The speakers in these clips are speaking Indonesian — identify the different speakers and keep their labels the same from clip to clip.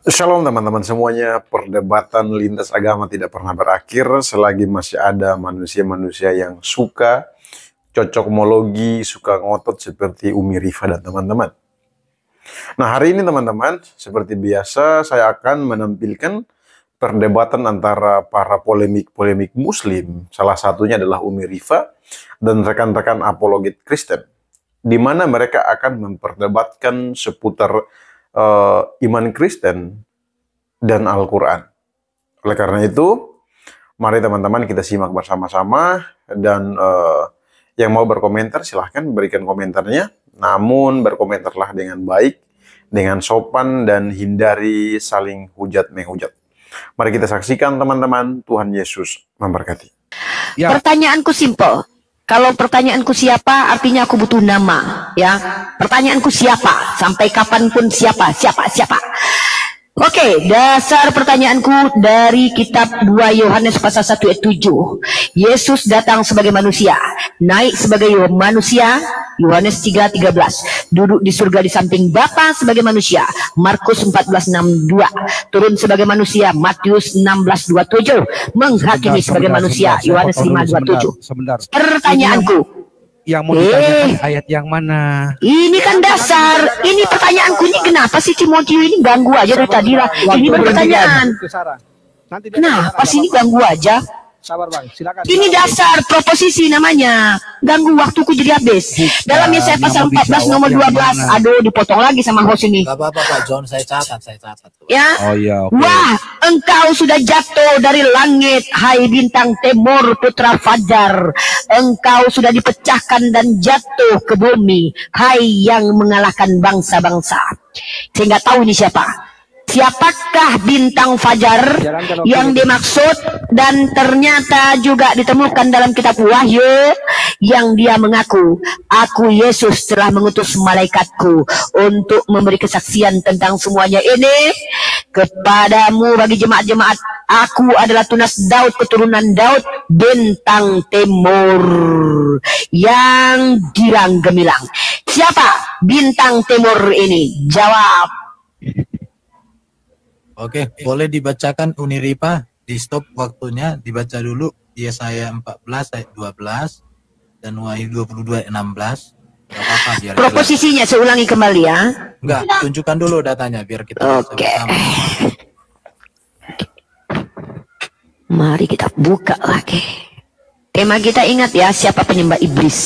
Speaker 1: Shalom teman-teman semuanya, perdebatan lintas agama tidak pernah berakhir selagi masih ada manusia-manusia yang suka cocokmologi, suka ngotot seperti Umi Rifa dan teman-teman. Nah hari ini teman-teman, seperti biasa saya akan menampilkan perdebatan antara para polemik-polemik muslim, salah satunya adalah Umi Rifa dan rekan-rekan apologet Kristen, di mana mereka akan memperdebatkan seputar iman Kristen dan Al-Quran. Oleh karena itu, mari teman-teman kita simak bersama-sama dan yang mau berkomentar silahkan berikan komentarnya. Namun berkomentarlah dengan baik, dengan sopan dan hindari saling hujat-menghujat. Mari kita saksikan teman-teman, Tuhan Yesus memberkati.
Speaker 2: Ya. Pertanyaanku simpel. Kalau pertanyaanku siapa, artinya aku butuh nama, ya. Pertanyaanku siapa, sampai kapanpun siapa. Oke, dasar pertanyaanku dari kitab 2 Yohanes pasal 1 ayat 7. Yesus datang sebagai manusia, naik sebagai manusia, Yohanes 3:13. Duduk di surga di samping Bapa sebagai manusia, Markus 14:62. Turun sebagai manusia, Matius 16:27. Menghakimi sebagai manusia, Yohanes 5:27. Pertanyaanku,
Speaker 3: yang mau ditanyakan ayat yang mana?
Speaker 2: Ini kan dasar. Ini pertanyaanku ini kenapa sih Timotius ini ganggu aja dari tadi lah. Ini pertanyaan. Kenapa sih ini ganggu aja?
Speaker 3: Sabar bang, silakan.
Speaker 2: Ini dasar proposisi namanya. Ganggu waktuku jadi habis. Dalam Yesaya pasal 14 nomor 12. Aduh, dipotong lagi sama host ini.
Speaker 4: Gak apa-apa Pak John, saya catat.
Speaker 2: Ya.
Speaker 3: Oh iya, okay.
Speaker 2: Wah, engkau sudah jatuh dari langit, hai bintang timur putra fajar. Engkau sudah dipecahkan dan jatuh ke bumi, hai yang mengalahkan bangsa-bangsa. Saya nggak tahu ini siapa. Siapakah bintang fajar yang dimaksud, dan ternyata juga ditemukan dalam kitab Wahyu yang dia mengaku, aku Yesus telah mengutus malaikatku untuk memberi kesaksian tentang semuanya ini kepadamu bagi jemaat-jemaat. Aku adalah tunas Daud, keturunan Daud, bintang timur yang girang gemilang. Siapa bintang timur ini? Jawab.
Speaker 4: Oke, boleh dibacakan Uni Rifa, di stop waktunya, dibaca dulu Yesaya 14 ayat 12 dan Wahyu 22 ayat 16. Gak apa-apa biar
Speaker 2: proposisinya saya ulangi kembali ya.
Speaker 4: Enggak, tunjukkan dulu datanya biar kita
Speaker 2: Oke. Mari kita buka lagi. Tema kita ingat ya, siapa penyembah iblis.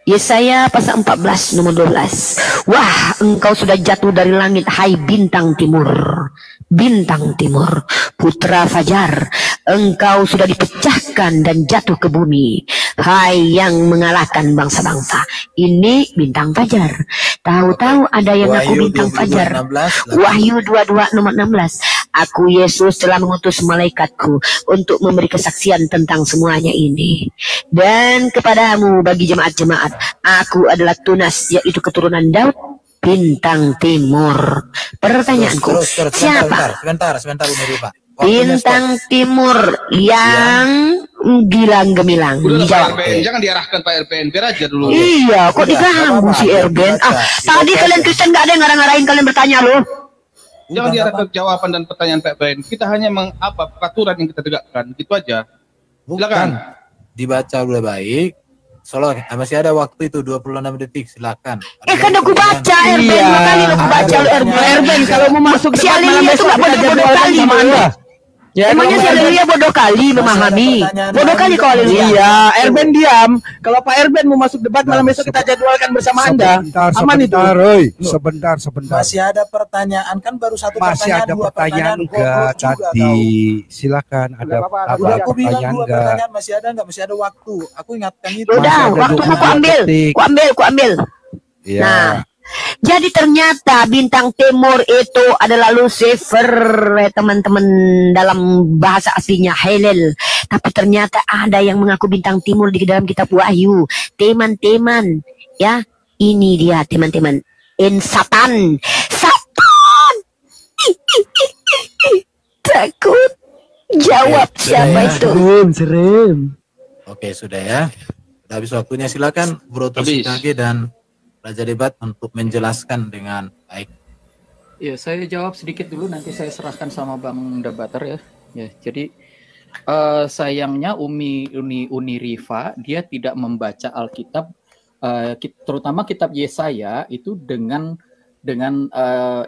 Speaker 2: Yesaya pasal 14 nomor 12. Wah, engkau sudah jatuh dari langit, hai bintang timur. Bintang timur, putra fajar. Engkau sudah dipecahkan dan jatuh ke bumi, hai yang mengalahkan bangsa-bangsa. Ini bintang fajar. Tahu-tahu ada yang ngaku bintang fajar. Wahyu 22 nomor 16. Aku Yesus telah mengutus malaikatku untuk memberi kesaksian tentang semuanya ini. Dan kepadamu bagi jemaat-jemaat, aku adalah tunas, yaitu keturunan Daud, bintang timur. Pertanyaanku, siapa?
Speaker 4: Sebentar Uni Rifa.
Speaker 2: Bintang timur yang gilang gemilang. Dijawab.
Speaker 5: Jangan diarahkan Pak RBN, biar aja dulu.
Speaker 2: Iya, kok diganggu si RBN? Tadi kalian Kristen nggak ada yang ngarang-ngarahin kalian bertanya loh.
Speaker 5: Jangan diarahkan jawaban dan pertanyaan Pak RBN. Kita hanya peraturan yang kita tegakkan, gitu aja. Silakan.
Speaker 4: Dibaca udah baik. Soalnya masih ada waktu itu 26 detik, silakan.
Speaker 2: Kan aku baca RBN, dua kali aku baca RBN.
Speaker 3: Kalau mau masuk
Speaker 2: Si Alilia itu nggak bodoh kali sama Anda. Ya, emangnya si Alilia bodoh kali memahami. Bodoh kali kau Alilia.
Speaker 3: Iya, Erben diam. Kalau Pak Erben mau masuk debat, malam besok kita jadwalkan bersama Anda. Aman itu.
Speaker 6: Sebentar.
Speaker 4: Masih ada pertanyaan, kan baru satu pertanyaan.
Speaker 6: Masih ada pertanyaan enggak tadi? Silakan, ada
Speaker 4: aku bilang
Speaker 6: pertanyaan
Speaker 4: dua
Speaker 6: enggak?
Speaker 4: pertanyaan, masih ada enggak? Masih ada waktu. Aku ingatkan itu.
Speaker 2: Udah, waktumu ku ambil.
Speaker 6: Iya.
Speaker 2: Nah, jadi ternyata bintang timur itu adalah Lucifer, teman-teman, dalam bahasa aslinya Helel. Tapi ternyata ada yang mengaku bintang timur di dalam kitab Wahyu. Teman-teman, ya, ini dia teman-teman. Satan. Takut. Jawab siapa itu?
Speaker 6: Serem.
Speaker 4: Oke, sudah ya. Sudah habis waktunya, silakan Bro Toshikage dan Raja Debat untuk menjelaskan dengan baik.
Speaker 7: Ya, saya jawab sedikit dulu, nanti saya serahkan sama Bang Debater ya. Ya, jadi sayangnya Uni Rifa dia tidak membaca Alkitab, terutama kitab Yesaya itu dengan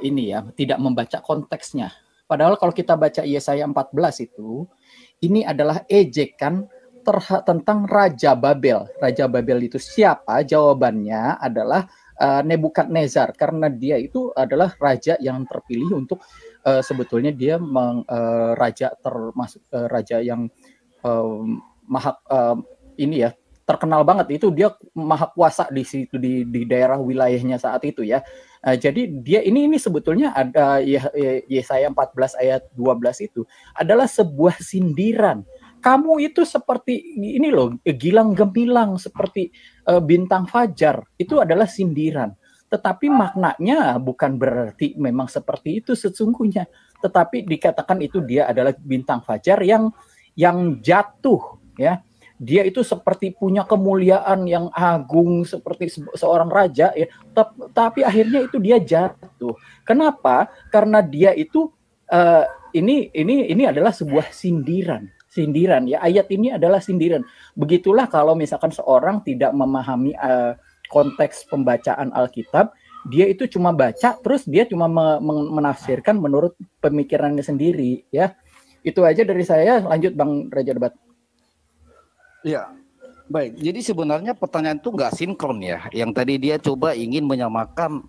Speaker 7: ini ya, tidak membaca konteksnya. Padahal kalau kita baca Yesaya 14 itu, ini adalah ejekan tentang Raja Babel. Raja Babel itu siapa? Jawabannya adalah Nebukadnezar, karena dia itu adalah raja yang terpilih untuk sebetulnya dia raja termasuk raja yang maha ini ya, terkenal banget, itu dia maha kuasa di situ di daerah wilayahnya saat itu ya. Jadi dia ini sebetulnya ada Yesaya 14 ayat 12 itu adalah sebuah sindiran. Kamu itu seperti ini loh, gilang gemilang seperti bintang fajar. Itu adalah sindiran. Tetapi maknanya bukan berarti memang seperti itu sesungguhnya. Tetapi dikatakan itu dia adalah bintang fajar yang jatuh ya. Dia itu seperti punya kemuliaan yang agung seperti seorang raja ya, tapi akhirnya itu dia jatuh. Kenapa? Karena dia itu ini adalah sebuah sindiran ya. Ayat ini adalah sindiran. Begitulah kalau misalkan seorang tidak memahami konteks pembacaan Alkitab, dia itu cuma baca terus dia cuma menafsirkan menurut pemikirannya sendiri ya. Itu aja dari saya. Lanjut Bang Raja Debat.
Speaker 8: Ya, baik. Jadi sebenarnya pertanyaan itu nggak sinkron ya. Yang tadi dia coba ingin menyamakan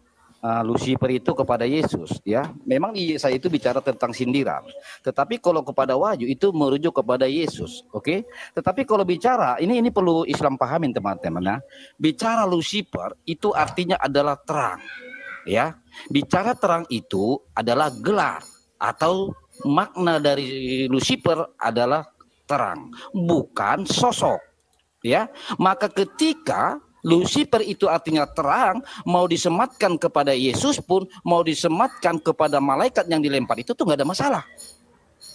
Speaker 8: Lucifer itu kepada Yesus ya. Memang di Yesaya itu bicara tentang sindiran. Tetapi kalau kepada Wahyu itu merujuk kepada Yesus, oke? Tetapi kalau bicara ini perlu Islam pahamin teman-teman ya. Bicara Lucifer itu artinya adalah terang. Ya. Bicara terang itu adalah gelar atau makna dari Lucifer adalah terang, bukan sosok. Ya, maka ketika Lucifer itu artinya terang, mau disematkan kepada Yesus pun, mau disematkan kepada malaikat yang dilempar itu tuh nggak ada masalah.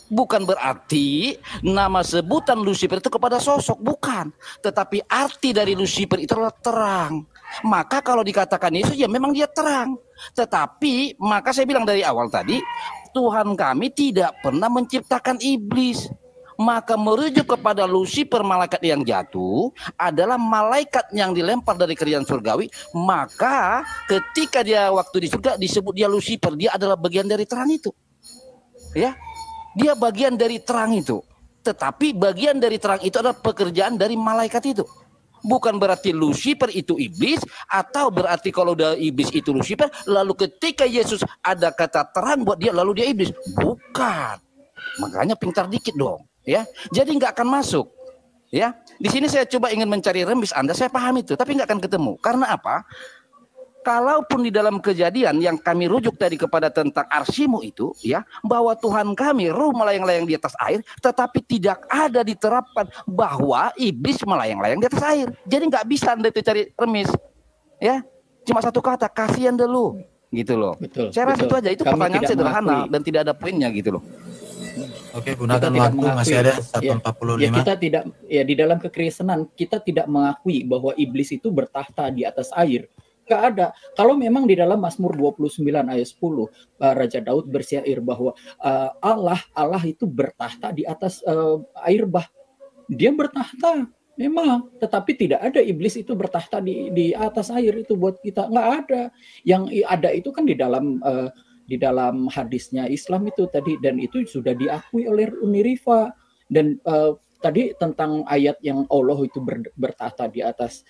Speaker 8: Bukan berarti nama sebutan Lucifer itu kepada sosok, bukan. Tetapi arti dari Lucifer itu adalah terang. Maka kalau dikatakan Yesus ya memang dia terang. Tetapi maka saya bilang dari awal tadi, Tuhan kami tidak pernah menciptakan iblis. Maka merujuk kepada Lucifer, malaikat yang jatuh, adalah malaikat yang dilempar dari kerajaan surgawi. Maka ketika dia waktu di surga disebut dia Lucifer, dia adalah bagian dari terang itu. Ya, dia bagian dari terang itu. Tetapi bagian dari terang itu adalah pekerjaan dari malaikat itu. Bukan berarti Lucifer itu iblis, atau berarti kalau udah iblis itu Lucifer, lalu ketika Yesus ada kata terang buat dia, lalu dia iblis. Bukan. Makanya pintar dikit dong. Ya, jadi nggak akan masuk. Ya, di sini saya coba ingin mencari remis Anda, saya paham itu, tapi nggak akan ketemu. Karena apa? Kalaupun di dalam Kejadian yang kami rujuk tadi kepada tentang arsimu itu, ya, bahwa Tuhan kami ruh melayang-layang di atas air, tetapi tidak ada diterapkan bahwa iblis melayang-layang di atas air. Jadi nggak bisa Anda itu cari remis. Ya, cuma satu kata, kasihan dulu, gitu loh.
Speaker 7: Betul,
Speaker 8: saya rasa itu aja, itu
Speaker 7: kami
Speaker 8: pertanyaan
Speaker 7: tidak
Speaker 8: sederhana
Speaker 7: mengakui.
Speaker 8: dan tidak ada poinnya gitu loh.
Speaker 4: Oke,
Speaker 7: Kita
Speaker 4: gunakan
Speaker 7: tidak
Speaker 4: waktu,
Speaker 7: mengakui,
Speaker 4: masih ada
Speaker 7: ya
Speaker 4: 1:45.
Speaker 7: kita tidak, ya di dalam kekristenan kita tidak mengakui bahwa iblis itu bertahta di atas air. Gak ada. Kalau memang di dalam Mazmur 29 ayat 10 Raja Daud bersyair bahwa Allah itu bertahta di atas air bah. Dia bertahta memang, tetapi tidak ada iblis itu bertahta di atas air itu buat kita, nggak ada. Yang ada itu kan di dalam hadisnya Islam itu tadi, dan itu sudah diakui oleh Uni Rifa. Dan tadi tentang ayat yang Allah itu bertahta di atas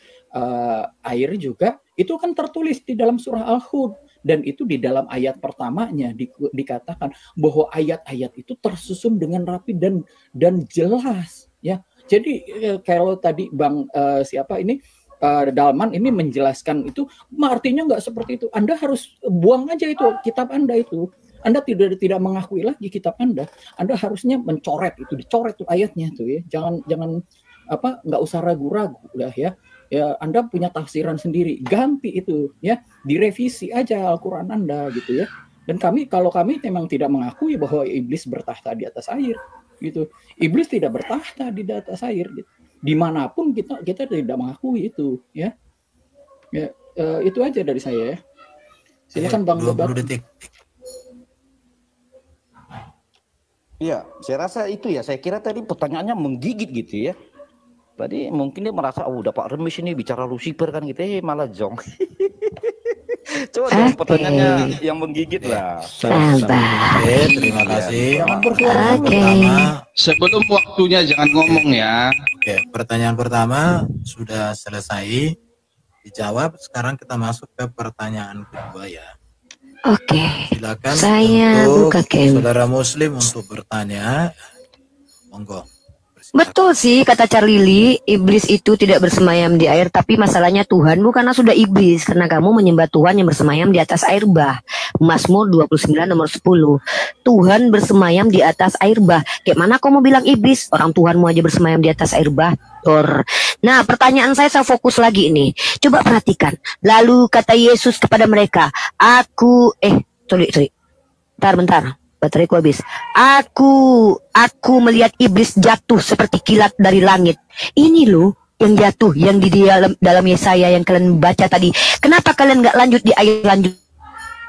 Speaker 7: air juga, itu kan tertulis di dalam surah Al-Hud, dan itu di dalam ayat pertamanya dikatakan bahwa ayat-ayat itu tersusun dengan rapi dan jelas ya. Jadi kalau tadi Bang siapa ini Dalman ini menjelaskan itu, artinya nggak seperti itu. Anda harus buang aja itu kitab Anda itu. Anda tidak mengakui lagi kitab Anda. Anda harusnya mencoret itu, dicoret tuh ayatnya tuh ya. Jangan nggak usah ragu-ragu udah ya. Ya Anda punya tafsiran sendiri, ganti itu ya, direvisi aja Al-Qur'an Anda gitu ya. Dan kalau kami memang tidak mengakui bahwa iblis bertahta di atas air gitu. Iblis tidak bertahta di atas air gitu. Dimanapun kita tidak mengakui itu ya. Itu aja dari saya ya. Silakan Bang
Speaker 4: 20
Speaker 7: Debat.
Speaker 4: detik.
Speaker 8: Iya, saya rasa itu ya. Saya kira tadi pertanyaannya menggigit gitu ya. Tadi mungkin dia merasa, oh udah Pak Remis ini bicara Lucifer kan gitu, malah jong. Coba dong pertanyaannya yang menggigit lah.
Speaker 2: Sabar.
Speaker 4: Oke, terima kasih.
Speaker 2: Oke.
Speaker 5: Sebelum waktunya jangan ngomong ya.
Speaker 4: Oke, pertanyaan pertama sudah selesai dijawab. Sekarang kita masuk ke pertanyaan kedua ya.
Speaker 2: Oke.
Speaker 4: Silakan
Speaker 2: Saya
Speaker 4: untuk
Speaker 2: buka cam.
Speaker 4: saudara Muslim untuk bertanya. Monggo.
Speaker 2: Betul sih kata Charlie, iblis itu tidak bersemayam di air, tapi masalahnya Tuhanmu karena sudah iblis, karena kamu menyembah Tuhan yang bersemayam di atas air bah. Mazmur 29 nomor 10. Tuhan bersemayam di atas air bah. Kayak mana kamu bilang iblis? Orang Tuhanmu aja bersemayam di atas air bah. Nah, pertanyaan saya fokus lagi ini. Coba perhatikan. Lalu kata Yesus kepada mereka, bentar. Bateraiku habis. Aku melihat iblis jatuh seperti kilat dari langit. Ini loh yang jatuh, yang di dalam Yesaya yang kalian baca tadi. Kenapa kalian nggak lanjut di ayat lanjut?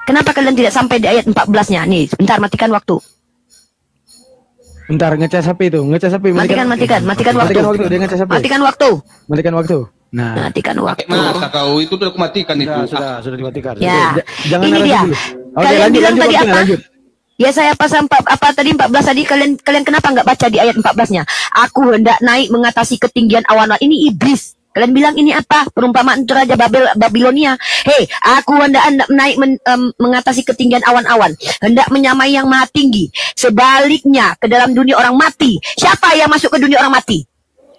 Speaker 2: Kenapa kalian tidak sampai di ayat 14-nya? Nih, bentar, matikan waktu.
Speaker 3: Bentar, ngecas HP itu, ngecas HP.
Speaker 2: Matikan waktu.
Speaker 3: Dia ngecas HP.
Speaker 2: Matikan waktu.
Speaker 3: Matikan waktu. Nah,
Speaker 2: Matikan waktu.
Speaker 5: Masa kau itu udah matikan itu.
Speaker 3: Sudah dimatikan.
Speaker 2: Ya,
Speaker 3: Jangan
Speaker 2: ini dia.
Speaker 3: dulu. Oke,
Speaker 2: Kalian bilang tadi
Speaker 3: waktunya,
Speaker 2: apa?
Speaker 3: lanjut.
Speaker 2: Ya saya pasal 14 tadi kalian kenapa nggak baca di ayat 14-nya? Aku hendak naik mengatasi ketinggian awan. Ini iblis. Kalian bilang ini apa? Perumpamaan itu Raja Babilonia. Hei, aku hendak naik mengatasi ketinggian awan-awan. Hendak menyamai yang maha tinggi. Sebaliknya ke dalam dunia orang mati. Siapa yang masuk ke dunia orang mati?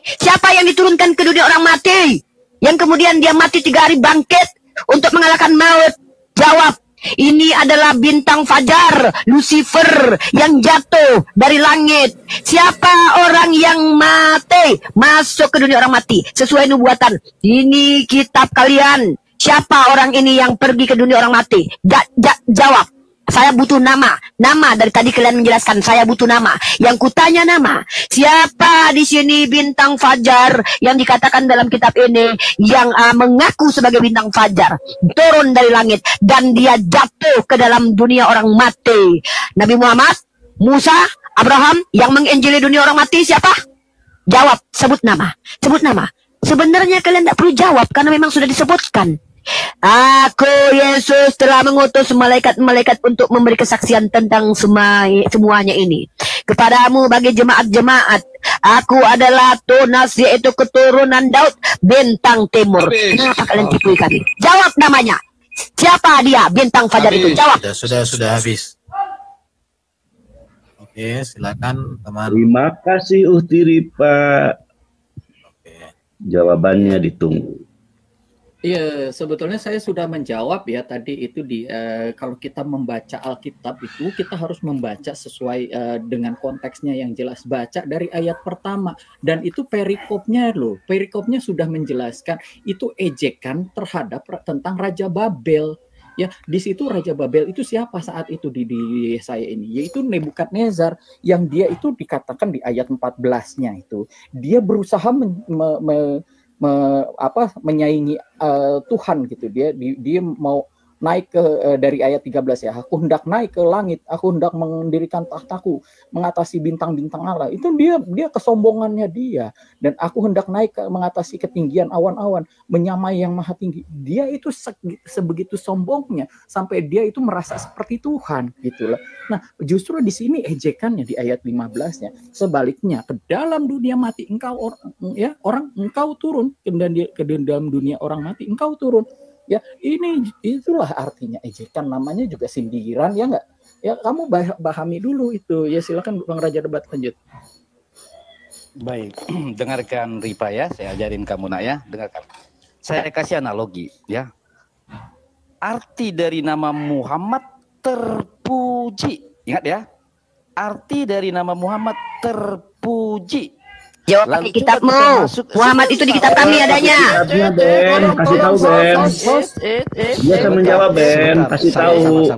Speaker 2: Siapa yang diturunkan ke dunia orang mati? Yang kemudian dia mati 3 hari bangkit untuk mengalahkan maut. Jawab. Ini adalah bintang fajar, Lucifer yang jatuh dari langit. Siapa orang yang mati masuk ke dunia orang mati sesuai nubuatan? Ini kitab kalian. Siapa orang ini yang pergi ke dunia orang mati? Jawab. Saya butuh nama. Nama dari tadi kalian menjelaskan. Saya butuh nama. Yang kutanya nama. Siapa di sini bintang fajar yang dikatakan dalam kitab ini yang mengaku sebagai bintang fajar turun dari langit dan dia jatuh ke dalam dunia orang mati? Nabi Muhammad, Musa, Abraham yang menginjili dunia orang mati siapa? Jawab. Sebut nama. Sebut nama. Sebenarnya kalian tidak perlu jawab karena memang sudah disebutkan. Aku Yesus telah mengutus malaikat-malaikat untuk memberi kesaksian tentang semuanya ini kepadamu bagi jemaat-jemaat. Aku adalah Tunas, yaitu keturunan Daud, bintang timur. Kenapa kalian tipui kami? Jawab namanya. Siapa dia bintang fajar itu? Jawab.
Speaker 4: Sudah habis. Oke, silakan teman.
Speaker 9: Terima kasih Uhtiri Pak.
Speaker 4: Oke.
Speaker 9: Jawabannya ditunggu.
Speaker 7: Iya, sebetulnya saya sudah menjawab ya tadi itu kalau kita membaca Alkitab itu kita harus membaca sesuai dengan konteksnya yang jelas. Baca dari ayat pertama dan itu perikopnya loh. Perikopnya sudah menjelaskan itu ejekan terhadap tentang Raja Babel. Ya, di situ Raja Babel itu siapa saat itu di Yesaya ini? Yaitu Nebukadnezar yang dia itu dikatakan di ayat 14-nya itu. Dia berusaha menyaingi Tuhan gitu. Dia mau naik ke dari ayat 13 ya. Aku hendak naik ke langit, aku hendak mendirikan tahtaku, mengatasi bintang-bintang Allah. Itu dia kesombongannya dia. Dan aku hendak naik mengatasi ketinggian awan-awan, menyamai yang maha tinggi. Dia itu sebegitu sombongnya sampai dia itu merasa seperti Tuhan gitu loh. Nah, justru di sini ejekannya di ayat 15-nya. Sebaliknya, ke dalam dunia mati engkau engkau turun ke dalam dunia orang mati, engkau turun. Ya, itulah artinya ejekan, namanya juga sindiran ya enggak? Ya, kamu pahami dulu itu. Ya, silakan Bang Raja Debat lanjut.
Speaker 8: Baik, dengarkan Ripa ya, saya ajarin kamu nak ya, dengarkan. Saya kasih analogi ya. Arti dari nama Muhammad terpuji. Ingat ya. Arti dari nama Muhammad terpuji.
Speaker 2: Jawab pakai kitabmu. Muhammad itu di kitab kami adanya.
Speaker 9: Ben, kasih tahu Ben. Biasa menjawab Ben, kasih tahu.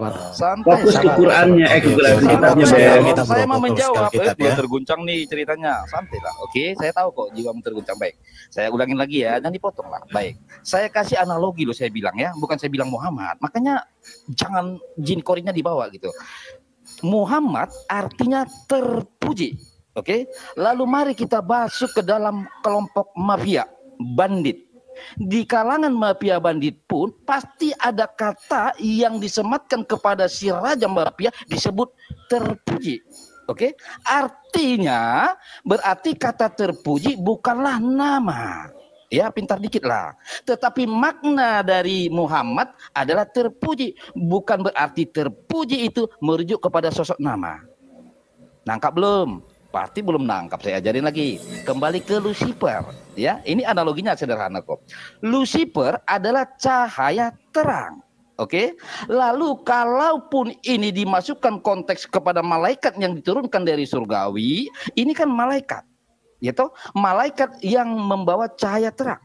Speaker 9: Fokus ke Qurannya, ke kitabnya Ben.
Speaker 8: Saya mau menjawab, terguncang nih ceritanya. Santai lah, oke. Saya tahu kok jiwamu terguncang. Baik, saya ulangin lagi ya, dan dipotong lah. Baik, saya kasih analogi loh, saya bilang ya, bukan saya bilang Muhammad. Makanya jangan jin korinnya dibawa gitu. Muhammad artinya terpuji. Oke. Lalu mari kita masuk ke dalam kelompok mafia, bandit. Di kalangan mafia bandit pun pasti ada kata yang disematkan kepada si raja mafia disebut terpuji. Oke, artinya berarti kata terpuji bukanlah nama. Ya, pintar dikit lah. Tetapi makna dari Muhammad adalah terpuji. Bukan berarti terpuji itu merujuk kepada sosok nama. Nangkap belum? Pasti belum nangkap, saya ajarin lagi. Kembali ke Lucifer. Ya, ini analoginya sederhana kok. Lucifer adalah cahaya terang. Oke, lalu kalaupun ini dimasukkan konteks kepada malaikat yang diturunkan dari surgawi, ini kan malaikat, gitu, malaikat yang membawa cahaya terang.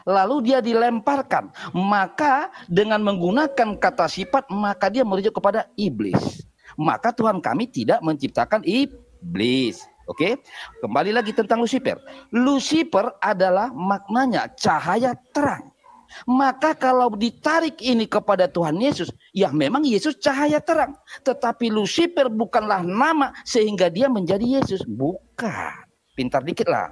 Speaker 8: Lalu dia dilemparkan, maka dengan menggunakan kata sifat, maka dia merujuk kepada iblis. Maka Tuhan kami tidak menciptakan iblis. Oke, kembali lagi tentang Lucifer. Lucifer adalah maknanya cahaya terang. Maka kalau ditarik ini kepada Tuhan Yesus, ya memang Yesus cahaya terang. Tetapi Lucifer bukanlah nama sehingga dia menjadi Yesus. Bukan. Pintar dikit lah.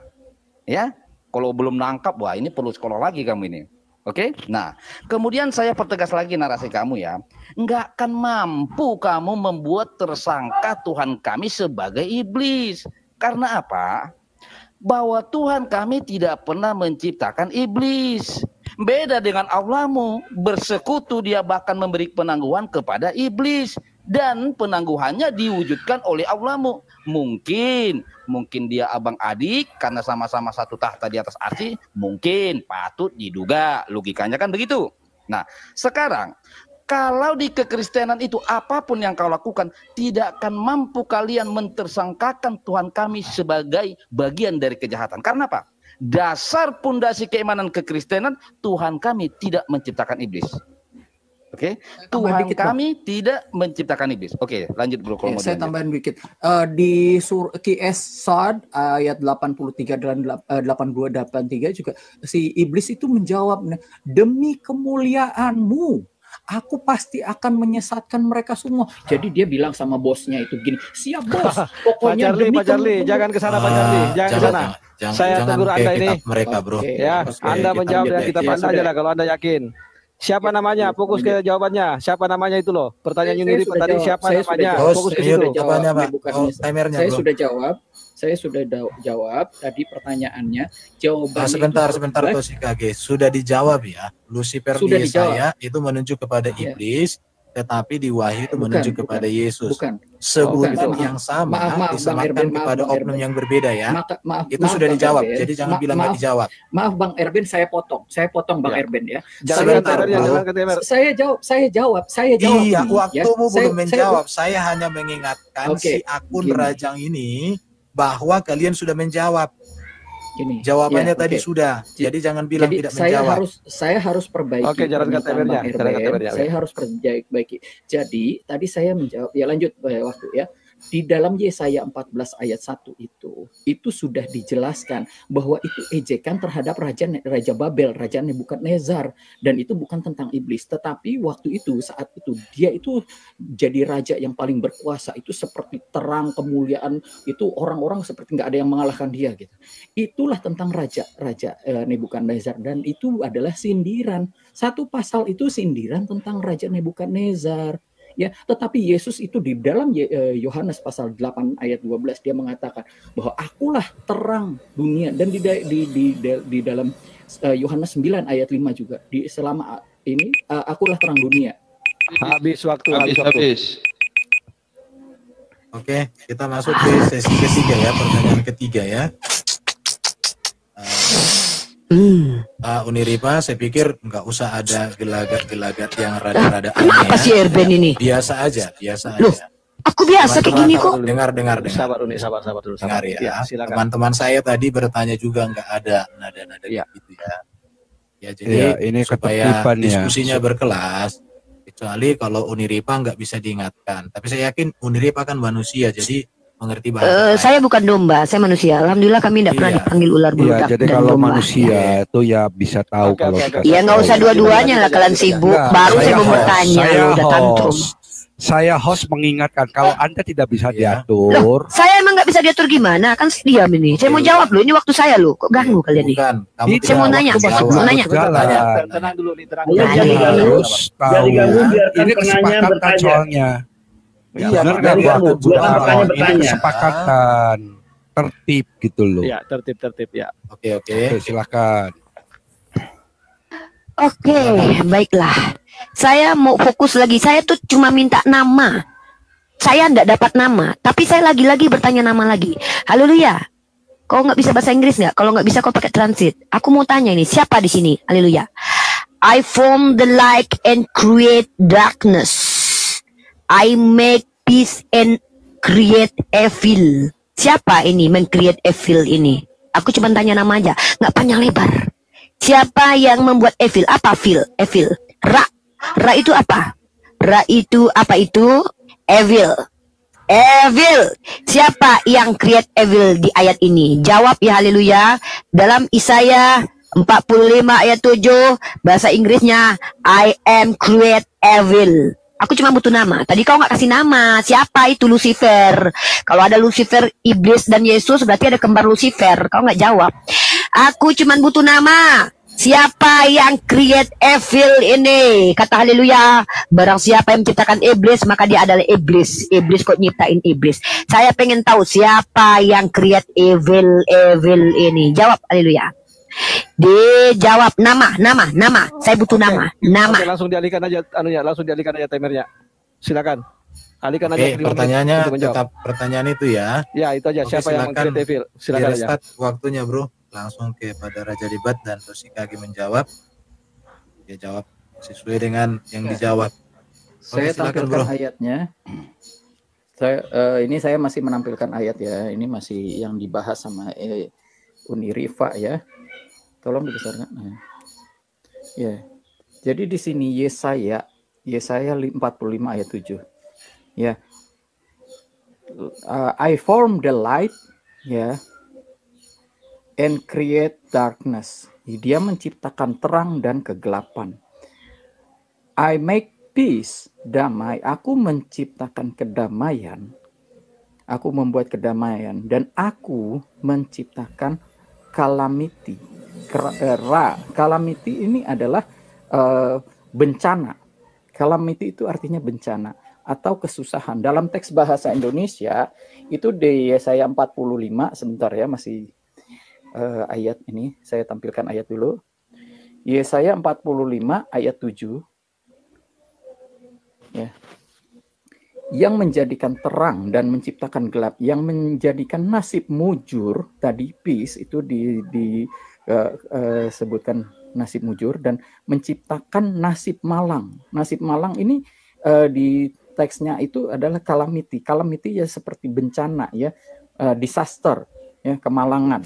Speaker 8: Ya, kalau belum nangkap, wah ini perlu sekolah lagi kamu ini. Oke? Nah, kemudian saya pertegas lagi narasi kamu ya. Enggak akan mampu kamu membuat tersangka Tuhan kami sebagai iblis. Karena apa? Bahwa Tuhan kami tidak pernah menciptakan iblis. Beda dengan Allahmu, bersekutu dia bahkan memberi penangguhan kepada iblis. Dan penangguhannya diwujudkan oleh Allahmu. Mungkin dia abang adik karena sama-sama satu tahta di atas arsy. Mungkin patut diduga, logikanya kan begitu. Nah sekarang, kalau di kekristenan itu apapun yang kau lakukan, tidak akan mampu kalian mentersangkakan Tuhan kami sebagai bagian dari kejahatan. Karena apa? Dasar pondasi keimanan kekristenan, Tuhan kami tidak menciptakan iblis. Oke, Tuhan kami tidak menciptakan iblis. Oke, lanjut bro. Kalau
Speaker 7: saya tambahin dikit. Di QS Sad ayat 83 dan 82-83 juga si iblis itu menjawab, demi kemuliaanmu aku pasti akan menyesatkan mereka semua. Jadi dia bilang sama bosnya itu gini, siap bos, pokoknya
Speaker 3: Pak Charlie, jangan ke sana Pak Charlie, jangan ke sana. Saya tegur Anda ini.
Speaker 4: Mereka bro.
Speaker 3: Ya, Anda menjawab dan kita Anda aja lah kalau Anda yakin. Siapa namanya? Fokus ke jawabannya. Siapa namanya itu loh? Pertanyaan Yuniri tadi siapa namanya? Fokus ke situ.
Speaker 4: Jawabannya Pak. Timernya
Speaker 7: saya sudah jawab. Saya sudah jawab tadi pertanyaannya. Jawabannya
Speaker 4: sebentar Toshikage. Sudah dijawab ya. Lucifer di Yesaya itu menunjuk kepada iblis, tetapi di Wahyu itu menunjuk kepada Yesus. Sebutan yang sama disamakan kepada oknum yang berbeda ya. Itu sudah dijawab. Jadi jangan bilang nggak dijawab.
Speaker 7: Maaf Bang Erben, saya potong Bang Erben ya.
Speaker 4: Saya jawab. Iya, waktumu belum menjawab. Saya hanya mengingatkan si akun Rajang ini bahwa kalian sudah menjawab.
Speaker 7: Gini,
Speaker 4: jawabannya tadi sudah. Jadi jangan bilang tidak menjawab.
Speaker 7: Saya harus perbaiki.
Speaker 3: Oke, jalankan timernya.
Speaker 7: Saya harus perbaiki. Jadi tadi saya menjawab. Ya lanjut waktu ya. Di dalam Yesaya 14 ayat 1 itu sudah dijelaskan bahwa itu ejekan terhadap Raja Babel, Raja Nebukadnezar, dan itu bukan tentang iblis. Tetapi waktu itu, saat itu dia itu jadi raja yang paling berkuasa, itu seperti terang kemuliaan, itu orang-orang seperti nggak ada yang mengalahkan dia gitu. Itulah tentang Raja Nebukadnezar, dan itu adalah sindiran. Satu pasal itu sindiran tentang Raja Nebukadnezar. Ya, tetapi Yesus itu di dalam Yohanes pasal 8 ayat 12 dia mengatakan bahwa akulah terang dunia, dan di dalam Yohanes 9 ayat 5 juga selama ini akulah terang dunia.
Speaker 3: Habis waktu.
Speaker 4: Oke, kita masuk ke sesi ketiga ya, pertanyaan ketiga ya. Uniripa, saya pikir nggak usah ada gelagat-gelagat yang rada-rada aneh.
Speaker 2: Kenapa sih Erben ini?
Speaker 4: Biasa aja.
Speaker 2: Loh, aku biasa kayak gini kok.
Speaker 4: Dengar.
Speaker 3: Sabar dulu.
Speaker 4: Dengar ya. Teman-teman saya tadi bertanya juga nggak ada nada-nada gitu ya. Ya jadi
Speaker 6: ini
Speaker 4: supaya diskusinya berkelas. Kecuali kalau Uniripa nggak bisa diingatkan. Tapi saya yakin Uniripa kan manusia, jadi mengerti bahasa.
Speaker 2: Saya bukan domba, saya manusia. Alhamdulillah kami tidak pernah dipanggil ular buludak.
Speaker 6: Jadi kalau manusia itu ya bisa tahu kalau
Speaker 2: ya nggak usah dua-duanya lah, kalian sibuk. Baru saya mau bertanya, udah tantrum.
Speaker 6: Saya host mengingatkan kalau Anda tidak bisa
Speaker 2: Loh,
Speaker 6: diatur.
Speaker 2: saya emang nggak bisa diatur gimana? Kan saya diam ini. Saya mau jawab loh. Ini waktu saya loh. Kok ganggu kalian nih?
Speaker 4: Bukan, kamu
Speaker 2: Saya mau nanya. Mau nanya.
Speaker 3: Tenang dulu nih, tenang.
Speaker 9: Ayo jangan diganggu.
Speaker 6: Harus tahu.
Speaker 9: Jangan diganggu, biarkan
Speaker 6: Ini
Speaker 9: penanya
Speaker 6: kesepakatan
Speaker 9: bertanya.
Speaker 6: soalnya.
Speaker 3: Iya,
Speaker 6: Benar
Speaker 9: jangan
Speaker 6: nggak
Speaker 9: diganggu,
Speaker 6: Bang?
Speaker 9: biarkan penanya
Speaker 6: Ini
Speaker 9: bertanya.
Speaker 6: kesepakatan tertib gitu loh.
Speaker 3: Ya, tertib ya.
Speaker 4: Oke.
Speaker 6: Oke, silakan.
Speaker 2: Oke, baiklah. Saya mau fokus lagi. Saya tuh cuma minta nama. Saya nggak dapat nama, tapi saya lagi-lagi bertanya nama lagi. Haleluya. Kau nggak bisa bahasa Inggris nggak? Kalau nggak bisa kau pakai transit. Aku mau tanya ini, siapa di sini? Haleluya. I form the light and create darkness. I make peace and create evil. Siapa ini meng-create evil ini? Aku cuma tanya nama aja, nggak panjang lebar. Siapa yang membuat evil? Apa evil? Ra itu apa? Ra itu apa itu? Evil. Siapa yang create evil di ayat ini? Jawab ya, haleluya. Dalam Isaya 45 ayat 7, bahasa Inggrisnya I am create evil. Aku cuma butuh nama. Tadi kau nggak kasih nama. Siapa itu Lucifer? Kalau ada Lucifer, iblis dan Yesus, berarti ada kembar Lucifer. Kau nggak jawab. Aku cuma butuh nama. Siapa yang create evil ini? Kata haleluya. Barang siapa yang menciptakan iblis, maka dia adalah iblis. Iblis kok nyiptain iblis? Saya pengen tahu siapa yang create evil ini. Jawab haleluya. Dijawab nama. Saya butuh nama.
Speaker 3: Oke, langsung dialihkan aja timernya. Silakan. Alihkan aja.
Speaker 4: Pertanyaannya tetap pertanyaan itu ya.
Speaker 3: Ya, itu aja. Siapa yang meng-create evil? Silakan aja.
Speaker 4: Waktunya, Bro. Langsung kepada Raja Debat dan Toshikage menjawab. Dia jawab sesuai dengan yang dijawab.
Speaker 7: Saya tampilkan ayatnya. Saya masih menampilkan ayat ya. Ini masih yang dibahas sama Uni Rifa ya. Tolong dibesarkan. Ya. Jadi di sini Yesaya 45 ayat 7. Ya. I form the light ya. And create darkness. Dia menciptakan terang dan kegelapan. I make peace, damai. Aku menciptakan kedamaian. Aku membuat kedamaian. Dan aku menciptakan calamity. Calamity ini adalah bencana. Calamity itu artinya bencana atau kesusahan. Dalam teks bahasa Indonesia, itu di Yesaya 45, sebentar ya, masih ayat ini saya tampilkan ayat dulu. Yesaya 45 ayat 7 ya. Yang menjadikan terang dan menciptakan gelap, yang menjadikan nasib mujur, tadi peace itu disebutkan nasib mujur, dan menciptakan nasib malang. Nasib malang ini di teksnya itu adalah calamity. Calamity ya seperti bencana ya, disaster ya, kemalangan.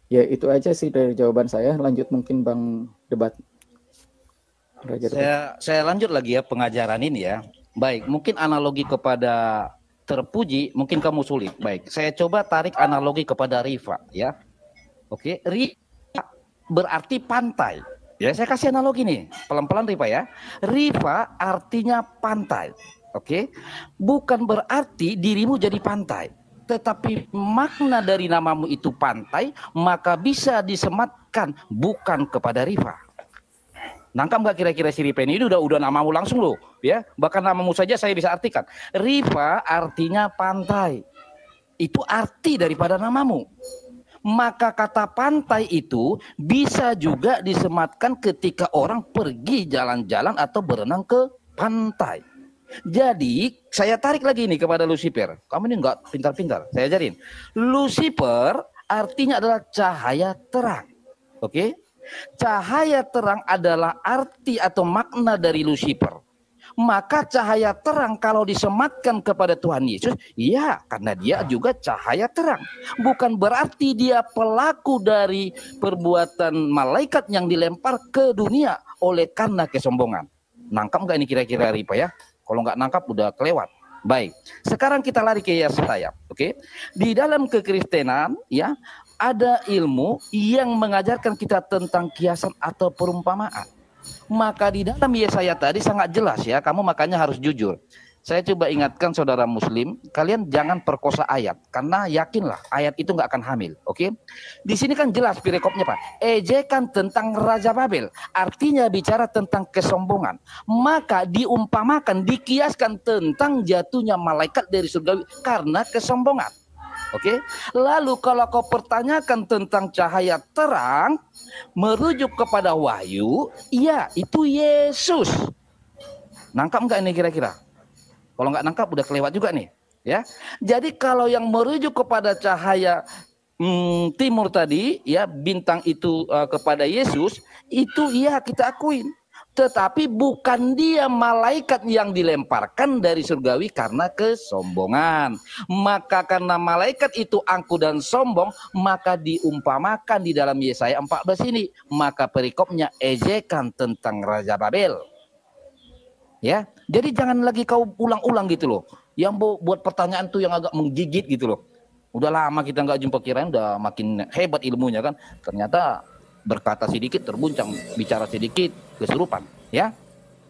Speaker 7: Ya itu aja sih dari jawaban saya. Lanjut mungkin Bang Debat.
Speaker 8: Saya lanjut lagi ya pengajaran ini ya. Baik, mungkin analogi kepada terpuji mungkin kamu sulit. Baik, saya coba tarik analogi kepada Rifa ya. Oke, Rifa berarti pantai. Ya, saya kasih analogi nih, pelan-pelan Rifa ya. Rifa artinya pantai. Oke, bukan berarti dirimu jadi pantai. Tetapi makna dari namamu itu pantai, maka bisa disematkan bukan kepada Rifa. Nangkap nggak kira-kira si Rifa ini? Udah namamu langsung loh, ya. Bahkan namamu saja saya bisa artikan. Rifa artinya pantai. Itu arti daripada namamu. Maka kata pantai itu bisa juga disematkan ketika orang pergi jalan-jalan atau berenang ke pantai. Jadi saya tarik lagi nih kepada Lucifer. Kamu ini nggak pintar-pintar. Saya ajarin. Lucifer artinya adalah cahaya terang. Oke? Cahaya terang adalah arti atau makna dari Lucifer. Maka cahaya terang kalau disematkan kepada Tuhan Yesus, ya karena dia juga cahaya terang. Bukan berarti dia pelaku dari perbuatan malaikat yang dilempar ke dunia oleh karena kesombongan. Nangkap nggak ini kira-kira Rifa ya? Kalau nggak nangkap udah kelewat. Baik, sekarang kita lari ke Yesaya. Oke, di dalam kekristenan ya ada ilmu yang mengajarkan kita tentang kiasan atau perumpamaan. Maka di dalam Yesaya tadi sangat jelas ya, kamu makanya harus jujur. Saya coba ingatkan saudara muslim, kalian jangan perkosa ayat, karena yakinlah ayat itu nggak akan hamil, oke? Di sini kan jelas perikopnya Pak, ejekan tentang Raja Babel, artinya bicara tentang kesombongan. Maka diumpamakan, dikiaskan tentang jatuhnya malaikat dari surga karena kesombongan. Oke, lalu kalau kau pertanyakan tentang cahaya terang, merujuk kepada wahyu, ya itu Yesus. Nangkap nggak ini kira-kira? Kalau nggak nangkap udah kelewat juga nih, ya. Jadi kalau yang merujuk kepada cahaya timur tadi, ya bintang itu kepada Yesus, itu ya kita akuin. Tetapi bukan dia malaikat yang dilemparkan dari surgawi karena kesombongan. Maka karena malaikat itu angkuh dan sombong, maka diumpamakan di dalam Yesaya 14 ini. Maka perikopnya ejekan tentang Raja Babel. Ya, jadi jangan lagi kau ulang-ulang gitu loh. Yang buat pertanyaan tuh yang agak menggigit gitu loh. Udah lama kita nggak jumpa, kirain udah makin hebat ilmunya kan. Ternyata berkata sedikit terbuncang, bicara sedikit kesurupan, ya.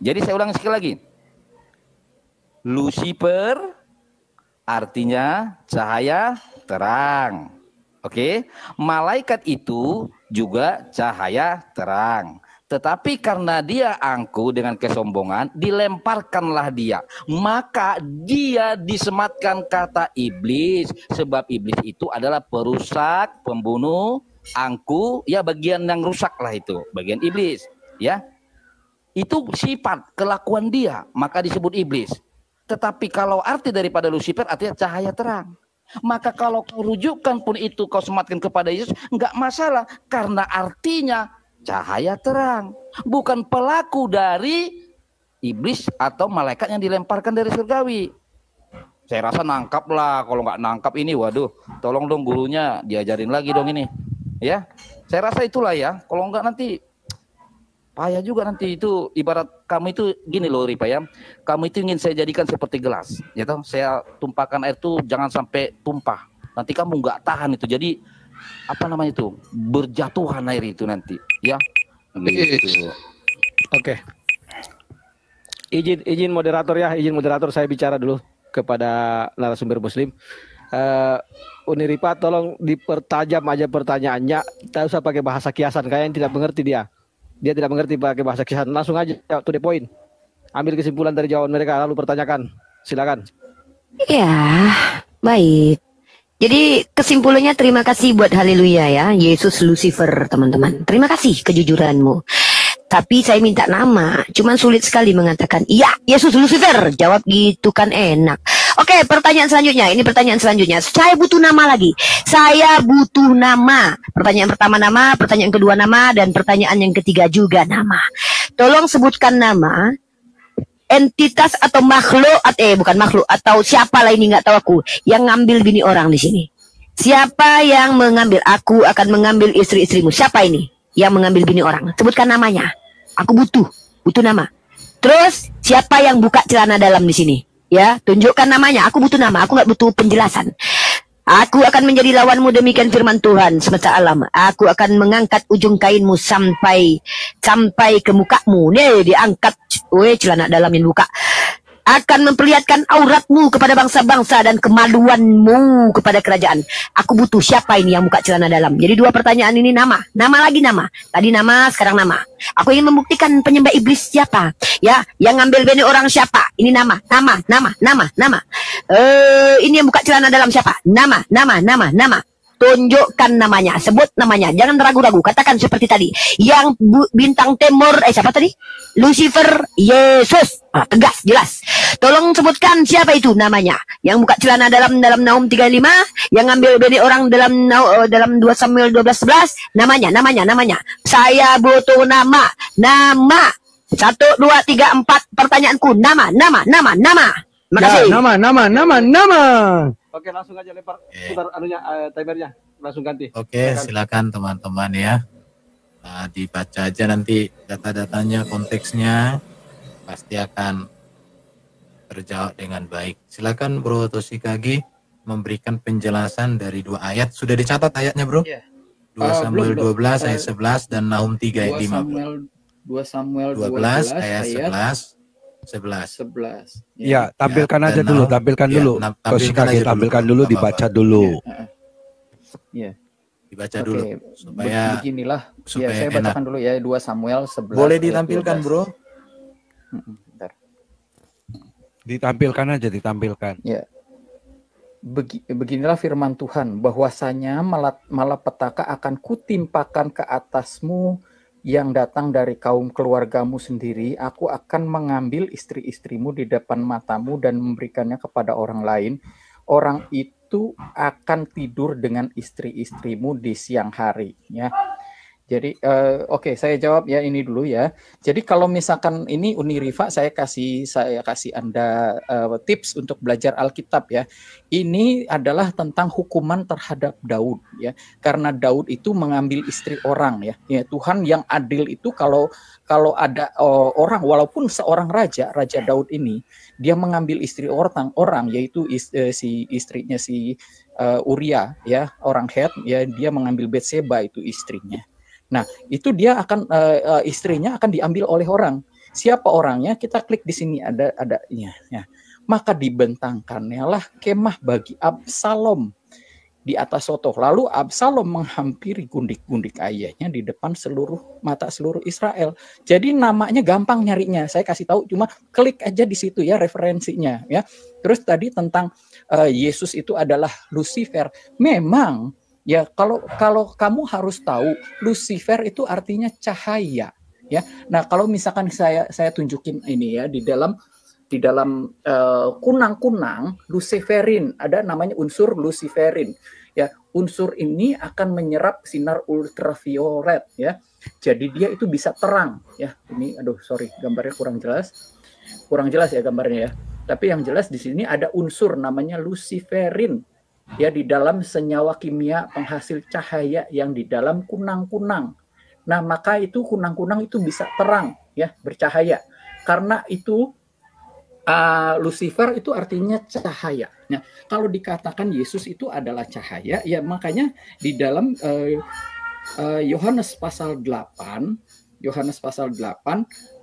Speaker 8: Jadi saya ulang sekali lagi. Lucifer artinya cahaya terang. Oke, malaikat itu juga cahaya terang. Tetapi karena dia angkuh dengan kesombongan, dilemparkanlah dia. Maka dia disematkan kata iblis. Sebab iblis itu adalah perusak, pembunuh, angkuh, ya bagian yang rusak lah itu. Bagian iblis, ya. Itu sifat, kelakuan dia, maka disebut iblis. Tetapi kalau arti daripada Lucifer artinya cahaya terang. Maka kalau kau rujukan pun itu kau sematkan kepada Yesus, enggak masalah. Karena artinya cahaya terang, bukan pelaku dari iblis atau malaikat yang dilemparkan dari surgawi. Saya rasa nangkap lah. Kalau nggak nangkap ini, waduh, tolong dong gurunya diajarin lagi dong ini, ya. Saya rasa itulah ya. Kalau nggak nanti payah juga nanti. Itu ibarat kamu itu gini loh Ripa ya. Kamu itu ingin saya jadikan seperti gelas, ya toh. Saya tumpahkan air tuh jangan sampai tumpah. Nanti kamu nggak tahan itu. Jadi apa namanya itu, berjatuhan air itu nanti, ya. Gitu.
Speaker 3: Oke. Izin moderator ya, izin moderator saya bicara dulu kepada narasumber muslim. Uniripa tolong dipertajam aja pertanyaannya, tidak usah pakai bahasa kiasan, kayaknya tidak mengerti dia tidak mengerti pakai bahasa kiasan. Langsung aja to the point, ambil kesimpulan dari jawaban mereka lalu pertanyakan, silakan.
Speaker 2: Ya, baik. Jadi kesimpulannya terima kasih buat haleluya ya, Yesus Lucifer teman-teman. Terima kasih kejujuranmu. Tapi saya minta nama, cuman sulit sekali mengatakan, iya Yesus Lucifer, jawab gitu kan enak. Oke, pertanyaan selanjutnya, ini pertanyaan selanjutnya. Saya butuh nama lagi. Saya butuh nama. Pertanyaan pertama nama, pertanyaan kedua nama, dan pertanyaan yang ketiga juga nama. Tolong sebutkan nama entitas atau makhluk, bukan makhluk, atau siapa lah ini nggak tahu aku, yang ngambil bini orang di sini. Siapa yang mengambil? Aku akan mengambil istri-istrimu. Siapa ini yang mengambil bini orang? Sebutkan namanya. Aku butuh nama. Terus siapa yang buka celana dalam di sini? Ya, tunjukkan namanya. Aku butuh nama. Aku nggak butuh penjelasan. Aku akan menjadi lawanmu, demikian firman Tuhan semesta alam. Aku akan mengangkat ujung kainmu sampai ke mukamu. Nih, diangkat. Celana dalam yang buka. Akan memperlihatkan auratmu kepada bangsa-bangsa dan kemaluanmu kepada kerajaan. Aku butuh siapa ini yang buka celana dalam. Jadi dua pertanyaan ini nama lagi nama. Tadi nama, sekarang nama. Aku ingin membuktikan penyembah iblis siapa. Ya, yang ngambil bini orang siapa. Ini nama. Ini yang buka celana dalam siapa. Nama. Tunjukkan namanya, sebut namanya, jangan ragu-ragu, katakan seperti tadi. Yang bintang timur, siapa tadi? Lucifer, Yesus. Tegas, jelas. Tolong sebutkan siapa itu namanya. Yang buka celana dalam Nahum 3:5, yang ngambil bini orang dalam 2 Samuel 12:11, namanya. Saya butuh nama. 1, 2, 3, 4, pertanyaanku, nama. Makasih.
Speaker 6: Ya, nama.
Speaker 3: Oke, langsung aja lempar timernya, langsung ganti.
Speaker 4: Oke, silakan teman-teman ya. Nah, dibaca aja nanti data-datanya, konteksnya pasti akan terjawab dengan baik. Silakan Bro Toshikage memberikan penjelasan dari 2 ayat. Sudah dicatat ayatnya, Bro?
Speaker 7: Yeah.
Speaker 4: 2 Samuel 12 ayat 11 dan Nahum 3 ayat 5.
Speaker 7: 2 Samuel
Speaker 4: 12 ayat 11 11.
Speaker 7: 11.
Speaker 6: Ya, tampilkan aja
Speaker 4: dan
Speaker 6: dulu,
Speaker 4: Nahum.
Speaker 6: tampilkan
Speaker 4: Ya,
Speaker 6: dulu.
Speaker 4: tampilkan
Speaker 6: Kosikage
Speaker 4: aja dulu.
Speaker 6: tampilkan dulu,
Speaker 4: Nggak
Speaker 6: dibaca
Speaker 4: apa-apa.
Speaker 6: dulu.
Speaker 7: Ya.
Speaker 4: Dibaca dulu supaya
Speaker 7: Beginilah. Ya,
Speaker 4: supaya
Speaker 7: saya
Speaker 4: enak.
Speaker 7: bacakan dulu ya 2 Samuel 11.
Speaker 4: Boleh
Speaker 7: ayat
Speaker 4: ditampilkan,
Speaker 7: 12.
Speaker 4: Bro?
Speaker 7: Bentar.
Speaker 6: Ditampilkan aja, ditampilkan.
Speaker 7: Ya. Beginilah firman Tuhan, bahwasanya malapetaka akan kutimpakan ke atasmu yang datang dari kaum keluargamu sendiri. Aku akan mengambil istri-istrimu di depan matamu dan memberikannya kepada orang lain. Orang itu akan tidur dengan istri-istrimu di siang hari. Ya. Jadi oke, saya jawab ya ini dulu ya. Jadi kalau misalkan ini Uni Rifa, saya kasih Anda tips untuk belajar Alkitab ya. Ini adalah tentang hukuman terhadap Daud ya. Karena Daud itu mengambil istri orang ya. Ya, Tuhan yang adil itu kalau ada orang, walaupun seorang Raja Daud ini, dia mengambil istri orang yaitu si istrinya si Uria ya, orang Het ya, dia mengambil Betseba itu istrinya. Nah, itu dia akan istrinya akan diambil oleh orang. Siapa orangnya? Kita klik di sini adanya ya. Maka dibentangkannya lah kemah bagi Absalom di atas sotoh. Lalu Absalom menghampiri gundik-gundik ayahnya di depan mata seluruh Israel. Jadi namanya gampang nyarinya. Saya kasih tahu, cuma klik aja di situ ya referensinya ya. Terus tadi tentang Yesus itu adalah Lucifer. Memang ya, kalau kamu harus tahu, Lucifer itu artinya cahaya, ya. Nah, kalau misalkan saya tunjukin ini ya di dalam kunang-kunang luciferin, ada namanya unsur luciferin, ya. Unsur ini akan menyerap sinar ultraviolet, ya. Jadi dia itu bisa terang, ya. Ini, aduh, sorry, gambarnya kurang jelas ya gambarnya ya. Tapi yang jelas di sini ada unsur namanya luciferin. Ya, di dalam senyawa kimia penghasil cahaya yang di dalam kunang-kunang. Nah, maka itu kunang-kunang itu bisa terang ya, bercahaya. Karena itu Lucifer itu artinya cahaya. Nah, kalau dikatakan Yesus itu adalah cahaya, ya makanya di dalam Yohanes pasal 8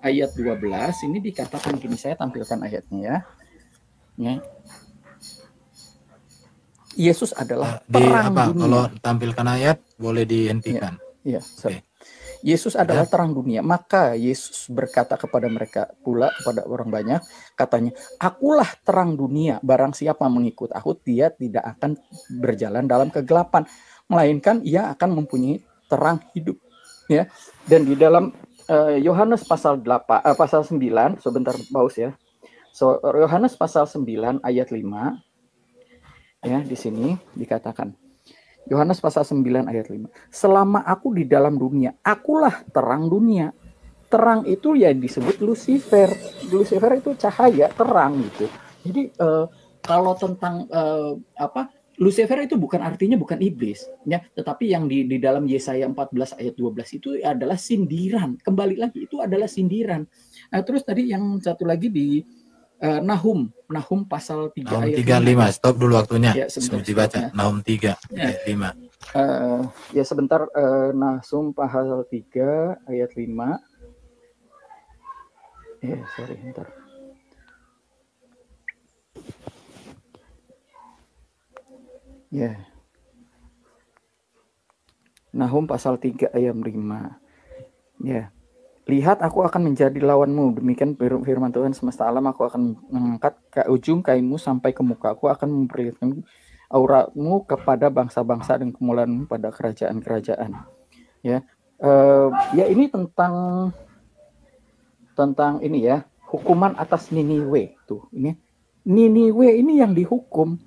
Speaker 7: ayat 12 ini dikatakan gini, saya tampilkan ayatnya ya. Ya. Yesus adalah terang dunia.
Speaker 4: Kalau tampilkan ayat boleh dihentikan.
Speaker 7: Ya, okay. Yesus adalah terang dunia. Maka Yesus berkata kepada mereka pula, kepada orang banyak, katanya, akulah terang dunia. Barang siapa mengikut aku, dia tidak akan berjalan dalam kegelapan, melainkan ia akan mempunyai terang hidup. Ya. Dan di dalam Yohanes pasal 9, sebentar paus ya. Yohanes pasal 9 ayat 5. Ya, di sini dikatakan Yohanes pasal 9 ayat 5. Selama aku di dalam dunia, akulah terang dunia. Terang itu ya disebut Lucifer. Lucifer itu cahaya, terang gitu. Jadi kalau tentang Lucifer itu artinya bukan iblis ya, tetapi yang di dalam Yesaya 14 ayat 12 itu adalah sindiran. Kembali lagi itu adalah sindiran. Nah, terus tadi yang satu lagi di Nahum pasal 3
Speaker 4: Nahum
Speaker 7: ayat
Speaker 4: 3:5. Stop dulu waktunya.
Speaker 7: Ya,
Speaker 4: sebelum dibaca. Nahum 3 ayat 5.
Speaker 7: Ya sebentar, Nahum pasal 3 ayat 5. Sorry, bentar. Ya. Nahum pasal 3 ayat 5. Ya. Lihat, aku akan menjadi lawanmu. Demikian firman Tuhan semesta alam. Aku akan mengangkat ke ujung kainmu sampai ke muka. Aku akan memperlihatkan auramu kepada bangsa-bangsa dan kemuliaanmu pada kerajaan-kerajaan. Ya, ya ini tentang ini ya, hukuman atas Niniwe tuh. Ini Niniwe ini yang dihukum.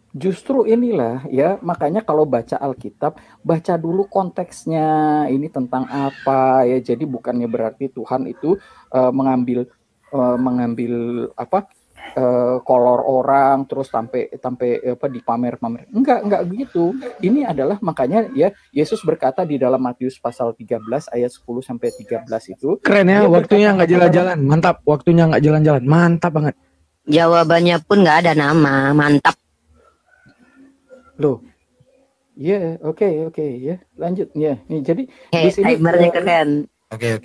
Speaker 7: Justru inilah ya, makanya kalau baca Alkitab, baca dulu konteksnya ini tentang apa ya. Jadi bukannya berarti Tuhan itu mengambil kolor orang terus sampai dipamer-pamer. Enggak begitu. Ini adalah makanya ya Yesus berkata di dalam Matius pasal 13 ayat 10 sampai 13 itu.
Speaker 3: Keren ya, waktunya nggak jalan-jalan. Mantap, waktunya nggak jalan-jalan. Mantap banget.
Speaker 2: Jawabannya pun nggak ada nama. Mantap.
Speaker 7: Loh. Ya, oke, ya. Lanjut ya. Nih, jadi di sini
Speaker 2: timernya keren.
Speaker 4: Oke.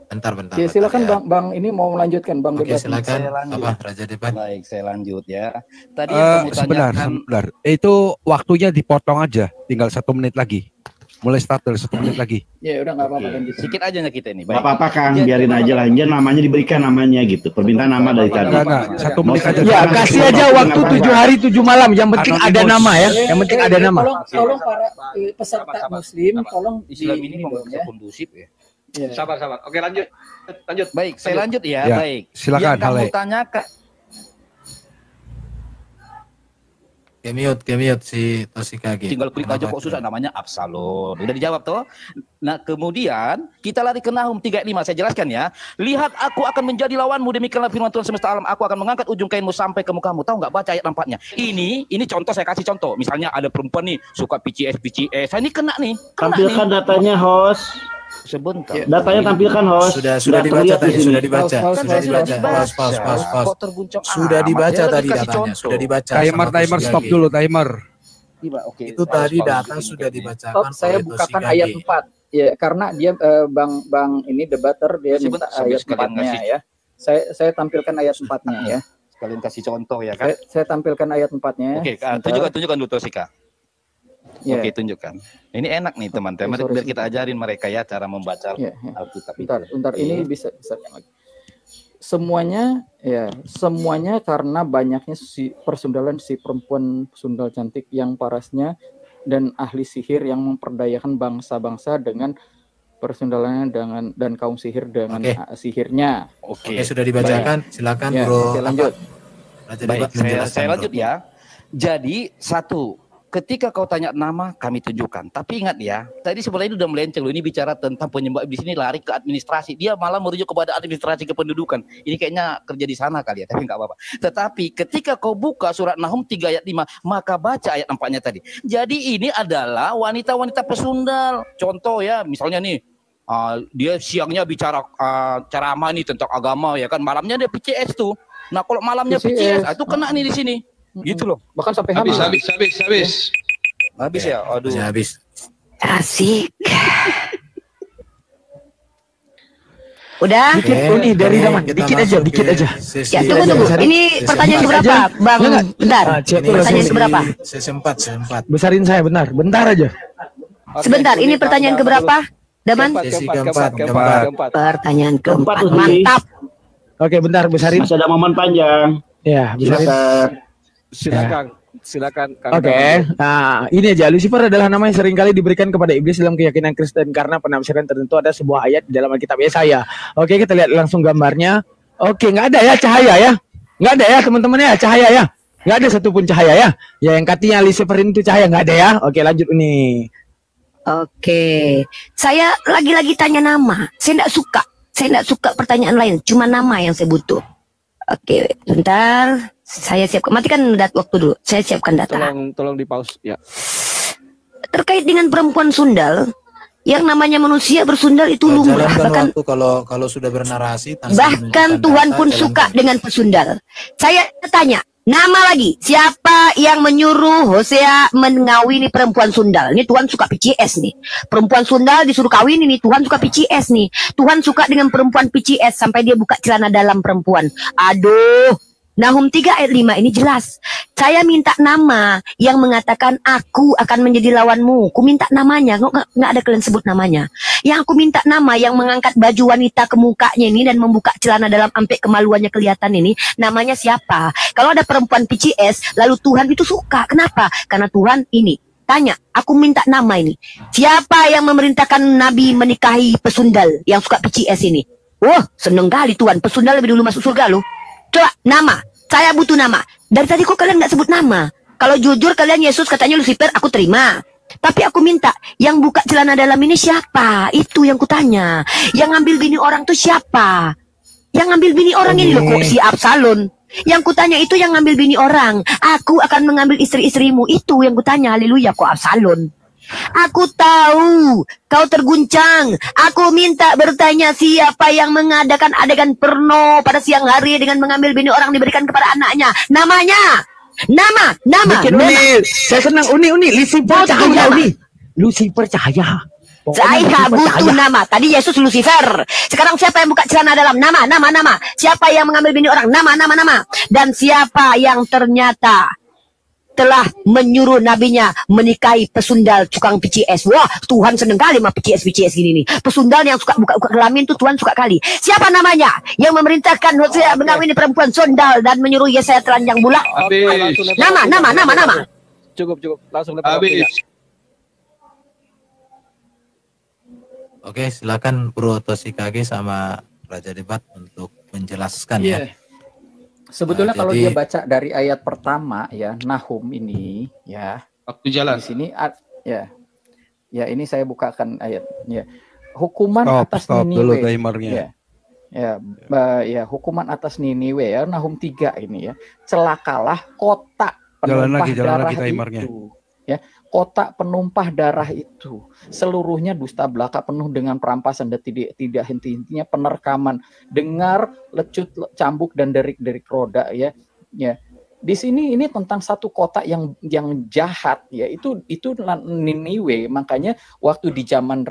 Speaker 4: Bentar.
Speaker 7: Ya, silakan Bang ini mau melanjutkan Bang
Speaker 4: Oke,
Speaker 7: debat.
Speaker 4: silakan.
Speaker 8: Saya lanjut.
Speaker 4: Apa Raja Debat?
Speaker 8: Baik, saya lanjut ya. Tadi yang kamu
Speaker 6: Sebentar. Itu waktunya dipotong aja, tinggal 1 menit lagi. Mulai start dari 1 menit lagi.
Speaker 7: Ya udah nggak apa-apa lanjut.
Speaker 8: Sedikit aja nya kita ini.
Speaker 9: Nggak apa-apa Kang, biarin aja lah. Dia namanya diberikan namanya gitu. Permintaan nama dari tadi.
Speaker 6: Enggak, 1 menit aja.
Speaker 10: Ya, kasih aja waktu 7 hari 7 malam. Yang penting ada nama ya. Yang penting ada nama.
Speaker 7: Tolong para peserta Muslim, tolong
Speaker 8: Islam ini memang
Speaker 7: ya.
Speaker 8: kondusif ya.
Speaker 7: Ya.
Speaker 3: Sabar. Oke, lanjut.
Speaker 8: Baik, saya lanjut ya.
Speaker 6: Ya,
Speaker 8: Baik.
Speaker 6: silakan,
Speaker 8: Yang kamu
Speaker 6: Hale.
Speaker 8: tanyakan.
Speaker 4: Kemiut si Toshikage.
Speaker 8: Tinggal klik aja kok susah, namanya Absalom. Udah dijawab toh? Nah, kemudian kita lari ke Nahum 3:5. Saya jelaskan ya. Lihat, aku akan menjadi lawanmu, demikianlah firman Tuhan semesta alam. Aku akan mengangkat ujung kainmu sampai ke mukamu. Tahu nggak baca ayat 4-nya? Ini contoh, saya kasih contoh. Misalnya ada perempuan nih suka PCS. Ini kena nih.
Speaker 9: Tampilkan datanya, host.
Speaker 8: Sebentar.
Speaker 9: Datanya tampilkan, host.
Speaker 4: Sudah dibaca tadi, sudah dibaca.
Speaker 8: Kok
Speaker 4: Pause.
Speaker 8: terguncang
Speaker 4: Sudah dibaca
Speaker 8: amat?
Speaker 4: tadi
Speaker 8: Dia kasih
Speaker 4: datanya.
Speaker 8: contoh.
Speaker 4: Sudah dibaca.
Speaker 6: Timer stop dulu timer.
Speaker 8: Oke.
Speaker 4: Itu tadi data sudah dibacakan.
Speaker 7: Saya
Speaker 4: oleh
Speaker 7: bukakan
Speaker 4: Toshikage.
Speaker 7: ayat 4. Ya, karena dia Bang ini debater dia minta
Speaker 8: Sambil
Speaker 7: ayat
Speaker 8: sekalian
Speaker 7: 4-nya
Speaker 8: kasih.
Speaker 7: ya. Saya tampilkan ayat 4-nya ya.
Speaker 8: Sekalian kasih contoh ya kan.
Speaker 7: Saya tampilkan ayat 4-nya.
Speaker 8: Oke, tunjukkan dulu Toshika.
Speaker 7: Ya.
Speaker 8: Oke, tunjukkan. Ini enak nih teman-teman. Biar kita ajarin mereka ya cara membaca
Speaker 7: Ya.
Speaker 8: Alkitab.
Speaker 7: Bentar, ini bisa lagi. Semuanya karena banyaknya persundalan si perempuan sundal cantik yang parasnya dan ahli sihir yang memperdayakan bangsa-bangsa dengan persundalannya dan kaum sihir dengan sihirnya.
Speaker 8: Oke,
Speaker 4: sudah dibacakan. Silakan
Speaker 7: Ya,
Speaker 4: Bro.
Speaker 7: oke, lanjut.
Speaker 4: Raja
Speaker 8: Baik,
Speaker 4: Debat menjelaskan,
Speaker 8: saya
Speaker 4: Bro.
Speaker 8: lanjut ya. Jadi ketika kau tanya nama, kami tunjukkan. Tapi ingat ya, tadi sebenarnya udah melenceng loh. Ini bicara tentang penyembah iblis, ini lari ke administrasi. Dia malah merujuk kepada administrasi kependudukan. Ini kayaknya kerja di sana kali ya, tapi nggak apa-apa. Tetapi ketika kau buka surat Nahum 3 ayat 5, maka baca ayat 4-nya tadi. Jadi ini adalah wanita-wanita pesundal. Contoh ya, misalnya nih, dia siangnya bicara ceramah nih tentang agama ya kan, malamnya dia PCS tuh. Nah kalau malamnya PCS, itu kena nih di sini. Gitu loh.
Speaker 7: Bahkan sampai
Speaker 5: Habis.
Speaker 8: Habis ya. Aduh.
Speaker 4: Habis.
Speaker 2: Asik. Udah?
Speaker 10: Dikit dari zaman. Dikit aja.
Speaker 2: Ya, tunggu. Ini pertanyaan keberapa? Bang, bentar. Pertanyaan keberapa?
Speaker 4: Sesi 4.
Speaker 10: Besarin saya bentar aja.
Speaker 2: Sebentar, ini pertanyaan keberapa? Daman?
Speaker 4: Sesi keempat.
Speaker 2: Pertanyaan keempat. Mantap.
Speaker 10: Oke, bentar, besarin.
Speaker 9: Masih ada momen panjang.
Speaker 10: Ya, besarin.
Speaker 3: Silakan.
Speaker 10: Oke. Nah, ini aja. Lucifer adalah nama yang seringkali diberikan kepada iblis dalam keyakinan Kristen karena penafsiran tertentu ada sebuah ayat di dalam Alkitab Yesaya. Oke, kita lihat langsung gambarnya. Oke, nggak ada ya cahaya ya. Nggak ada ya teman-teman ya cahaya ya. Nggak ada satupun cahaya ya. Ya yang katanya Lucifer itu cahaya nggak ada ya. Oke, lanjut nih.
Speaker 2: Oke. Saya lagi-lagi tanya nama. Saya nggak suka pertanyaan lain. Cuma nama yang saya butuh. Oke, bentar. Saya siapkan. Matikan waktu dulu. Saya siapkan data.
Speaker 3: Tolong di pause ya.
Speaker 2: Terkait dengan perempuan sundal, yang namanya manusia bersundal itu lumrah.
Speaker 4: Bahkan waktu kalau sudah bernarasi.
Speaker 2: Bahkan Tuhan pun suka dengan pesundal. Saya tanya, nama lagi. Siapa yang menyuruh Hosea mengawini perempuan sundal? Ini Tuhan suka PCS nih. Perempuan sundal disuruh kawin ini. Tuhan suka PCS nih. Tuhan suka dengan perempuan PCS sampai dia buka celana dalam perempuan. Aduh. Nahum 3 ayat 5 ini jelas. Saya minta nama yang mengatakan aku akan menjadi lawanmu. Aku minta namanya, nggak ada kalian sebut namanya. Yang aku minta nama yang mengangkat baju wanita ke mukanya ini dan membuka celana dalam sampai kemaluannya kelihatan ini. Namanya siapa? Kalau ada perempuan PCS, lalu Tuhan itu suka. Kenapa? Karena Tuhan ini. Tanya, aku minta nama ini. Siapa yang memerintahkan Nabi menikahi pesundal yang suka PCS ini? Wah, seneng kali Tuhan. Pesundal lebih dulu masuk surga loh. Coba nama, saya butuh nama. Dari tadi kok kalian nggak sebut nama? Kalau jujur kalian Yesus katanya Lucifer, aku terima. Tapi aku minta yang buka celana dalam ini siapa? Itu yang kutanya. Yang ngambil bini orang tuh siapa? Yang ngambil bini orang ini loh kok si Absalom. Yang kutanya itu yang ngambil bini orang. Aku akan mengambil istri-istrimu. Itu yang kutanya. Haleluya kok Absalom. Aku tahu kau terguncang. Aku minta bertanya siapa yang mengadakan adegan porno pada siang hari dengan mengambil bini orang diberikan kepada anaknya. Namanya. Nama.
Speaker 10: Bikin Uni. Saya senang Uni. Lucifer cahaya Uni. Lucifer cahaya.
Speaker 2: Saya butuh nama. Tadi Yesus Lucifer. Sekarang siapa yang buka celana dalam? Nama. Siapa yang mengambil bini orang? Nama. Dan siapa yang ternyata telah menyuruh nabinya menikahi pesundal tukang PCS. Wah, Tuhan seneng kali sama PCS gini nih. Pesundal yang suka buka kelamin tuh Tuhan suka kali. Siapa namanya yang memerintahkan Hosea mengawini perempuan sundal dan menyuruh Yesaya telanjang bulat? Nama.
Speaker 3: Cukup. Langsung lempar.
Speaker 4: Oke, silakan Bro Toshikage sama Raja Debat untuk menjelaskan ya.
Speaker 7: Sebetulnya kalau dia baca dari ayat pertama ya, Nahum ini ya.
Speaker 5: Waktu jalan.
Speaker 7: Di sini ya ini saya bukakan ayat ya. Hukuman atas Niniwe. Ya, hukuman atas Niniwe ya, Nahum 3 ini ya. Celakalah kota penumpah darah itu. Ya, kota penumpah darah itu. Seluruhnya dusta belaka, penuh dengan perampasan dan tidak henti-hentinya penerkaman. Dengar lecut cambuk dan derik-derik roda ya. Ya. Di sini ini tentang satu kota yang jahat ya. Itu Niniwe. Makanya waktu di zaman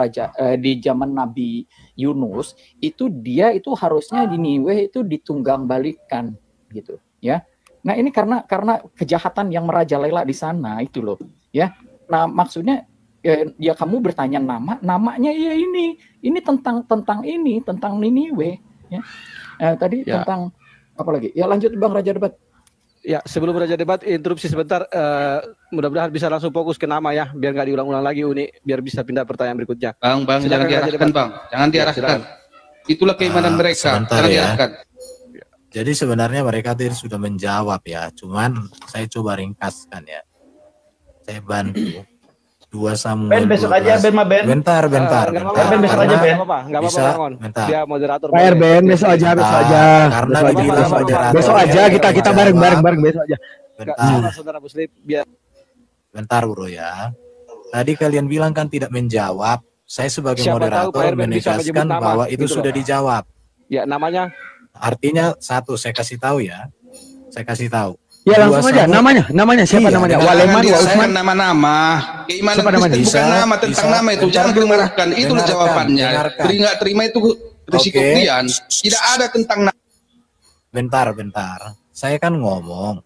Speaker 7: Nabi Yunus itu dia itu harusnya di Niniwe itu ditunggang balikan gitu ya. Nah, ini karena kejahatan yang merajalela di sana itu loh ya. Nah, maksudnya ya kamu bertanya namanya ya ini tentang Niniwe ya. Tadi ya. Tentang apa lagi? Ya lanjut Bang Raja Debat.
Speaker 3: Ya, sebelum Raja Debat interupsi sebentar, mudah-mudahan bisa langsung fokus ke nama ya, biar nggak diulang-ulang lagi Uni, biar bisa pindah pertanyaan berikutnya.
Speaker 5: Bang, jangan diarahkan Bang, jangan diarahkan. Itulah keimanan mereka, jangan diarahkan.
Speaker 4: Jadi sebenarnya mereka tadi sudah menjawab ya, cuman saya coba ringkaskan ya. Saya bantu 2 Samuel.
Speaker 9: Ben besok aja Ben.
Speaker 4: Bentar.
Speaker 9: Ben besok aja Ben.
Speaker 3: Enggak apa-apa. Dia moderator.
Speaker 10: Ben besok aja.
Speaker 4: Karena dibilang moderator.
Speaker 10: Besok aja kita bareng besok aja.
Speaker 4: Bentar.
Speaker 3: Saudara Muslim biar.
Speaker 4: Bentar Bro ya. Tadi kalian bilang kan tidak menjawab. Saya sebagai moderator menegaskan bahwa itu sudah dijawab.
Speaker 3: Ya, namanya.
Speaker 4: Artinya satu, saya kasih tahu ya.
Speaker 10: Ya langsung aja namanya siapa namanya? Waleman,
Speaker 5: Usman. Nama-nama. Keimanan Kristen bukan nama, tentang nama itu. Jangan dimarahkan. Itulah jawabannya. Terima itu risiko kalian. Tidak ada tentang nama.
Speaker 4: Bentar. Saya kan ngomong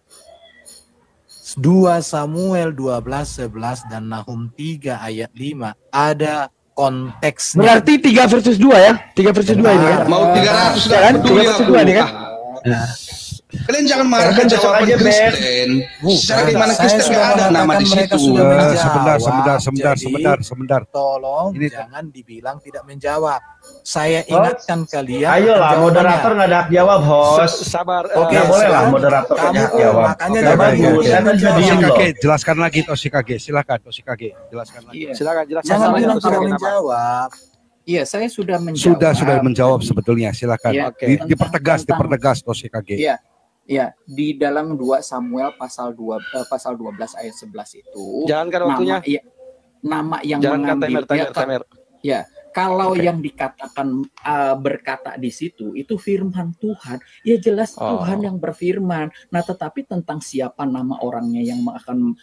Speaker 4: 2 Samuel 12:11 dan Nahum 3 ayat 5 ada konteksnya.
Speaker 10: Berarti 3 versus 2 ya? 3 versus 2 ini ya?
Speaker 5: Mau 300
Speaker 10: kan? 3 versus 2 nih kan?
Speaker 5: Kalian jangan marahkan jawaban Kristen. Secara keimanan Kristen nggak ada nama di situ.
Speaker 6: Sebentar.
Speaker 4: Tolong jangan dibilang tidak menjawab. Saya ingatkan kalian.
Speaker 9: Ayolah, moderator nggak ada hak jawab, host.
Speaker 3: Sabar.
Speaker 9: Oke, boleh lah moderator nggak ada hak jawab.
Speaker 4: Makanya
Speaker 6: jelaskan lagi Toshikage. Silakan Toshikage, jelaskan lagi.
Speaker 3: Silakan jelaskan.
Speaker 4: Jangan bilang tidak menjawab.
Speaker 7: Iya, saya sudah menjawab.
Speaker 6: Sudah menjawab sebetulnya. Silakan.
Speaker 7: Ya,
Speaker 6: dipertegas Toshikage.
Speaker 7: Iya, di dalam 2 Samuel pasal 12 ayat 11 itu.
Speaker 3: Jangan kan waktunya.
Speaker 7: Nama yang
Speaker 3: jangan
Speaker 7: mengambil
Speaker 3: timer.
Speaker 7: Ya, kalau yang dikatakan berkata di situ itu firman Tuhan, ya jelas Tuhan yang berfirman. Nah, tetapi tentang siapa nama orangnya yang akan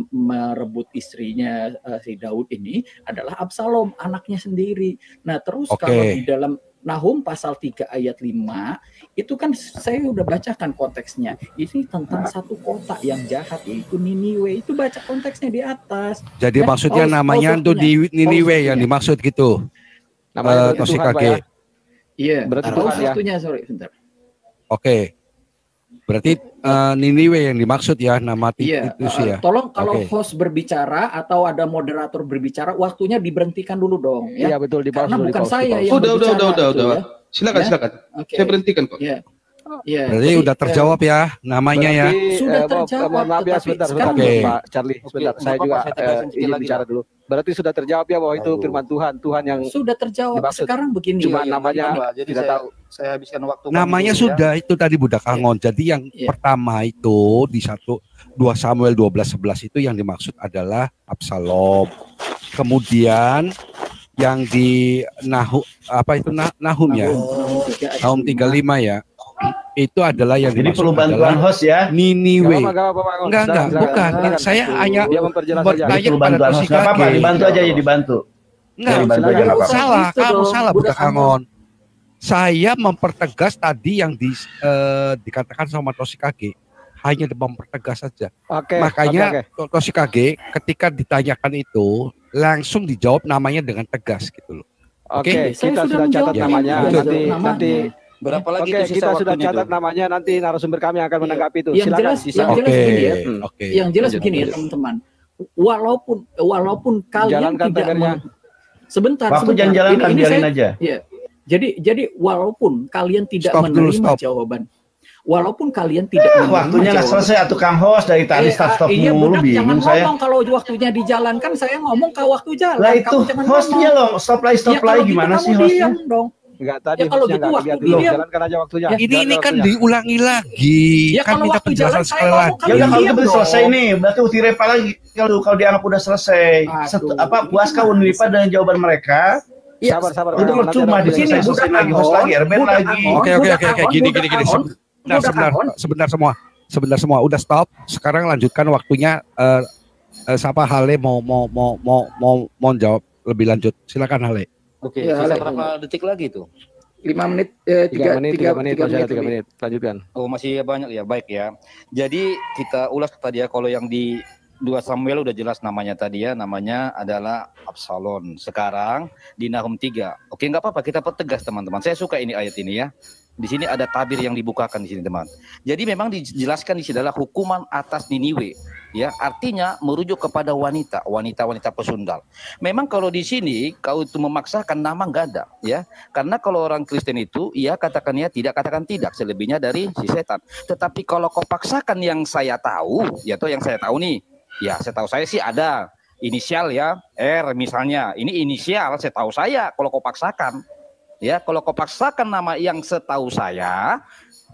Speaker 7: merebut istrinya si Daud ini adalah Absalom, anaknya sendiri. Nah, terus kalau di dalam Nahum pasal 3 ayat 5 itu kan saya udah bacakan konteksnya. Ini tentang satu kota yang jahat yaitu Niniwe. Itu baca konteksnya di atas.
Speaker 6: Jadi ya, maksudnya namanya itu di Niniwe yang dimaksud gitu.
Speaker 3: Namanya
Speaker 6: Toshikage.
Speaker 7: Iya, berarti waktunya sebentar.
Speaker 6: Oke. Berarti Niniwe yang dimaksud ya nama itu sih ya.
Speaker 7: Tolong kalau host berbicara atau ada moderator berbicara, waktunya diberhentikan dulu dong.
Speaker 3: Iya betul,
Speaker 7: karena bukan saya yang
Speaker 5: udah. Silakan.
Speaker 7: Okay.
Speaker 5: Saya berhentikan kok.
Speaker 7: Ya,
Speaker 6: berarti udah terjawab ya namanya ya.
Speaker 7: Sudah terjawab.
Speaker 3: Mohon maaf ya sebentar. Pak Charlie, sebentar. Saya juga ingin bicara dulu. Berarti sudah terjawab ya bahwa itu firman Tuhan yang
Speaker 7: sudah terjawab. Sekarang begini.
Speaker 3: Cuma namanya tidak tahu.
Speaker 8: Saya habiskan waktu.
Speaker 6: Namanya sudah itu tadi Budak Angon. Jadi yang pertama itu di 2 Samuel 12:11 itu yang dimaksud adalah Absalom. Kemudian yang di Nahum ya. Nahum 35 ya. Itu adalah yang
Speaker 9: jadi perlu bantuan host ya.
Speaker 6: Niniwe. Enggak, bukan. Saya hanya bertanya pada Toshikage.
Speaker 9: Dibantu aja ya, dibantu.
Speaker 6: Enggak, salah, kamu salah Budak Angon. Saya mempertegas tadi yang dikatakan sama Toshikage, hanya mempertegas saja. Makanya Toshikage ketika ditanyakan itu langsung dijawab namanya dengan tegas gitu loh. Oke,
Speaker 3: kita sudah catat namanya. Nanti
Speaker 8: berapa lagi
Speaker 3: kita sudah catat namanya, nanti narasumber kami akan menanggapi itu.
Speaker 7: Yang jelas begini ya. Yang jelas begini ya teman-teman. Walaupun kalian tidak sebentar.
Speaker 9: Jangan jalankan, biarin aja.
Speaker 7: Ya. Jadi walaupun kalian tidak menerima jawaban, walaupun kalian tidak menerima
Speaker 9: waktunya nggak selesai atau Kang Host dari tadi stop mulu bingung saya.
Speaker 7: Ngomong kalau waktunya dijalankan, saya ngomong ke waktu jalan.
Speaker 9: Lah itu hostnya loh, stop lagi gimana sih hostnya?
Speaker 3: Enggak tadi
Speaker 7: ya, kalau gitu waktu
Speaker 3: jalankan aja waktunya.
Speaker 6: Ini kan diulangi lagi.
Speaker 7: Ya,
Speaker 6: kan minta penjelasan sekali lagi.
Speaker 9: Ya udah kalau itu selesai nih, berarti Utirepa lagi kalau dianggap udah selesai. Puaskah Uniripa dengan jawaban mereka?
Speaker 7: Ya,
Speaker 3: sabar.
Speaker 9: Itu percuma di sini selesai lagi host lagi, Erben lagi.
Speaker 6: Oke. Gini. Sebentar semua. Udah stop. Sekarang lanjutkan waktunya. Siapa Hale mau jawab lebih lanjut. Silakan Hale.
Speaker 8: Oke, sisa berapa detik lagi tuh?
Speaker 3: 5 menit, 3 menit. Lanjutkan.
Speaker 8: Oh, masih banyak ya. Baik ya. Jadi kita ulas tadi ya, kalau yang di 2 Samuel udah jelas namanya tadi ya, namanya adalah Absalom. Sekarang di Nahum 3. Oke, nggak apa-apa, kita pertegas teman-teman. Saya suka ini ayat ini ya. Di sini ada tabir yang dibukakan di sini teman. Jadi memang dijelaskan di sini adalah hukuman atas Niniwe. Ya, artinya merujuk kepada wanita pesundal. Memang kalau di sini kau itu memaksakan nama nggak ada, ya. Karena kalau orang Kristen itu, ya katakan ya tidak, katakan tidak, selebihnya dari si setan. Tetapi kalau kau paksakan yang saya tahu, ya toh yang saya tahu nih, ya setahu saya sih ada inisial ya, R misalnya. Ini inisial setahu saya kalau kau paksakan. Ya, kalau kau paksakan nama yang setahu saya,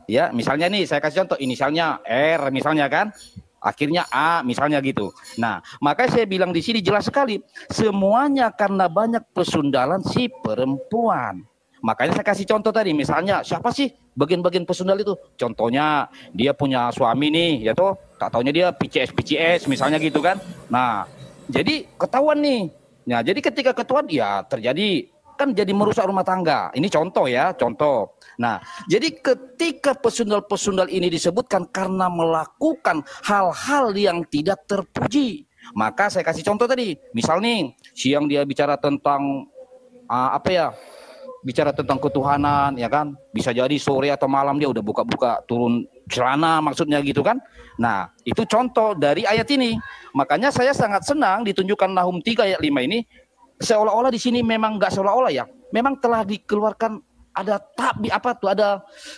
Speaker 8: ya misalnya nih saya kasih contoh inisialnya R misalnya kan. Akhirnya A misalnya gitu. Nah, makanya saya bilang di sini jelas sekali, semuanya karena banyak pesundalan si perempuan. Makanya saya kasih contoh tadi, misalnya siapa sih bagian-bagian pesundal itu? Contohnya dia punya suami nih, ya toh, tak taunya dia PCS misalnya gitu kan. Nah, jadi ketahuan nih. Nah, jadi ketika ketahuan ya terjadi kan jadi merusak rumah tangga. Ini contoh ya, contoh. Nah, jadi ketika pesundal-pesundal ini disebutkan karena melakukan hal-hal yang tidak terpuji, maka saya kasih contoh tadi. Misal nih, siang dia bicara tentang bicara tentang ketuhanan, ya kan? Bisa jadi sore atau malam dia udah buka-buka turun celana maksudnya gitu kan. Nah, itu contoh dari ayat ini. Makanya saya sangat senang ditunjukkan Nahum 3 ayat 5 ini. Seolah-olah di sini memang nggak seolah-olah ya, memang telah dikeluarkan ada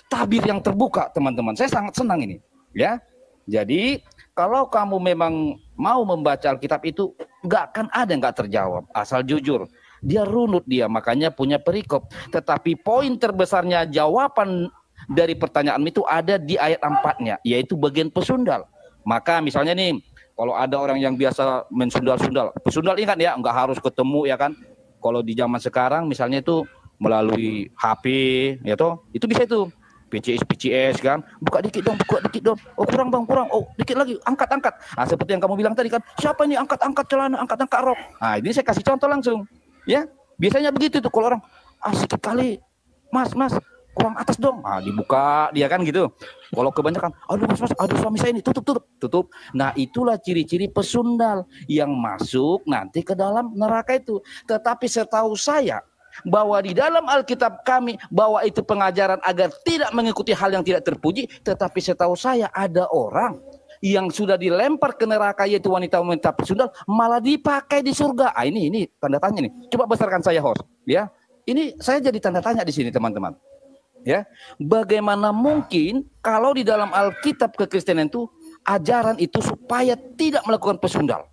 Speaker 8: tabir yang terbuka teman-teman. Saya sangat senang ini ya. Jadi kalau kamu memang mau membaca Alkitab itu nggak akan ada yang nggak terjawab, asal jujur. Dia runut dia, makanya punya perikop. Tetapi poin terbesarnya jawaban dari pertanyaan itu ada di ayat 4-nya, yaitu bagian pesundal. Maka misalnya nih, kalau ada orang yang biasa mensundal-sundal, pesundal ingat ya, nggak harus ketemu ya kan. Kalau di zaman sekarang misalnya itu melalui HP, ya toh, itu bisa itu PCS kan, buka dikit dong, oh kurang bang, oh dikit lagi, angkat. Nah, seperti yang kamu bilang tadi kan, siapa ini angkat celana, angkat rok. Nah, ini saya kasih contoh langsung, ya. Biasanya begitu tuh kalau orang, sedikit kali, mas, kurang atas dong, dibuka dia kan gitu. Kalau kebanyakan, aduh mas, aduh suami saya ini, tutup. Nah, itulah ciri-ciri pesundal yang masuk nanti ke dalam neraka itu. Tetapi setahu saya bahwa di dalam Alkitab kami bahwa itu pengajaran agar tidak mengikuti hal yang tidak terpuji. Tetapi setahu saya ada orang yang sudah dilempar ke neraka, yaitu wanita-wanita pesundal, malah dipakai di surga. Ini tanda tanya nih. Coba besarkan saya host, ya. Ini saya jadi tanda tanya di sini teman-teman. Ya, bagaimana mungkin kalau di dalam Alkitab kekristenan itu ajaran itu supaya tidak melakukan pesundal?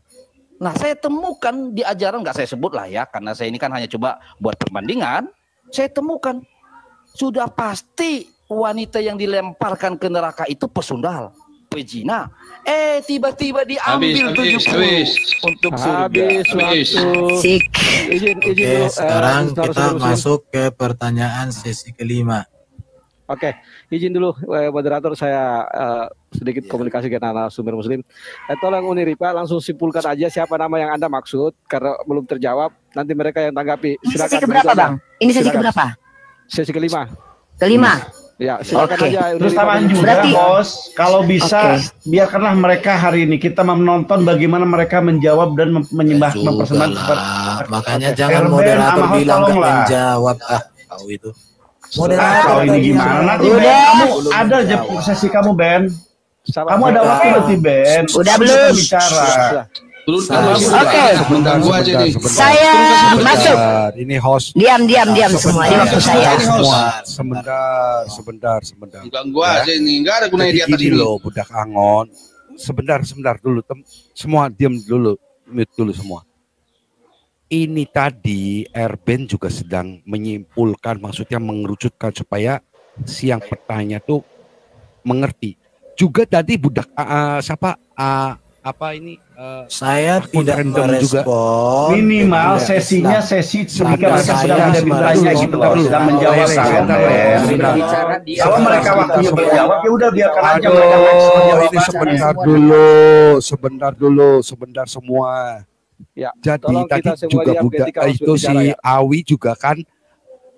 Speaker 8: Nah, saya temukan di ajaran, nggak saya sebut lah ya, karena saya ini kan hanya coba buat perbandingan. Saya temukan sudah pasti wanita yang dilemparkan ke neraka itu pesundal, pezina. Tiba-tiba diambil 70 untuk surga.
Speaker 4: Oke, sekarang kita masuk ke pertanyaan sesi kelima.
Speaker 3: Oke, izin dulu moderator, saya sedikit komunikasi dengan narasumber Muslim. Tolong Uniripa langsung simpulkan aja siapa nama yang Anda maksud karena belum terjawab. Nanti mereka yang tanggapi.
Speaker 2: Ini sesi keberapa, Bang? Ini sesi keberapa?
Speaker 3: Sesi kelima.
Speaker 2: Kelima.
Speaker 3: Ya, silakan aja.
Speaker 11: Terus tambahan juga, berarti, Bos, kalau bisa biarkanlah mereka hari ini kita menonton bagaimana mereka menjawab dan menyembah mempersembahkan.
Speaker 4: Makanya jangan moderator bilang nggak menjawab. Tahu itu.
Speaker 11: Moderator ini gimana? Nanti Ben, kamu ada aja sesi kamu Ben. Kamu ada waktu nanti Ben.
Speaker 2: Udah belum?
Speaker 11: Bicara.
Speaker 2: Oke. Saya masuk.
Speaker 6: Ini host.
Speaker 2: Diam semua. Ini waktu saya.
Speaker 6: Sebentar.
Speaker 5: Ganggu aja ini, nggak ada gunanya di atas ini.
Speaker 6: Loh, budak Angon. Sebentar dulu. Semua diam dulu, mute dulu semua. Ini tadi Erben juga sedang menyimpulkan, maksudnya mengerucutkan supaya si yang bertanya tuh mengerti. Juga tadi budak
Speaker 4: saya tidak merespon.
Speaker 11: Minimal sesinya sesi ketika mereka sedang tidak bertanya gitu loh, sedang menjawab. Kalau mereka waktunya berjawab ya udah biarkan aja mereka menjawab.
Speaker 6: Ini sebentar semua.
Speaker 3: Ya,
Speaker 6: jadi tadi juga budak itu si Awi juga kan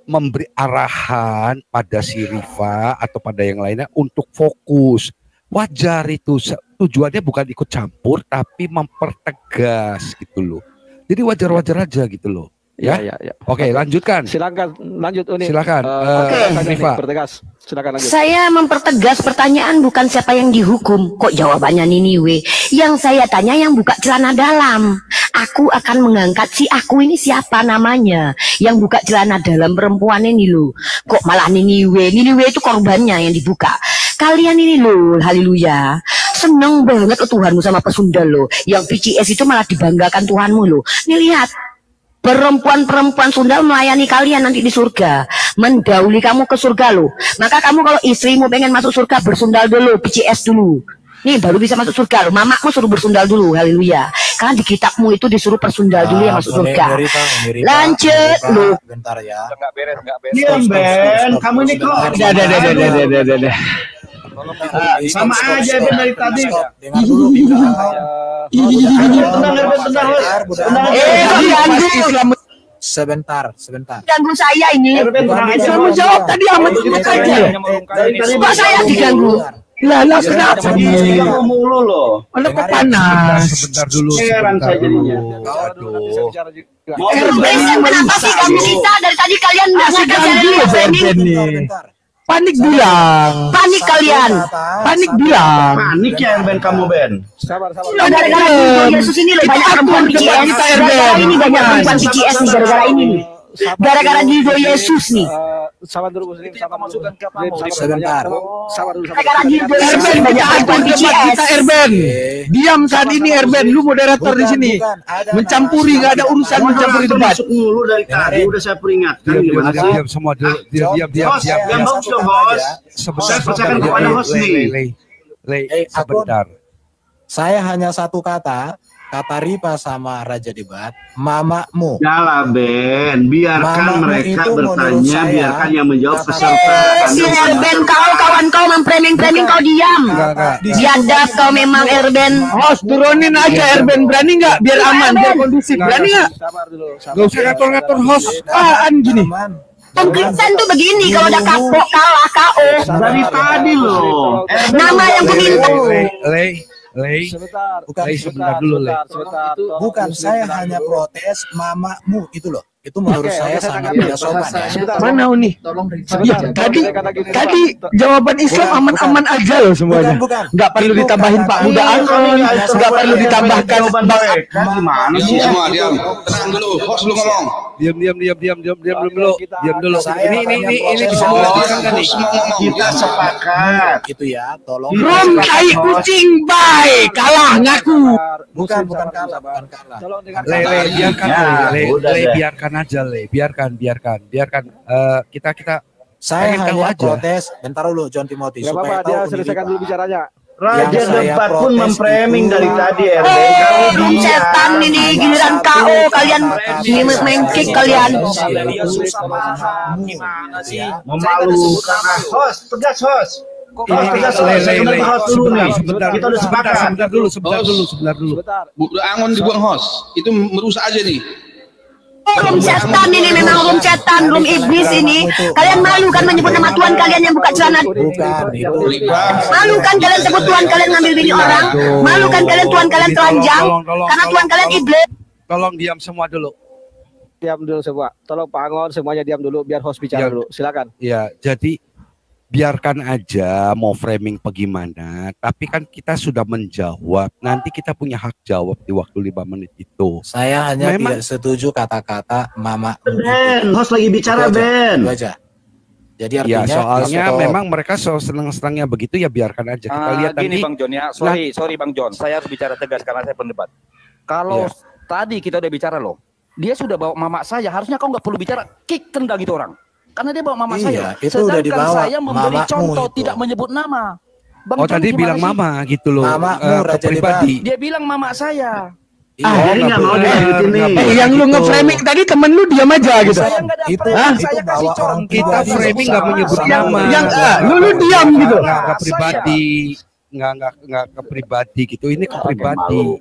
Speaker 6: memberi arahan pada si Rifa atau pada yang lainnya untuk fokus. Wajar itu, tujuannya bukan ikut campur tapi mempertegas gitu loh. Jadi wajar-wajar aja gitu loh. Ya. Oke, lanjutkan.
Speaker 3: Silakan lanjut Uni.
Speaker 6: Silakan.
Speaker 3: Rifa. Pertegas. Silakan lanjut.
Speaker 2: Saya mempertegas pertanyaan bukan siapa yang dihukum. Kok jawabannya Niniwe? Yang saya tanya yang buka celana dalam. Aku akan mengangkat si aku ini siapa namanya? Yang buka celana dalam perempuan ini loh. Kok malah Niniwe? Niniwe itu korbannya yang dibuka. Kalian ini loh, haleluya. Seneng banget Tuhanmu sama pesundal loh. Yang PCS itu malah dibanggakan Tuhanmu loh. Nih lihat. Perempuan-perempuan Sundal melayani kalian nanti di surga, mendahului kamu ke surga loh. Maka kamu kalau istrimu pengen masuk surga bersundal dulu, PCS dulu. Nih baru bisa masuk surga loh. Mamakmu suruh bersundal dulu, haleluya. Karena di kitabmu itu disuruh bersundal dulu yang masuk surga. Lanjut loh.
Speaker 4: Bentar ya.
Speaker 11: Enggak beres. Diam Ben, kamu ini kok.
Speaker 10: Udah.
Speaker 11: Sama aja Ben dari tadi.
Speaker 4: Dengar dulu Sebentar.
Speaker 2: Ganggu saya ini.
Speaker 10: Kamu jawab tadi amat itu aja.
Speaker 2: Kok saya diganggu?
Speaker 10: Lah kenapa?
Speaker 11: Diganggu mulu loh.
Speaker 10: Kok panas?
Speaker 6: Sebentar dulu.
Speaker 11: Heran saya jadinya.
Speaker 2: Kenapa sih kamu kita dari tadi kalian merasakan saya
Speaker 10: Panik bilang.
Speaker 2: Panik kalian.
Speaker 10: Panik bilang.
Speaker 11: Panik ya Ben kamu Ben.
Speaker 3: Sabar.
Speaker 2: Gara-gara Yesus ini loh banyak perempuan PCS. Gara-gara ini banyak perempuan PCS nih gara-gara ini nih. Gara-gara Dido Yesus nih.
Speaker 3: Sabar dulu Muslim,
Speaker 4: sabar
Speaker 3: masukkan ke
Speaker 4: sebentar.
Speaker 3: Sabar dulu.
Speaker 2: Gara-gara Dido Yesus banyak perempuan PCS.
Speaker 10: Kita Erben. Diam saat ini Erben, lu moderator di sini. Mencampuri, nggak ada urusan mencampuri debat.
Speaker 11: Masuk mulu dari tadi udah saya peringatkan gimana sih?
Speaker 6: Diam semua dulu. Diam.
Speaker 11: Yang bagus dong bos. Saya percayakan kepada host nih.
Speaker 6: Sebentar.
Speaker 4: Saya hanya satu kata Rifa sama Raja Debat, mamamu.
Speaker 11: Yalah Ben, biarkan mereka bertanya, biarkan yang menjawab peserta.
Speaker 2: Si Erben kau kawan kau memframing kau diam. Biadab kau memang Erben.
Speaker 10: Host turunin aja Erben, berani nggak? Biar aman, biar kondusif. Berani nggak?
Speaker 6: Gak usah ngatur-ngatur host.
Speaker 10: Apaan gini?
Speaker 2: Kristen tuh begini kalau udah kapok kalah KO.
Speaker 11: Dari tadi loh.
Speaker 2: Nama yang kuminta.
Speaker 6: Sebentar dulu.
Speaker 4: Bukan, saya hanya protes mamamu itu loh. Itu menurut saya sangat tidak sopan.
Speaker 10: Mana Uni? Ya, tadi jawaban Islam aman-aman aja loh semuanya. Nggak perlu ditambahin Pak Muda Anon, nggak perlu ditambahkan
Speaker 11: gimana sih?
Speaker 5: Semua diam. Tenang dulu, host lu ngomong.
Speaker 6: Diam dulu. Ini bisa
Speaker 11: kan nih. Kita sepakat.
Speaker 4: Itu ya, tolong.
Speaker 10: Rom tai kucing baik, kalah ngaku.
Speaker 4: Bukan kalah.
Speaker 6: Biarkan aja biarkan kita
Speaker 4: saya hanya protes. Bentar dulu John Timothy
Speaker 3: supaya dia selesaikan dulu bicaranya.
Speaker 11: Raja Debat pun memframing dari tadi
Speaker 2: setan ini giliran KO kalian main kick kalian.
Speaker 11: Memalukan host, tegas host.
Speaker 6: Sebentar. Kita udah sepakat. Sebentar dulu.
Speaker 5: Budak Angon dibuang host. Itu merusak aja nih.
Speaker 2: Rum setan ini, memang rum setan, rum iblis ini. Kalian malu kan menyebut nama Tuhan kalian yang buka celana? Malu kan kalian sebut Tuhan kalian ngambil bini orang? Malu kan kalian Tuhan kalian telanjang? Karena Tuhan kalian iblis.
Speaker 6: Tolong diam semua dulu.
Speaker 3: Diam dulu semua. Tolong Pak Angon semuanya diam dulu biar host bicara dulu. Silakan.
Speaker 6: Ya, jadi biarkan aja mau framing bagaimana, tapi kan kita sudah menjawab. Nanti kita punya hak jawab di waktu 5 menit itu.
Speaker 4: Saya hanya tidak setuju kata-kata mama.
Speaker 11: Ben, host lagi bicara, Ben.
Speaker 4: Itu aja. Jadi artinya
Speaker 6: ya, soalnya memang mereka senang-senangnya begitu, ya biarkan aja. Kita lihat
Speaker 8: gini
Speaker 6: nanti.
Speaker 8: Bang John ya, sorry Bang John, saya harus bicara tegas karena saya pendebat. Kalau tadi kita udah bicara loh, dia sudah bawa mama saya, harusnya kau nggak perlu bicara, kick tendang itu orang. Karena dia bawa mama saya.
Speaker 4: Itu udah dibawa.
Speaker 8: Saya memberi contoh itu. Tidak menyebut nama.
Speaker 6: Bang tadi bilang sih? Mama gitu loh.
Speaker 4: Mamamu Raja
Speaker 6: pribadi.
Speaker 8: Dia bilang mama saya.
Speaker 11: Jadi nggak mau dilanjutin nih.
Speaker 10: Yang lu nge-framing tadi temen lu diam aja gitu.
Speaker 8: Saya nggak ada saya kasih contoh.
Speaker 6: Kita framing nggak menyebut nama.
Speaker 10: Yang lu diam gitu.
Speaker 6: Nggak pribadi. Nggak ke pribadi gitu. Ini ke pribadi.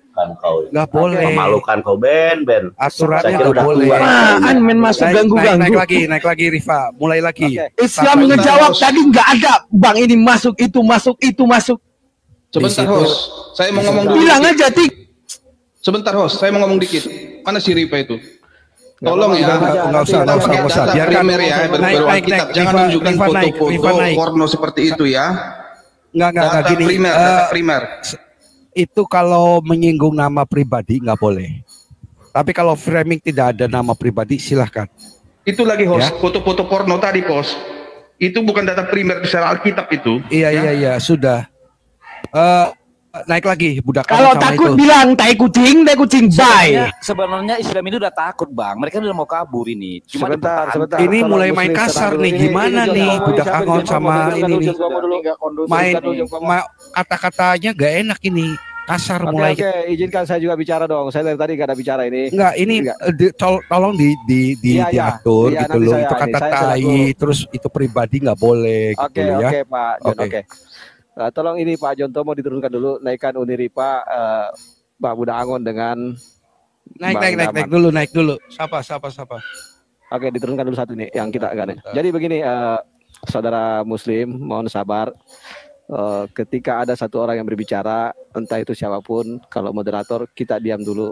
Speaker 6: Nggak boleh.
Speaker 9: Memalukan kau Ben.
Speaker 6: Aturannya nggak boleh.
Speaker 10: Apaan men masuk ganggu-ganggu.
Speaker 6: Naik lagi Rifa. Mulai lagi.
Speaker 10: Islam ngejawab tadi nggak ada. Bang ini masuk, itu masuk.
Speaker 5: Sebentar host. Saya mau ngomong dulu.
Speaker 10: Bilang aja
Speaker 5: Sebentar host. Saya mau ngomong dikit. Mana si Rifa itu? Tolong ya.
Speaker 6: Nggak usah.
Speaker 5: Biarkan naik. Jangan tunjukkan foto-foto porno seperti itu ya.
Speaker 6: Nggak gini.
Speaker 5: Primer.
Speaker 6: Itu kalau menyinggung nama pribadi nggak boleh. Tapi kalau framing tidak ada nama pribadi silahkan.
Speaker 5: Itu lagi host, foto-foto porno tadi host. Itu bukan data primer secara Alkitab itu.
Speaker 6: Iya sudah. Naik lagi budak.
Speaker 10: Kalau takut itu. Bilang tai kucing bye.
Speaker 8: Sebenarnya Islam itu udah takut Bang. Mereka udah mau kabur ini. Cuma
Speaker 3: sebentar.
Speaker 6: Ini mulai main kasar nih. Gimana nih budak Angon sama ini nih. Main kata-katanya gak enak ini. Kasar mulai.
Speaker 3: Oke, izinkan saya juga bicara dong. Saya dari tadi gak ada bicara ini.
Speaker 6: Enggak, ini tolong diatur gitu loh. Itu kata tai, terus itu pribadi nggak boleh gitu ya.
Speaker 3: Oke, Pak John, oke. Tolong ini Pak Jonto mau diturunkan dulu, naikkan Uniripa Pak Budak Angon dengan
Speaker 6: naik dulu. Siapa?
Speaker 3: Oke, diturunkan dulu satu ini yang kita agak. Jadi begini, saudara Muslim, mohon sabar. Ketika ada satu orang yang berbicara, entah itu siapapun, kalau moderator kita diam dulu.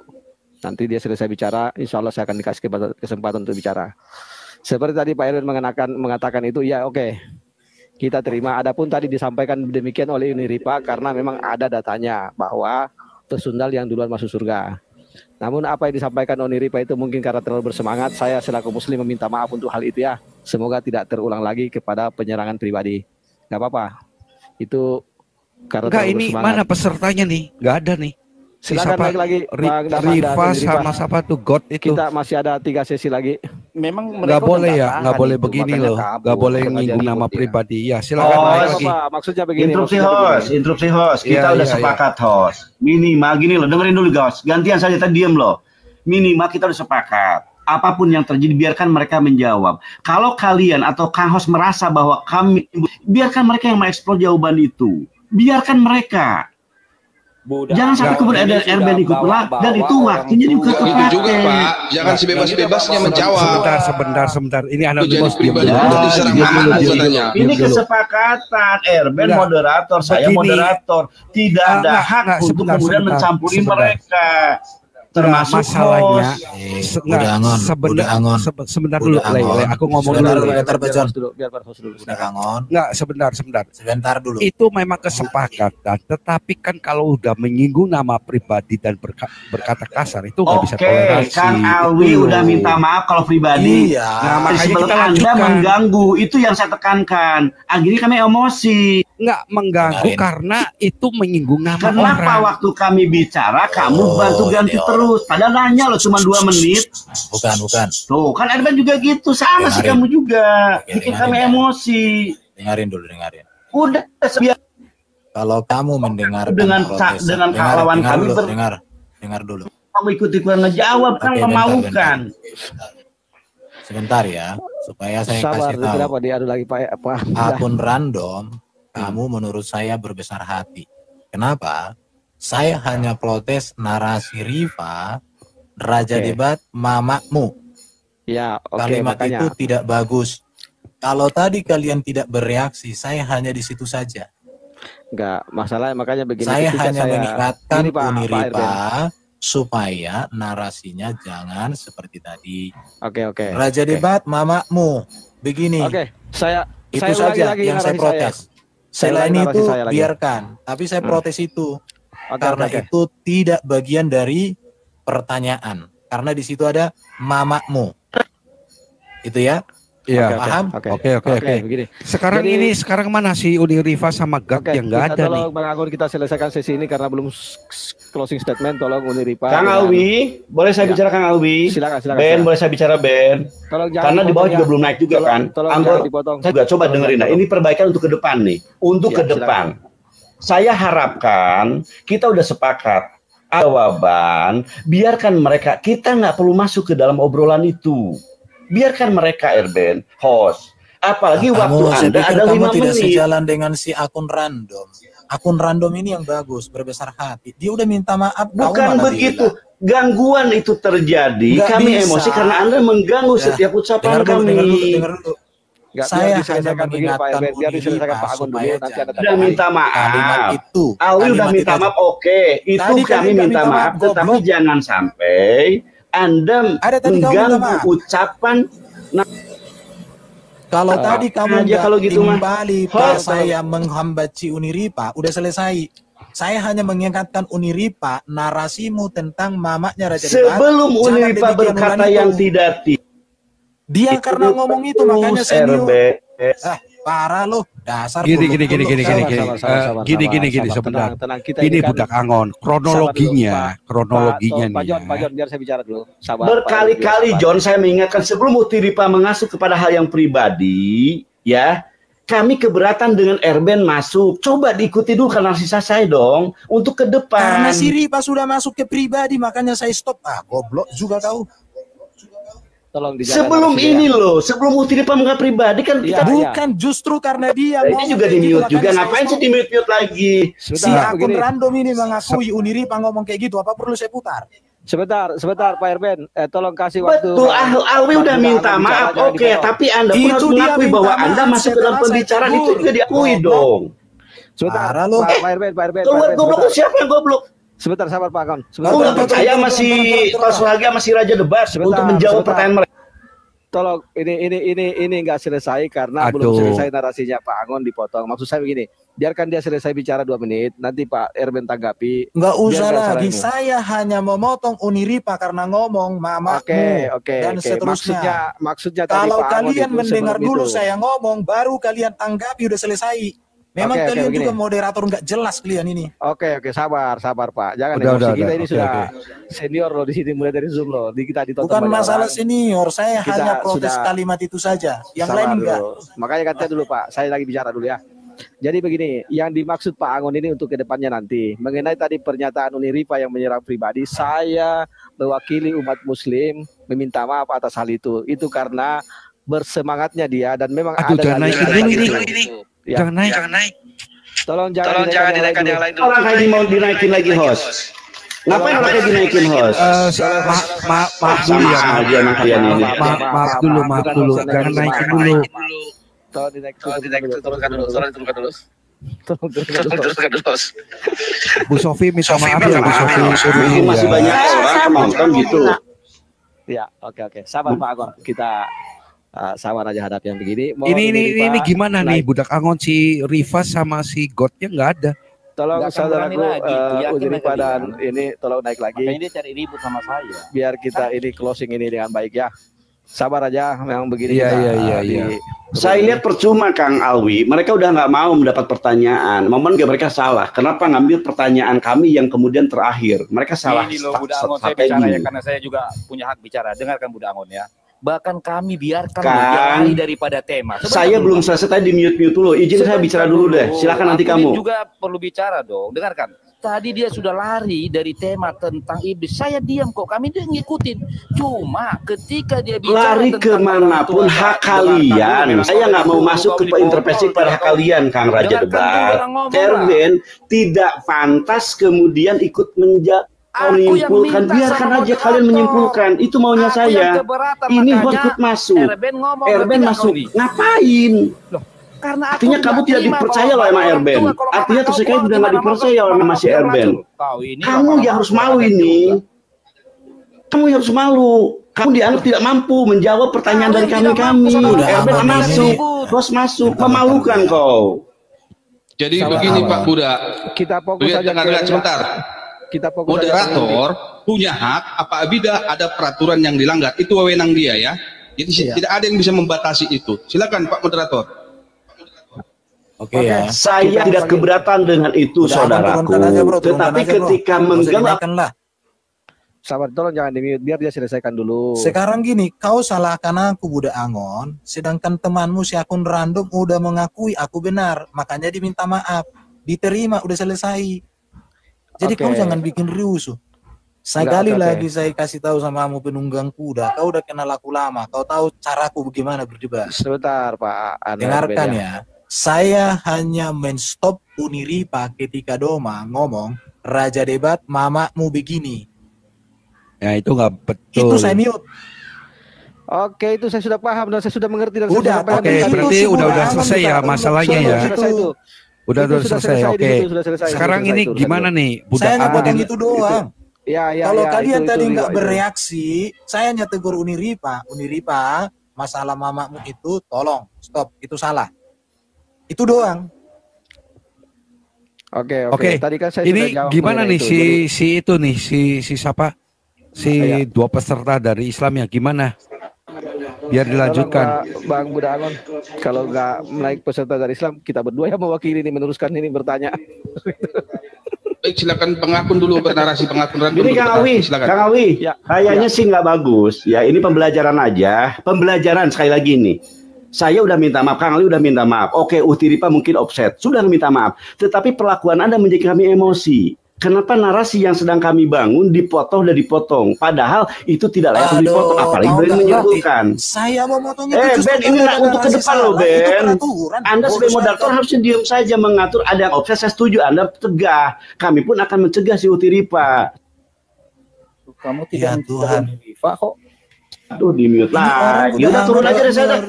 Speaker 3: Nanti dia selesai bicara, insya Allah saya akan dikasih kesempatan untuk bicara. Seperti tadi Pak Erwin mengatakan itu, ya oke. Kita terima. Adapun tadi disampaikan demikian oleh Uniripa karena memang ada datanya bahwa pesundal yang duluan masuk surga. Namun apa yang disampaikan Uniripa itu mungkin karena terlalu bersemangat. Saya selaku Muslim meminta maaf untuk hal itu ya. Semoga tidak terulang lagi kepada penyerangan pribadi. Gak apa-apa. Itu karena terlalu
Speaker 6: ini
Speaker 3: bersemangat.
Speaker 6: Mana pesertanya nih? Gak ada nih.
Speaker 3: Silakan naik lagi.
Speaker 6: Rifa sama siapa tuh God itu.
Speaker 3: Kita masih ada 3 sesi lagi.
Speaker 8: Memang
Speaker 6: nggak boleh ya, nggak boleh begini loh, nggak boleh menyinggung nama pribadi. Ya silakan naik lagi.
Speaker 3: Maksudnya begini.
Speaker 11: Interupsi host. Kita udah sepakat host. Minimal gini loh, dengerin dulu guys. Gantian saja tadi diem loh. Minimal kita udah sepakat. Apapun yang terjadi biarkan mereka menjawab. Kalau kalian atau Kang host merasa bahwa kami, biarkan mereka yang mengeksplor jawaban itu. Biarkan mereka. Jangan sampai kemudian ada RBN ikut lah dan itu waktunya juga tepat.
Speaker 5: Itu juga Pak, jangan sebebas-bebasnya menjawab.
Speaker 6: Sebentar. Ini anak
Speaker 5: pribadi
Speaker 11: Ini kesepakatan RBN moderator, saya moderator. Tidak ada hak untuk kemudian mencampuri mereka. Termasuk
Speaker 6: masalahnya sebentar dulu aku ngomong dulu sebentar dulu itu memang kesepakatan, tetapi kan kalau udah menyinggung nama pribadi dan berkata kasar itu nggak bisa toleransi.
Speaker 11: Kang Alwi udah minta maaf kalau pribadi.
Speaker 6: Nah, makanya
Speaker 11: kita Anda mengganggu, itu yang saya tekankan. Akhirnya kami emosi.
Speaker 6: Nggak mengganggu karena itu menyinggung nama orang.
Speaker 11: Kenapa waktu kami bicara kamu bantu ganti terus? Padahal nanya loh cuma 2 menit.
Speaker 4: Bukan.
Speaker 11: Tuh kan Erban juga gitu, sama sih kamu juga. Bikin kami emosi.
Speaker 4: Dengarin.
Speaker 11: Udah
Speaker 4: kalau kamu mendengar
Speaker 11: dengan lawan kami
Speaker 4: dengar dulu.
Speaker 11: Kamu ikut-ikutan ngejawab kan memalukan.
Speaker 4: Sebentar ya, supaya saya kasih tahu.
Speaker 3: Kenapa diadu lagi Pak?
Speaker 4: Akun random kamu menurut saya berbesar hati. Kenapa? Saya hanya protes narasi Rifa, Raja Debat, mamamu.
Speaker 3: Ya,
Speaker 4: kalimat
Speaker 3: makanya.
Speaker 4: itu tidak bagus. Kalau tadi kalian tidak bereaksi, saya hanya di situ saja.
Speaker 3: Enggak, masalah makanya begini.
Speaker 4: Saya hanya mengingatkan Uniripa
Speaker 3: Pak
Speaker 4: supaya narasinya jangan seperti tadi.
Speaker 3: Oke.
Speaker 4: Raja Debat, mamamu. Begini. Itu saja yang saya protes. Selain itu biarkan, tapi saya protes itu karena itu tidak bagian dari pertanyaan. Karena di situ ada mamamu. Itu ya.
Speaker 6: Iya,
Speaker 4: paham?
Speaker 6: Oke.
Speaker 3: Begini.
Speaker 6: Sekarang mana si Unirifa sama Gak yang nggak ada nih?
Speaker 3: Tolong Bang Agun kita selesaikan sesi ini karena belum closing statement. Tolong Unirifa.
Speaker 11: Kang Alwi, boleh saya bicara Kang Alwi?
Speaker 3: Silakan.
Speaker 11: Ben, boleh saya bicara Ben? Karena di bawah juga belum naik juga kan.
Speaker 3: Dipotong.
Speaker 11: Saya juga coba dengerin. Nah, ini perbaikan untuk ke depan nih. Untuk ke depan. Saya harapkan kita udah sepakat. Jawaban, biarkan mereka. Kita nggak perlu masuk ke dalam obrolan itu. Biarkan mereka, Erben, host. Apalagi waktu Anda ada 5 menit.
Speaker 4: Tidak sejalan dengan si akun random. Akun random ini yang bagus, berbesar hati. Dia udah minta maaf.
Speaker 11: Bukan begitu. Gangguan itu terjadi.
Speaker 4: Nggak
Speaker 11: kami
Speaker 4: bisa.
Speaker 11: emosi karena Anda mengganggu setiap ucapan kami.
Speaker 4: Dengar dulu. Saya hanya mengingatkan Uniripa supaya
Speaker 11: sudah minta maaf.
Speaker 4: Itu.
Speaker 11: Alwi udah minta maaf. Oke, itu kami minta maaf. Tetapi jangan sampai Anda mengganggu ucapan.
Speaker 4: Kalau tadi kamu
Speaker 11: kalau gitu
Speaker 4: kembali pas saya menghambat Uniripa, udah selesai. Saya hanya mengingatkan Uniripa narasimu tentang mamanya Raja Debat.
Speaker 11: Sebelum Uniripa berkata yang tidak
Speaker 4: dia karena ngomong itu makanya senior. Parah loh, dasar.
Speaker 6: Gini sebentar. Ini Budak Angon, kronologinya nih.
Speaker 3: Pak John, biar saya bicara dulu.
Speaker 11: Berkali-kali John saya mengingatkan sebelum Uniripa mengasuh kepada hal yang pribadi, ya. Kami keberatan dengan Erben masuk. Coba diikuti dulu narasi saya dong untuk ke depan.
Speaker 4: Karena si Ripa sudah masuk ke pribadi makanya saya stop. Goblok juga kau.
Speaker 11: Sebelum ini loh, sebelum Uniripa menganggap pribadi kan kita
Speaker 4: bukan justru karena dia
Speaker 11: ini juga di mute juga, ngapain sih di mute lagi?
Speaker 4: Si akun random ini mengakui Uniripa ngomong kayak gitu, apa perlu saya putar?
Speaker 3: Sebentar Pak Erben, tolong kasih waktu.
Speaker 11: Betul, Alwi udah minta maaf, oke, tapi Anda pun harus mengakui bahwa Anda masuk dalam pembicaraan itu juga diakui dong.
Speaker 3: Sebentar, Pak Erben.
Speaker 11: Goblok itu siapa yang goblok?
Speaker 3: Sebentar, sabar Pak Akon.
Speaker 11: Saya masih Suhaga masih Raja Debat untuk menjawab pertanyaan mereka.
Speaker 3: Tolong, ini nggak selesai karena belum selesai narasinya Pak Angon dipotong. Maksud saya begini, biarkan dia selesai bicara 2 menit, nanti Pak Erben tanggapi.
Speaker 4: Nggak usah lagi, saya hanya memotong Uniripa karena ngomong mamamu dan seterusnya.
Speaker 3: Maksudnya
Speaker 4: kalau kalian mendengar dulu saya ngomong, baru kalian tanggapi udah selesai. Memang kalian juga moderator nggak jelas kalian ini.
Speaker 3: Oke, sabar Pak. Jangan emosi, kita ini sudah senior loh di sini, mulai dari Zoom loh. Kita ditonton.
Speaker 4: Bukan masalah senior, saya hanya protes kalimat itu saja. Yang lain enggak.
Speaker 3: Makanya katanya dulu Pak, saya lagi bicara dulu ya. Jadi begini, yang dimaksud Pak Angon ini untuk kedepannya nanti mengenai tadi pernyataan Uniripa yang menyerang pribadi, saya mewakili umat Muslim meminta maaf atas hal itu. Itu karena bersemangatnya dia dan memang ada
Speaker 6: ini. Ya. Jangan naik.
Speaker 3: Tolong jangan dinaikkan yang lain dulu.
Speaker 11: Orang kayak mau dinaikin lagi host. Ngapain orang kayak dinaikin host?
Speaker 6: Maaf dulu ya. Maaf dulu. Jangan naikin dulu.
Speaker 3: Tolong turunkan dulu. Turunkan dulu.
Speaker 6: Bu Sofi minta maaf ya Bu Sofi.
Speaker 11: Masih banyak orang nonton gitu.
Speaker 3: Ya, oke. Sabar Pak Agon. Kita sama aja hadap yang begini.
Speaker 6: Ini gimana nih Budak Angon, si Rifa sama si Godnya nggak ada.
Speaker 3: Tolong saudaraku Uniripa dan ini tolong naik lagi.
Speaker 8: Makanya dia cari ribut sama saya.
Speaker 3: Biar kita ini closing ini dengan baik ya. Sabar aja, memang begini.
Speaker 6: Iya.
Speaker 11: Saya lihat percuma Kang Alwi, mereka udah nggak mau mendapat pertanyaan. Momen mereka salah. Kenapa ngambil pertanyaan kami yang kemudian terakhir? Mereka salah.
Speaker 8: Ini loh Budak Angon, saya bicara ya karena saya juga punya hak bicara. Dengarkan Budak Angon ya. Bahkan kami biarkan lari daripada tema.
Speaker 11: Saya belum selesai tadi di mute dulu. Izin saya bicara dulu deh. Silakan nanti kamu.
Speaker 8: Juga perlu bicara dong. Dengarkan. tadi dia sudah lari dari tema tentang iblis. Saya diam kok, kami dia ngikutin. Cuma ketika dia bicara
Speaker 11: lari kemanapun hak kalian. Saya nggak mau masuk ke intervensi pada hak kalian, Kang Raja Debat. Erben tidak pantas kemudian ikut menyimpulkan. Biarkan aja kalian menyimpulkan. Itu maunya saya. Ini ikut masuk. Erben masuk. Ngapain?
Speaker 8: Karena
Speaker 11: artinya kamu tidak dipercaya loh sama Erben. Artinya tersekali sudah nggak dipercaya oleh Mas Erben. Kamu yang harus malu ini. Kamu yang harus malu. Kamu dianggap tidak mampu menjawab pertanyaan dari kami. Erben masuk, bos masuk, memalukan kau.
Speaker 5: Jadi begini Pak Buddha.
Speaker 3: Kita fokus saja
Speaker 5: sebentar.
Speaker 3: Kita fokus
Speaker 5: moderator punya hak apabila ada peraturan yang dilanggar. Itu wewenang dia ya. Jadi tidak ada yang bisa membatasi itu. Silakan Pak moderator.
Speaker 11: Oke, ya. Saya tidak keberatan dengan itu, saudaraku. Tetapi ketika mengganggu,
Speaker 3: sabar, tolong jangan di-mute, biar dia selesaikan dulu.
Speaker 4: Sekarang gini, kau salahkan aku Buddha Angon, sedangkan temanmu si akun random udah mengakui aku benar, makanya diminta maaf, diterima, udah selesai. Jadi kau jangan bikin rusuh. Sekali lagi saya kasih tahu sama kamu penunggang kuda, kau udah kenal aku lama, kau tahu caraku bagaimana berdebat.
Speaker 3: Sebentar Pak.
Speaker 4: Dengarkan ya. Saya hanya men-stop Uniripa ketika Doma ngomong Raja Debat mamamu begini.
Speaker 6: Ya itu nggak betul.
Speaker 4: Itu saya mute.
Speaker 3: Oke, itu saya sudah paham dan saya sudah mengerti dan
Speaker 6: udah. Oke, berarti udah selesai ya masalahnya ya. Udah selesai. Oke. Sekarang ini gimana nih?
Speaker 4: Saya nggak potong itu doang.
Speaker 3: Ya,
Speaker 4: kalau kalian tadi nggak bereaksi, saya hanya tegur Uniripa, masalah mamamu itu tolong stop, itu salah. Itu doang.
Speaker 3: Oke. Tadi kan saya
Speaker 6: ini
Speaker 3: sudah jawab
Speaker 6: gimana nih
Speaker 3: itu.
Speaker 6: si siapa? Si dua peserta dari Islam ya gimana? Biar dilanjutkan.
Speaker 3: Bang Buddha Angon, kalau nggak naik peserta dari Islam, kita berdua yang mewakili ini meneruskan ini bertanya.
Speaker 5: Baik, silakan pengakun dulu bernarasi pengakun.
Speaker 11: Ini Kang Awi, kayaknya sih nggak bagus. Ya ini pembelajaran aja, pembelajaran sekali lagi nih. Saya udah minta maaf, Kang Ali udah minta maaf. Oke, Utiripa mungkin offset, sudah minta maaf. Tetapi perlakuan Anda menjadi kami emosi. Kenapa narasi yang sedang kami bangun dipotong dan dipotong? Padahal itu tidak layak dipotong, apalagi berani menyimpulkan.
Speaker 4: Saya mau motongnya.
Speaker 11: Ben, ini untuk ke depan loh, Ben. Anda sebagai moderator harusnya diam saja mengatur. Ada yang offset, saya setuju. Anda cegah. Kami pun akan mencegah si Utiripa.
Speaker 7: Kamu tidak Tuhan Utiripa kok.
Speaker 11: Aduh, di mute lagi. Udah turun aja deh saya.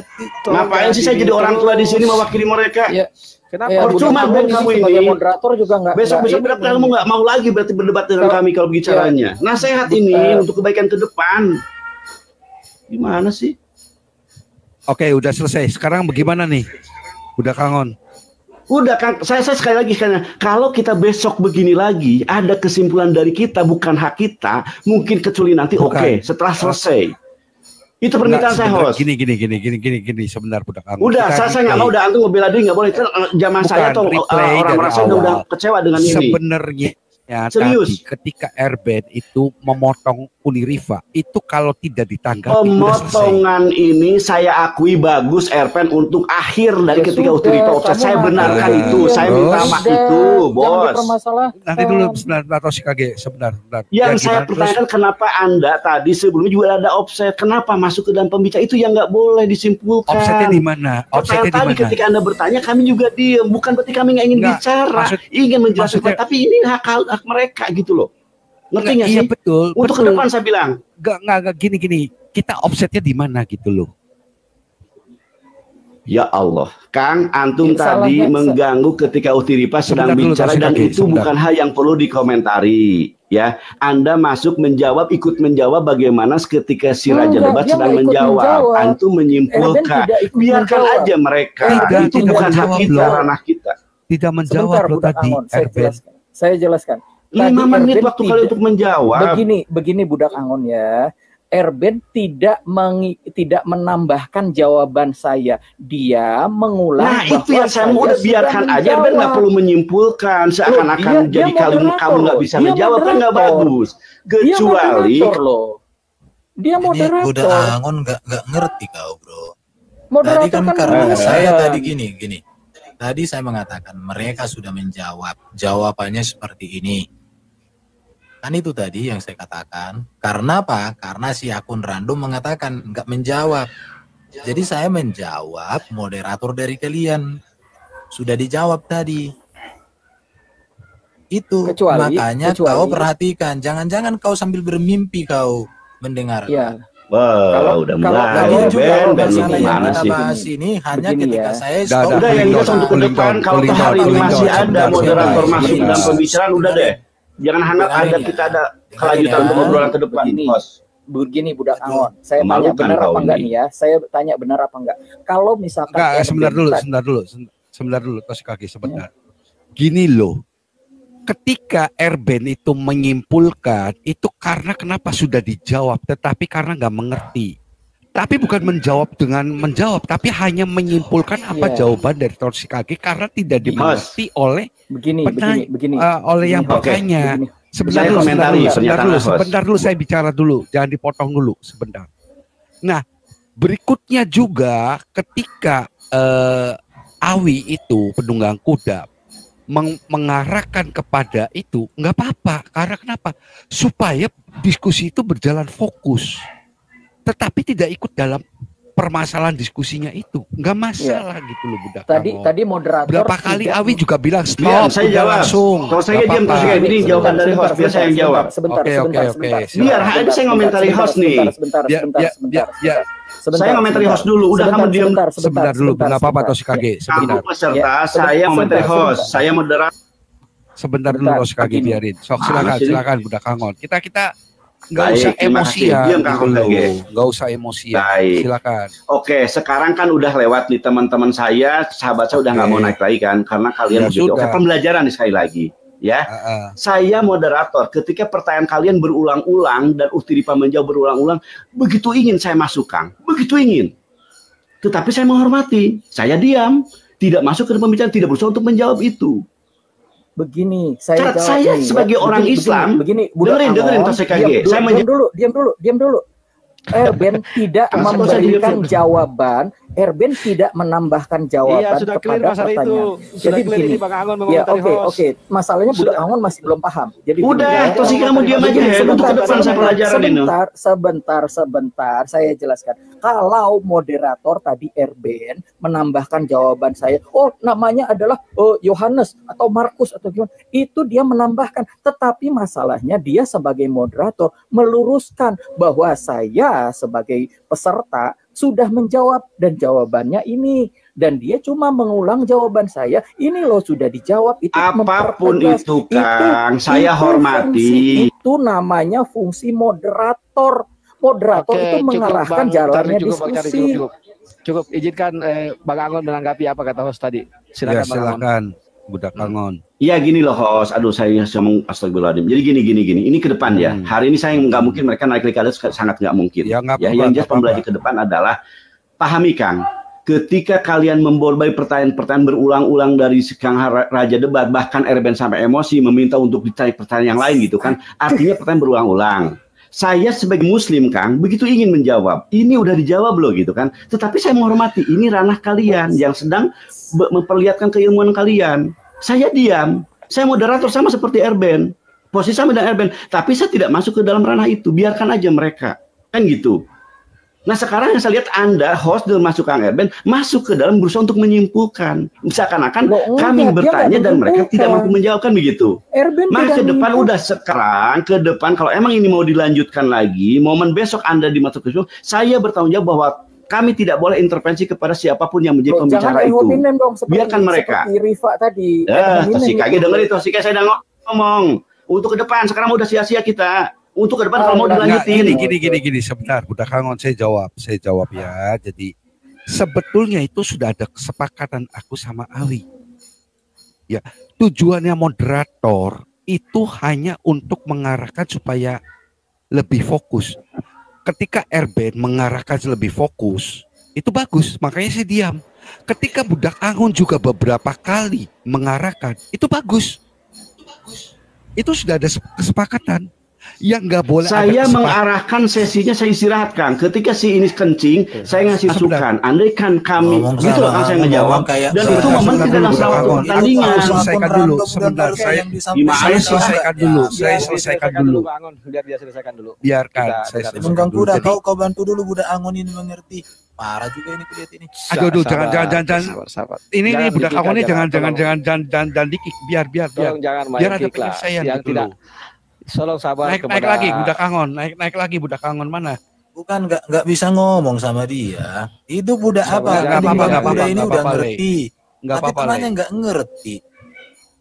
Speaker 11: Ngapain sih saya jadi orang tua di sini mewakili mereka?
Speaker 7: Ya.
Speaker 11: Kenapa? Percuma Ben kamu ini.
Speaker 7: Moderator juga nggak.
Speaker 11: Besok berarti kamu nggak mau lagi berarti berdebat dengan kami kalau bicaranya. Nasihat ini untuk kebaikan ke depan. Gimana sih?
Speaker 6: Oke, udah selesai. Sekarang bagaimana nih? Udah Kangon.
Speaker 11: Udah kan, saya sekali lagi karena kalau kita besok begini lagi, ada kesimpulan dari kita bukan hak kita, mungkin kecuali nanti oke, setelah selesai. Itu permintaan saya, host.
Speaker 6: Gini, sebentar Buddha Angon.
Speaker 11: Udah, saya nggak mau, udah antum ngebela diri nggak boleh. Kan zaman saya tuh orang merasa udah kecewa dengan ini.
Speaker 6: Sebenarnya serius. Ketika Erben itu memotong Uniriva, itu kalau tidak ditanggapi.
Speaker 11: Pemotongan ini saya akui bagus Erben untuk akhir dari ketika Utiripa offset. Saya benarkan itu, saya minta maaf itu, bos.
Speaker 6: Nanti dulu sebentar, atau si KG sebentar.
Speaker 11: Yang saya pertanyakan kenapa Anda tadi sebelumnya juga ada offset, kenapa masuk ke dalam pembicaraan itu yang nggak boleh disimpulkan.
Speaker 6: Offsetnya di mana?
Speaker 11: Offsetnya tadi ketika Anda bertanya kami juga diam, bukan berarti kami nggak ingin bicara, ingin menjelaskan, tapi ini hak mereka gitu loh. Ngerti nggak sih?
Speaker 6: Iya betul.
Speaker 11: Untuk ke depan saya bilang.
Speaker 6: Nggak gini. Kita offsetnya di mana gitu loh.
Speaker 11: Ya Allah, Kang, antum tadi mengganggu ketika Utiripa sedang bicara dan itu bukan hal yang perlu dikomentari. Ya, Anda masuk menjawab, ikut menjawab bagaimana ketika si Raja Debat sedang menjawab. Antum menyimpulkan, biarkan aja mereka. Itu bukan hak kita, ranah kita.
Speaker 6: Tidak menjawab loh tadi.
Speaker 7: Saya jelaskan.
Speaker 11: 5 menit waktu kalian untuk menjawab.
Speaker 7: Begini Budak Angon ya. Erben tidak menambahkan jawaban saya. Dia mengulang.
Speaker 11: Nah itu yang saya mau, udah biarkan aja. Erben nggak perlu menyimpulkan seakan-akan jadi kamu nggak bisa menjawab, kan nggak bagus. Kecuali
Speaker 7: dia moderator.
Speaker 4: Budak Angon nggak ngerti kau bro.
Speaker 7: Moderator
Speaker 4: tadi kan karena saya tadi gini. Tadi saya mengatakan mereka sudah menjawab. Jawabannya seperti ini. Kan itu tadi yang saya katakan. Karena apa? Karena si akun random mengatakan nggak menjawab. Jadi saya menjawab moderator dari kalian. Sudah dijawab tadi. Itu makanya kau perhatikan. Jangan-jangan kau sambil bermimpi kau mendengar.
Speaker 7: Iya.
Speaker 11: Wah, udah mulai. Ben gimana sih?
Speaker 4: Bahas ini hanya ketika saya
Speaker 11: udah yang jelas untuk ke depan. Kalau hari ini masih ada moderator masuk dalam pembicaraan, udah deh. Jangan hangat ada kita ada kelanjutan untuk obrolan ke depan, Bos.
Speaker 7: Begini Budak Angon, saya tanya benar apa enggak nih ya? Saya tanya benar apa enggak? Kalau misalkan
Speaker 6: sebentar dulu, Tos kaki sebentar. Gini loh. Ketika Erben itu menyimpulkan itu karena kenapa sudah dijawab, tetapi karena nggak mengerti. Tapi bukan menjawab dengan menjawab, tapi hanya menyimpulkan apa jawaban dari Torsikage karena tidak dimengerti oleh oleh yang bertanya. Sebentar dulu saya bicara dulu, jangan dipotong dulu sebentar. Nah, berikutnya juga ketika Awi itu penunggang kuda mengarahkan kepada itu, nggak apa-apa. Karena kenapa? Supaya diskusi itu berjalan fokus, tetapi tidak ikut dalam permasalahan diskusinya itu, nggak masalah gitu loh Budak.
Speaker 7: Tadi moderator
Speaker 6: berapa kali Awi juga bilang stop,
Speaker 11: saya jawab langsung. Kalau saya diam terus kayak gini, jawaban dari host biar saya yang jawab.
Speaker 7: Sebentar.
Speaker 11: Biar aja saya ngomentari host nih.
Speaker 7: Sebentar.
Speaker 11: Saya ngomentari host dulu, udah kamu diam.
Speaker 6: Sebentar dulu, nggak apa-apa Torsikage. Sebentar.
Speaker 11: Kamu peserta, saya ngomentari host, saya moderator.
Speaker 6: Sebentar dulu Torsikage biarin. Sok silakan Budak Angon. Kita nggak usah emosian, nggak usah emosian. Silakan.
Speaker 11: Oke, sekarang kan udah lewat nih teman-teman saya, sahabat saya udah nggak mau naik lagi kan, karena kalian begitu. Oke, pembelajaran nih sekali lagi. Ya, saya moderator. Ketika pertanyaan kalian berulang-ulang dan Ustiripa menjawab berulang-ulang, begitu ingin saya masuk, Kang, begitu ingin. Tetapi saya menghormati, saya diam, tidak masuk ke pembicaraan, tidak berusaha untuk menjawab itu.
Speaker 7: Begini, saya
Speaker 11: sebagai orang Islam, dengerin Torsikage. Saya
Speaker 7: diam dulu. Erben tidak memberikan jawaban, Erben tidak menambahkan jawaban kepada pertanyaan. Jadi begini, oke. Masalahnya Budak Angon masih belum paham. Jadi
Speaker 11: udah, terus kamu diam aja. Untuk ke depan saya pelajaran ini.
Speaker 7: Sebentar, saya jelaskan. Kalau moderator tadi Erben menambahkan jawaban saya, namanya adalah Yohanes atau Markus atau gimana, itu dia menambahkan. Tetapi masalahnya dia sebagai moderator meluruskan bahwa saya sebagai peserta sudah menjawab dan jawabannya ini, dan dia cuma mengulang jawaban saya. Ini loh sudah dijawab. Itu
Speaker 11: apapun itu Kang, saya hormati.
Speaker 7: Itu namanya fungsi moderator. Moderator itu mengarahkan jalannya diskusi.
Speaker 3: Cukup izinkan Bang Angon menanggapi apa kata host tadi.
Speaker 6: Silakan Budak Angon.
Speaker 11: Iya gini loh host, aduh saya ngomong astagfirullahaladzim. Jadi gini, ini ke depan ya. Hari ini saya nggak mungkin mereka naik ke atas, sangat nggak mungkin. Yang jelas pembelajaran ke depan adalah pahami Kang. Ketika kalian membolbai pertanyaan-pertanyaan berulang-ulang dari Kang Raja Debat, bahkan Erben sampai emosi meminta untuk dicari pertanyaan yang lain gitu kan, artinya pertanyaan berulang-ulang. Saya sebagai Muslim Kang begitu ingin menjawab, ini udah dijawab loh gitu kan. Tetapi saya menghormati, ini ranah kalian yang sedang memperlihatkan keilmuan kalian. Saya diam, saya moderator sama seperti Erben, posisi sama dengan Erben, tapi saya tidak masuk ke dalam ranah itu, biarkan aja mereka, kan gitu. Nah sekarang yang saya lihat Anda host dan masuk Kang Erben masuk ke dalam berusaha untuk menyimpulkan, seakan-akan kami bertanya dan mereka tidak mampu menjawabkan begitu. Nah ke depan udah sekarang ke depan kalau emang ini mau dilanjutkan lagi, momen besok Anda dimasuk ke situ, saya bertanggung jawab bahwa kami tidak boleh intervensi kepada siapapun yang menjadi pembicara itu. Biarkan mereka.
Speaker 7: Seperti Rifa tadi.
Speaker 11: Torsikage dengar itu, Torsikage saya ngomong. Untuk ke depan sekarang udah sia-sia kita. Untuk ke depan kalau mau dilanjutin.
Speaker 6: Gini sebentar, Budak Angon saya jawab ya. Jadi sebetulnya itu sudah ada kesepakatan aku sama Awi. Ya, tujuannya moderator itu hanya untuk mengarahkan supaya lebih fokus. Ketika Erben mengarahkan lebih fokus, itu bagus, makanya saya diam. Ketika Budak Angon juga beberapa kali mengarahkan, itu bagus. Itu sudah ada kesepakatan. Yang nggak boleh.
Speaker 11: Saya mengarahkan sesinya, saya istirahatkan. Ketika si ini kencing, saya ngasih sukan. Andai kan kami, gitu loh kan saya ngejawab. Dan itu momen dalam salah satu pertandingan.
Speaker 6: Selesaikan dulu, sebentar. Saya selesaikan dulu. Saya selesaikan dulu.
Speaker 3: Biar dia selesaikan dulu.
Speaker 6: Biarkan.
Speaker 4: Mengganggu udah, kau bantu dulu budak Angon ini mengerti. Parah juga ini kulihat ini.
Speaker 6: Aduh, jangan. Ini budak Angon ini jangan dikik. Biar.
Speaker 3: Jangan main
Speaker 6: biar ada
Speaker 3: kick lah.
Speaker 6: penyelesaian
Speaker 3: Yang
Speaker 6: gitu
Speaker 3: tidak.
Speaker 6: loh.
Speaker 3: Tolong sabar.
Speaker 6: Naik lagi budak Angon, naik lagi budak Angon mana?
Speaker 4: Bukan nggak bisa ngomong sama dia. Itu budak apa?
Speaker 6: Nggak apa-apa,
Speaker 4: ini udah ngerti.
Speaker 6: Nggak
Speaker 4: Tapi
Speaker 6: apa-apa.
Speaker 4: temannya nggak ngerti.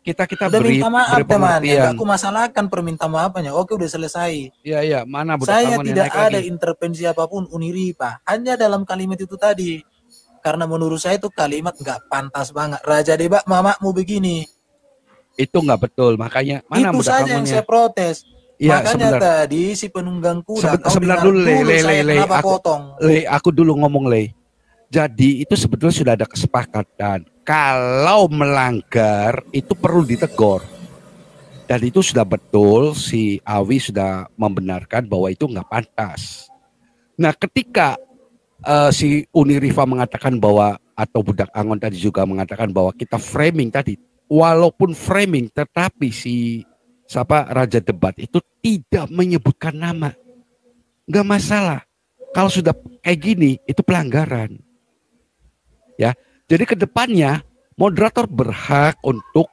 Speaker 6: Kita
Speaker 4: udah
Speaker 6: beri
Speaker 4: minta maaf teman.
Speaker 6: pengertian.
Speaker 4: Aku masalahkan permintaan maafnya. Oke udah selesai.
Speaker 6: Iya, mana budak
Speaker 4: Saya
Speaker 6: Angon
Speaker 4: tidak
Speaker 6: naik
Speaker 4: ada
Speaker 6: lagi.
Speaker 4: intervensi apapun Uniripa. Hanya dalam kalimat itu tadi. Karena menurut saya itu kalimat nggak pantas banget. Raja Debak mamamu begini.
Speaker 6: Itu nggak betul, makanya mana
Speaker 4: itu
Speaker 6: budak
Speaker 4: saja yang
Speaker 6: Angonnya?
Speaker 4: saya protes.
Speaker 6: Ya,
Speaker 4: Makanya
Speaker 6: sebentar.
Speaker 4: tadi si penunggang kuda
Speaker 6: Sebentar dulu, Le.
Speaker 4: kenapa potong.
Speaker 6: Aku dulu ngomong, Le. Jadi itu sebetulnya sudah ada kesepakatan. Kalau melanggar itu perlu ditegur. Dan itu sudah betul, si Awi sudah membenarkan bahwa itu nggak pantas. Nah, ketika si Uniriva mengatakan bahwa, atau budak Angon tadi juga mengatakan bahwa kita framing tadi, walaupun framing, tetapi si Raja Debat itu tidak menyebutkan nama. Nggak masalah. Kalau sudah kayak gini, itu pelanggaran. Ya, jadi kedepannya moderator berhak untuk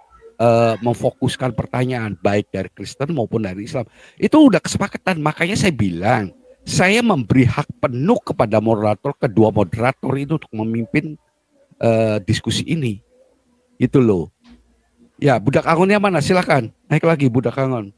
Speaker 6: memfokuskan pertanyaan baik dari Kristen maupun dari Islam. Itu udah kesepakatan. Makanya saya bilang, saya memberi hak penuh kepada moderator, kedua moderator itu untuk memimpin diskusi ini. Itu loh. Ya, budak Angonnya mana? Silakan. Naik lagi budak Angon.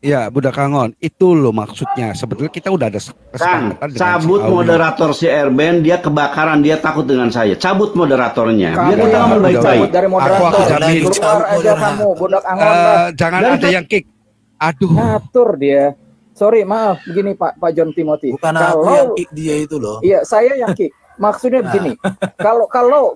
Speaker 6: Ya, budak Angon. Itu loh maksudnya. Sebetulnya kita udah ada kesepakatan
Speaker 11: Kang,
Speaker 6: dengan
Speaker 11: cabut
Speaker 6: si Awi.
Speaker 11: moderator si Erben, dia kebakaran, dia takut dengan saya. Cabut moderatornya. Biar kita
Speaker 10: yang
Speaker 11: ngomong baik-baik.
Speaker 10: dari moderator.
Speaker 6: Aku jamin.
Speaker 10: Keluar aja kamu, budak Angon.
Speaker 6: Jangan ada yang kick. Aduh.
Speaker 10: Ngatur dia. Sorry, maaf, begini Pak John Timothy.
Speaker 4: Bukan aku yang kick dia itu loh.
Speaker 10: Iya, saya yang kick. Maksudnya begini,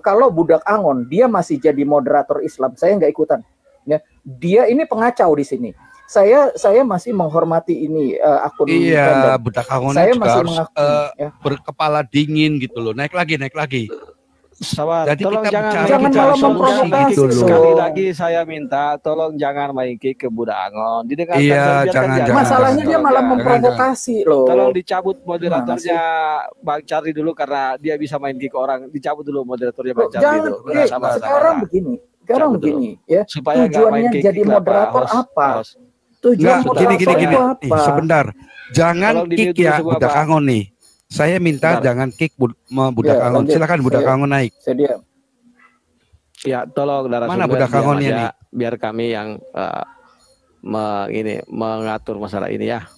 Speaker 10: kalau budak Angon dia masih jadi moderator Islam, saya nggak ikutan. Ya, dia ini pengacau di sini. Saya masih menghormati ini akun.
Speaker 6: Iya, budak Angon
Speaker 10: saya
Speaker 6: juga
Speaker 10: masih
Speaker 6: harus
Speaker 10: ya.
Speaker 6: berkepala dingin gitu loh. Naik lagi.
Speaker 3: Sabar,
Speaker 6: Jadi
Speaker 3: tolong
Speaker 6: kita
Speaker 3: jangan
Speaker 10: malah
Speaker 3: solusi
Speaker 10: memprovokasi
Speaker 3: gitu.
Speaker 10: loh.
Speaker 3: Sekali lagi saya minta, tolong jangan main kick ke budak Angon. Didengarkan
Speaker 6: Iya,
Speaker 3: saja,
Speaker 6: jangan.
Speaker 10: Masalahnya dia malah memprovokasi loh.
Speaker 3: Tolong dicabut moderatornya Bang Charlie dulu karena dia bisa main kick orang. Dicabut dulu moderatornya Bang Charlie
Speaker 10: Jangan,
Speaker 3: dulu. Udah, sabar.
Speaker 10: sekarang begini, ya.
Speaker 3: Supaya nggak main
Speaker 10: Tujuannya
Speaker 3: kick
Speaker 10: jadi
Speaker 3: lah, Pak
Speaker 10: moderator
Speaker 3: Host.
Speaker 10: apa?
Speaker 3: Host.
Speaker 10: Tujuan moderator
Speaker 6: Gini.
Speaker 10: itu apa?
Speaker 6: Nih, sebentar. Jangan
Speaker 3: Tolong
Speaker 6: kick
Speaker 3: di-mute
Speaker 6: ya
Speaker 3: dulu semua,
Speaker 6: budak
Speaker 3: Pak.
Speaker 6: Angon nih. Saya minta jangan kick budak
Speaker 10: Ya,
Speaker 6: Angon.
Speaker 10: lanjut.
Speaker 6: Silakan budak Angon naik.
Speaker 10: Saya diam.
Speaker 3: Ya, tolong
Speaker 6: Mana budak Angonnya nih?
Speaker 3: biar kami yang mengatur masalah ini ya.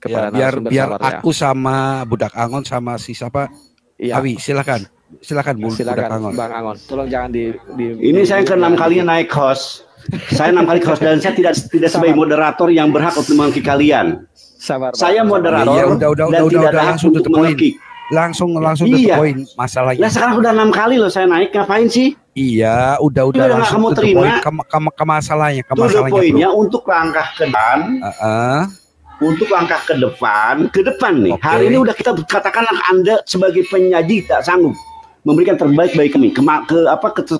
Speaker 6: Ya, biar aku sama budak Angon sama si siapa?
Speaker 3: Iya.
Speaker 6: Awi, silakan budak Angon.
Speaker 3: Bang Angon. Tolong jangan
Speaker 11: Ini saya ke-6 kalinya naik host. Saya 6 kali host dan saya tidak sebagai moderator yang berhak untuk mengkick kalian.
Speaker 3: Sabar,
Speaker 11: saya moderator
Speaker 6: ya, udah,
Speaker 11: dan tidak ada hak
Speaker 6: langsung
Speaker 11: untuk
Speaker 6: tutup poin.
Speaker 11: mengkick.
Speaker 6: Langsung
Speaker 11: Iya.
Speaker 6: tutup poin masalahnya.
Speaker 11: Nah sekarang udah 6 kali loh saya naik, ngapain sih?
Speaker 6: Iya, udah
Speaker 11: Itu udah
Speaker 6: langsung
Speaker 11: kamu
Speaker 6: tutup
Speaker 11: terima.
Speaker 6: poin ke masalahnya,
Speaker 11: Itu poinnya untuk langkah ke depan. Untuk langkah ke depan nih.
Speaker 6: Oke.
Speaker 11: Hari ini udah kita katakanlah Anda sebagai penyaji tak sanggup memberikan terbaik bagi kami,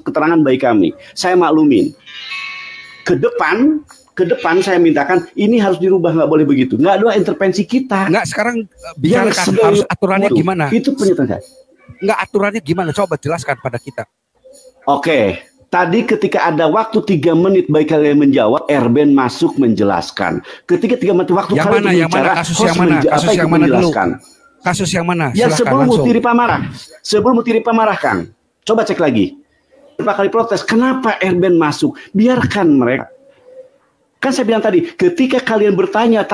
Speaker 11: keterangan bagi kami. Saya maklumin. Ke depan saya mintakan ini harus dirubah, nggak boleh begitu. Nggak ada intervensi kita.
Speaker 6: Nggak, sekarang bicara harus aturannya gimana?
Speaker 11: Itu pernyataan saya.
Speaker 6: Nggak, aturannya gimana? Coba jelaskan pada kita.
Speaker 11: Oke. Tadi ketika ada waktu 3 menit bagi kalian menjawab, Erben masuk menjelaskan. Ketika 3 menit waktu
Speaker 6: yang
Speaker 11: kalian
Speaker 6: mana,
Speaker 11: berbicara,
Speaker 6: kasus yang mana dulu? Kasus yang mana?
Speaker 11: Ya
Speaker 6: Silahkan
Speaker 11: sebelum
Speaker 6: langsung.
Speaker 11: Mutiripa marah, Kang. Coba cek lagi. Berapa kali protes, kenapa Erben masuk? Biarkan mereka. Kan saya bilang tadi, ketika kalian bertanya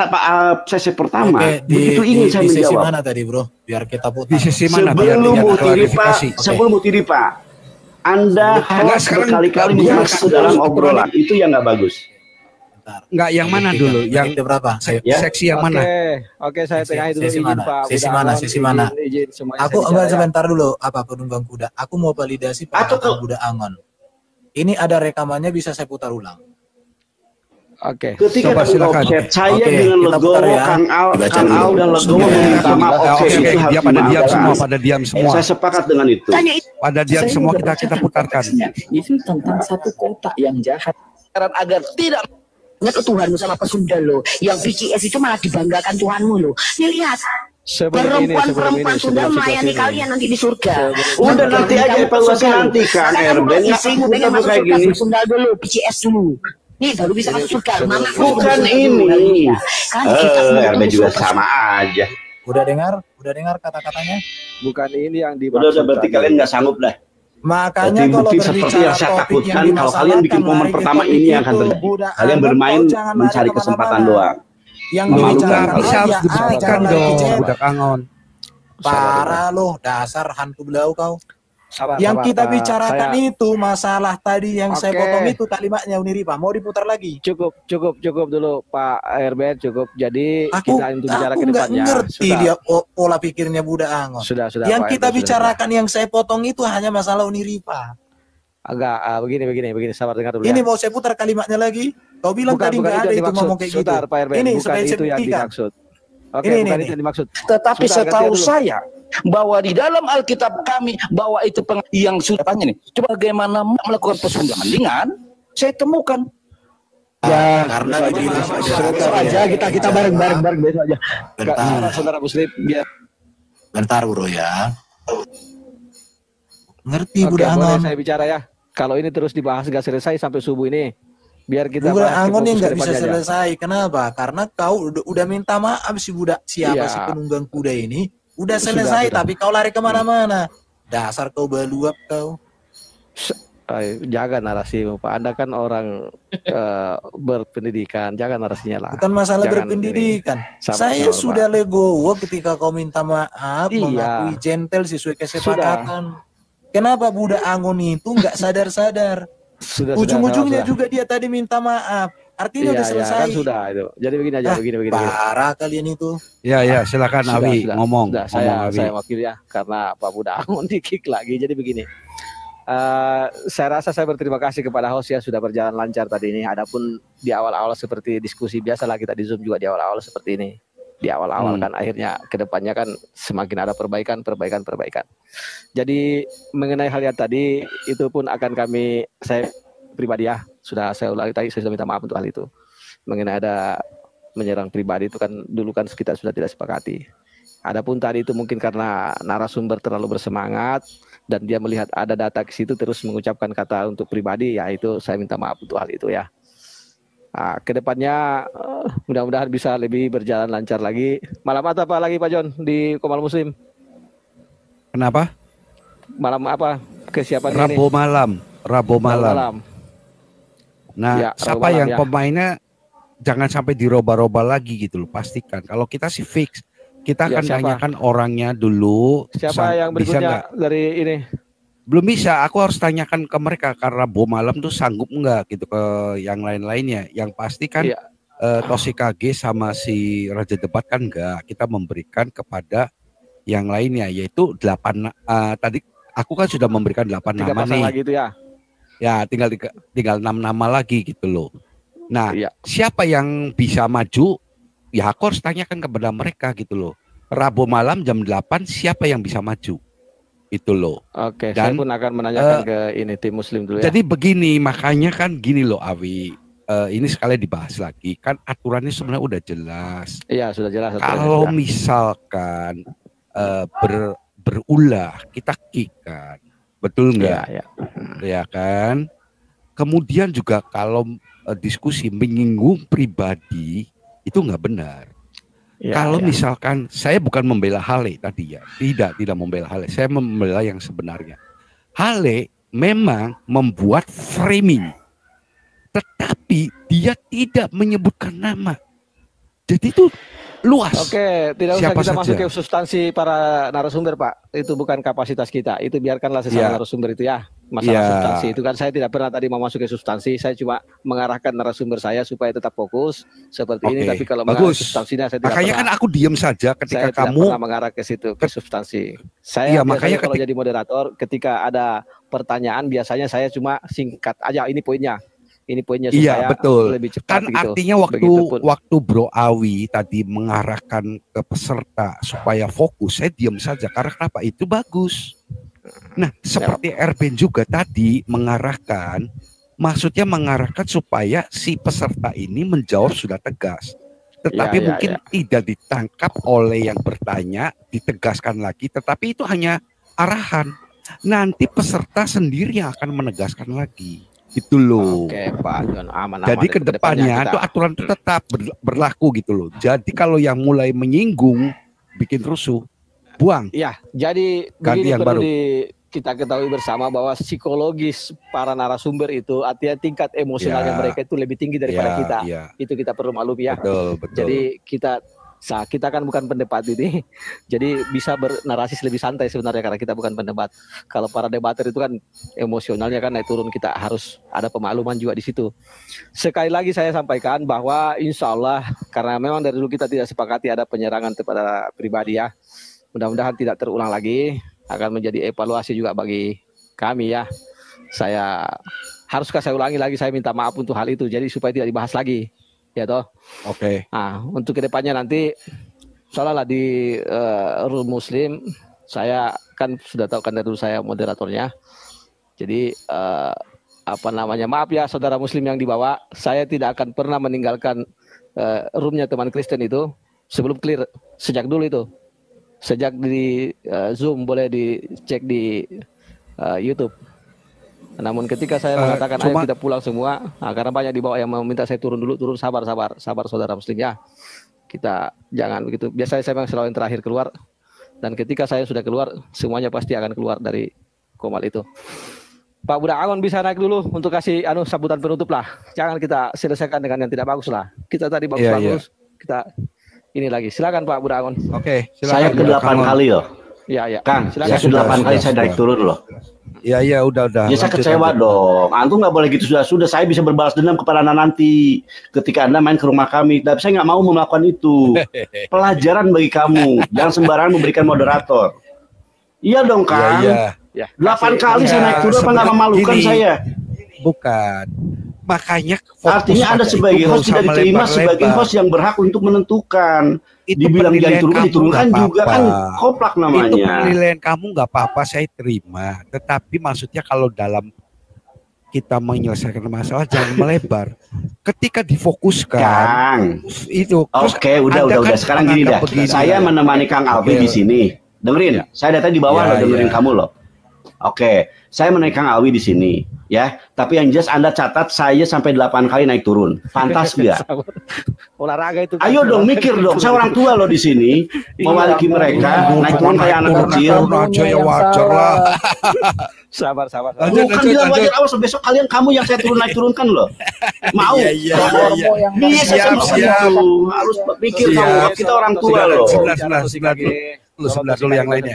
Speaker 11: sesi pertama, begitu ingin saya menjawab.
Speaker 4: Di sesi mana tadi, Bro? Biar kita putar.
Speaker 6: Di sesi mana?
Speaker 11: Sebelum Mutiripa, Anda harus berkali-kali masuk dalam obrolan. Itu yang nggak bagus.
Speaker 6: Enggak, yang mana dulu? Yang
Speaker 4: berapa?
Speaker 6: Seksi yang mana?
Speaker 3: Oke, saya tengahin dulu.
Speaker 4: Sesi mana? Aku enggak, sebentar dulu. Apa penunggang kuda? Aku mau validasi Pak budak Angon. Ini ada rekamannya, bisa saya putar ulang.
Speaker 3: Oke.
Speaker 11: Ketika
Speaker 6: silakan.
Speaker 11: saya dengan legowo, Kang Au dan legowo meminta maaf.
Speaker 6: Dia pada diam semua, pada diam semua.
Speaker 11: Saya sepakat dengan itu.
Speaker 6: Pada diam semua, kita putarkan.
Speaker 12: Itu tentang satu kotak yang jahat. Agar tidak ingat Tuhanmu sama pesunda lo. Yang VCS itu malah dibanggakan Tuhanmu lo. Nih lihat. Perempuan-perempuan Sunda melayani kalian nanti di surga.
Speaker 11: Udah nanti aja evaluasi nanti Kang Erben.
Speaker 12: Isimu pengen masuk surga Sunda dulu, VCS dulu. Nih baru bisa masuk surga.
Speaker 11: Bukan ini. Erben juga sama aja.
Speaker 4: Udah dengar kata-katanya?
Speaker 3: Bukan ini yang dimaksud.
Speaker 11: Udah berarti kalian nggak sanggup lah.
Speaker 4: Makanya kalau
Speaker 11: seperti yang saya takutkan, kalau kalian bikin momen pertama ini yang akan terjadi. Kalian bermain mencari kesempatan doang.
Speaker 4: Yang dibicarakan
Speaker 6: bisa harus dibuktikan dong, budak Angon.
Speaker 4: Parah loh, dasar hantu belau kau.
Speaker 3: Sabar,
Speaker 4: yang
Speaker 3: sabar,
Speaker 4: kita bicarakan
Speaker 3: saya...
Speaker 4: itu masalah tadi yang saya potong itu kalimatnya Uniripa. Mau diputar lagi?
Speaker 3: Cukup dulu Pak Erben, cukup. Jadi kita untuk bicara ke depannya.
Speaker 4: Aku ngerti dia pola pikirnya budak Angon.
Speaker 3: Sudah.
Speaker 4: Yang
Speaker 3: Pak
Speaker 4: kita
Speaker 3: Erben,
Speaker 4: bicarakan yang saya potong itu hanya masalah Uniripa.
Speaker 3: Agak begini, sabar dengar dulu.
Speaker 4: Ini
Speaker 3: ya.
Speaker 4: mau saya putar kalimatnya lagi. Kau bilang tadi nggak ada itu ngomong kayak gitu.
Speaker 3: Pak Erben,
Speaker 4: ini
Speaker 3: bukan itu yang dimaksud. Oke, bukan itu yang dimaksud.
Speaker 8: Tetapi setahu saya bahwa di dalam Alkitab kami bahwa itu yang sudah tanya nih. Coba bagaimana melakukan persembahyan saya temukan.
Speaker 4: Ya, karena
Speaker 10: aja kita bareng besok aja.
Speaker 4: Bentar,
Speaker 3: saudara Muslim biar.
Speaker 4: Bentar bro ya. Ngerti
Speaker 3: Oke,
Speaker 4: Budak Angon.
Speaker 3: Saya bicara ya. Kalau ini terus dibahas gak selesai sampai subuh ini, biar kita
Speaker 4: Budak Angon yang nggak bisa selesai. Kenapa? Karena kau udah minta maaf si budak siapa si penunggang kuda ini. Udah selesai, tapi kau lari kemana-mana. Dasar kau baluap kau.
Speaker 3: Jaga narasimu, Pak. Anda kan orang berpendidikan. Jaga narasinya lah.
Speaker 4: Bukan masalah berpendidikan. Saya sudah legowo ketika kau minta maaf, mengakui gentle sesuai kesepakatan. Kenapa Budak Angon itu nggak sadar-sadar? Ujung-ujungnya juga dia tadi minta maaf. Artinya udah selesai.
Speaker 3: Kan sudah itu. Jadi begini aja, begini.
Speaker 4: Parah kalian itu.
Speaker 6: Ya, silakan Awi ngomong.
Speaker 3: Saya wakil ya, karena Pak Budak Angon di-kick lagi. Jadi begini. Saya rasa saya berterima kasih kepada host ya, sudah berjalan lancar tadi ini. Adapun di awal-awal seperti diskusi biasalah kita di Zoom juga di awal-awal seperti ini. Di awal-awal kan akhirnya kedepannya kan semakin ada perbaikan. Jadi mengenai hal yang tadi itu pun akan saya pribadi ya sudah saya ulangi tadi, saya sudah minta maaf untuk hal itu. Mengenai ada menyerang pribadi itu kan dulu kan kita sudah tidak sepakati. Adapun tadi itu mungkin karena narasumber terlalu bersemangat dan dia melihat ada data ke situ terus mengucapkan kata untuk pribadi, ya itu saya minta maaf untuk hal itu ya. Nah, kedepannya mudah-mudahan bisa lebih berjalan lancar lagi. Malam apa lagi Pak John di Komal Muslim?
Speaker 6: Kenapa?
Speaker 3: Malam apa kesiapan ini?
Speaker 6: Rabu malam. Nah, ya, siapa yang pemainnya jangan sampai diroba-roba lagi gitu loh, pastikan. Kalau kita sih fix, kita akan tanyakan orangnya dulu.
Speaker 3: Siapa yang berikutnya dari ini?
Speaker 6: Belum bisa, aku harus tanyakan ke mereka karena Rabu malam tuh sanggup enggak gitu ke yang lain-lainnya. Yang pasti kan Toshikage sama si Raja Debat kan enggak. Kita memberikan kepada yang lainnya yaitu 8 tadi aku kan sudah memberikan 8 nama nih.
Speaker 3: Lagi itu ya.
Speaker 6: Ya, tinggal 6 nama lagi gitu loh. Nah, siapa yang bisa maju? Ya aku harus tanyakan kepada mereka gitu loh. Rabu malam jam 8 siapa yang bisa maju? Itu loh.
Speaker 3: Oke, saya pun akan menanyakan ke ini tim Muslim dulu ya.
Speaker 6: Jadi begini, makanya kan gini loh Awi. Ini sekali dibahas lagi. Kan aturannya sebenarnya udah jelas.
Speaker 3: Iya, sudah jelas.
Speaker 6: Kalau misalkan berulah kita kick-kan. Betul nggak? Ya kan. Kemudian juga kalau diskusi menyinggung pribadi itu nggak benar. Kalau misalkan saya bukan membela Hale tadi ya, tidak membela Hale, saya membela yang sebenarnya. Hale memang membuat framing, tetapi dia tidak menyebutkan nama. Jadi itu luas.
Speaker 3: Oke, tidak usah kita masuk ke substansi para narasumber Pak. Itu bukan kapasitas kita. Itu biarkanlah sesama narasumber itu ya masalah substansi itu kan saya tidak pernah tadi memasuki substansi, saya cuma mengarahkan narasumber saya supaya tetap fokus seperti ini. Tapi kalau mengarah substansinya saya tidak
Speaker 6: makanya
Speaker 3: pernah.
Speaker 6: Kan aku diam saja ketika
Speaker 3: saya
Speaker 6: kamu
Speaker 3: tidak pernah mengarah ke situ, ke substansi. Saya
Speaker 6: makanya
Speaker 3: kalau jadi moderator ketika ada pertanyaan biasanya saya cuma singkat aja, ini poinnya. Ini poinnya supaya lebih cepat
Speaker 6: kan
Speaker 3: gitu.
Speaker 6: Artinya waktu Bro Awi tadi mengarahkan ke peserta supaya fokus, saya diam saja karena kenapa? Itu bagus. Nah, seperti Erben juga tadi mengarahkan, maksudnya mengarahkan supaya si peserta ini menjawab sudah tegas. Tetapi mungkin tidak ditangkap oleh yang bertanya, ditegaskan lagi, tetapi itu hanya arahan. Nanti peserta sendiri yang akan menegaskan lagi. Itu loh.
Speaker 3: Oke, Pak John, aman.
Speaker 6: Jadi kedepannya itu aturan itu tetap berlaku gitu loh. Jadi kalau yang mulai menyinggung, bikin rusuh, buang.
Speaker 3: Iya, jadi begini perlu kita ketahui bersama bahwa psikologis para narasumber itu artinya tingkat emosionalnya mereka itu lebih tinggi daripada kita. Itu kita perlu maklumi ya.
Speaker 6: Betul.
Speaker 3: Jadi kita kan bukan pendebat ini, jadi bisa bernarasi lebih santai sebenarnya karena kita bukan pendebat. Kalau para debater itu kan emosionalnya kan naik turun, kita harus ada pemakluman juga di situ. Sekali lagi saya sampaikan bahwa insya Allah karena memang dari dulu kita tidak sepakati ada penyerangan kepada pribadi ya. Mudah-mudahan tidak terulang lagi, akan menjadi evaluasi juga bagi kami ya. Haruskah saya ulangi lagi, saya minta maaf untuk hal itu, jadi supaya tidak dibahas lagi. Ya toh.
Speaker 6: Oke.
Speaker 3: Nah, untuk kedepannya nanti soalnya di Room Muslim saya kan sudah tahu kan dari dulu saya moderatornya. Jadi maaf ya saudara Muslim yang dibawa, saya tidak akan pernah meninggalkan roomnya teman Kristen itu sebelum clear sejak dulu itu. Sejak di Zoom boleh dicek di YouTube. Namun ketika saya mengatakan ayo kita pulang semua, karena banyak di bawah yang meminta saya turun dulu, sabar saudara Muslim ya. Kita jangan begitu. Biasanya saya memang selalu yang terakhir keluar, dan ketika saya sudah keluar, semuanya pasti akan keluar dari komal itu. Pak Budak Angon bisa naik dulu untuk kasih sambutan penutup lah. Jangan kita selesaikan dengan yang tidak bagus lah. Kita tadi bagus-bagus, kita ini lagi. Silakan Pak Budak Angon.
Speaker 6: Oke,
Speaker 11: saya ke-8 kali loh.
Speaker 3: Iya.
Speaker 11: Kang, saya sudah 8 kali saya naik turun loh.
Speaker 6: Iya, udah.
Speaker 11: Ya saya kecewa dong. Antum nggak boleh gitu, sudah. Saya bisa berbalas dendam kepada Anda nanti ketika Anda main ke rumah kami. Tapi saya nggak mau melakukan itu. Pelajaran bagi kamu. Jangan sembarangan memberikan moderator. Iya dong, Kang.
Speaker 3: Iya.
Speaker 11: 8 kali saya naik turun, apa nggak memalukan saya?
Speaker 6: Bukan. Makanya
Speaker 11: artinya Anda sebagai host tidak diterima sebagai host yang berhak untuk menentukan. Itu dibilang jangan diturunkan juga kan koplak namanya.
Speaker 6: Itu penilaian kamu nggak apa-apa, saya terima. Tetapi maksudnya kalau dalam kita menyelesaikan masalah jangan melebar. Ketika difokuskan,
Speaker 11: Kang,
Speaker 6: itu.
Speaker 11: Oke, udah. Sekarang gini dah. Saya menemani Kang Alwi di sini. Dengerin, saya datang di bawah loh, dengerin kamu loh. Oke, saya menemani Kang Alwi di sini. Ya, tapi yang jelas Anda catat saya sampai 8 kali naik turun. Pantas nggak?
Speaker 3: Olahraga itu.
Speaker 11: Ayo dong mikir dong. Saya orang tua loh di sini. Mewakili mereka naik turun kayak anak kecil.
Speaker 6: Aja ya wajar lah.
Speaker 3: Sabar.
Speaker 11: Bukan bilang wajar, awas besok kalian kamu yang saya naik turunkan loh. Mau?
Speaker 6: Iya.
Speaker 11: Bisa harus mikir kamu. Kita orang tua loh.
Speaker 6: Sebelah dulu yang lainnya.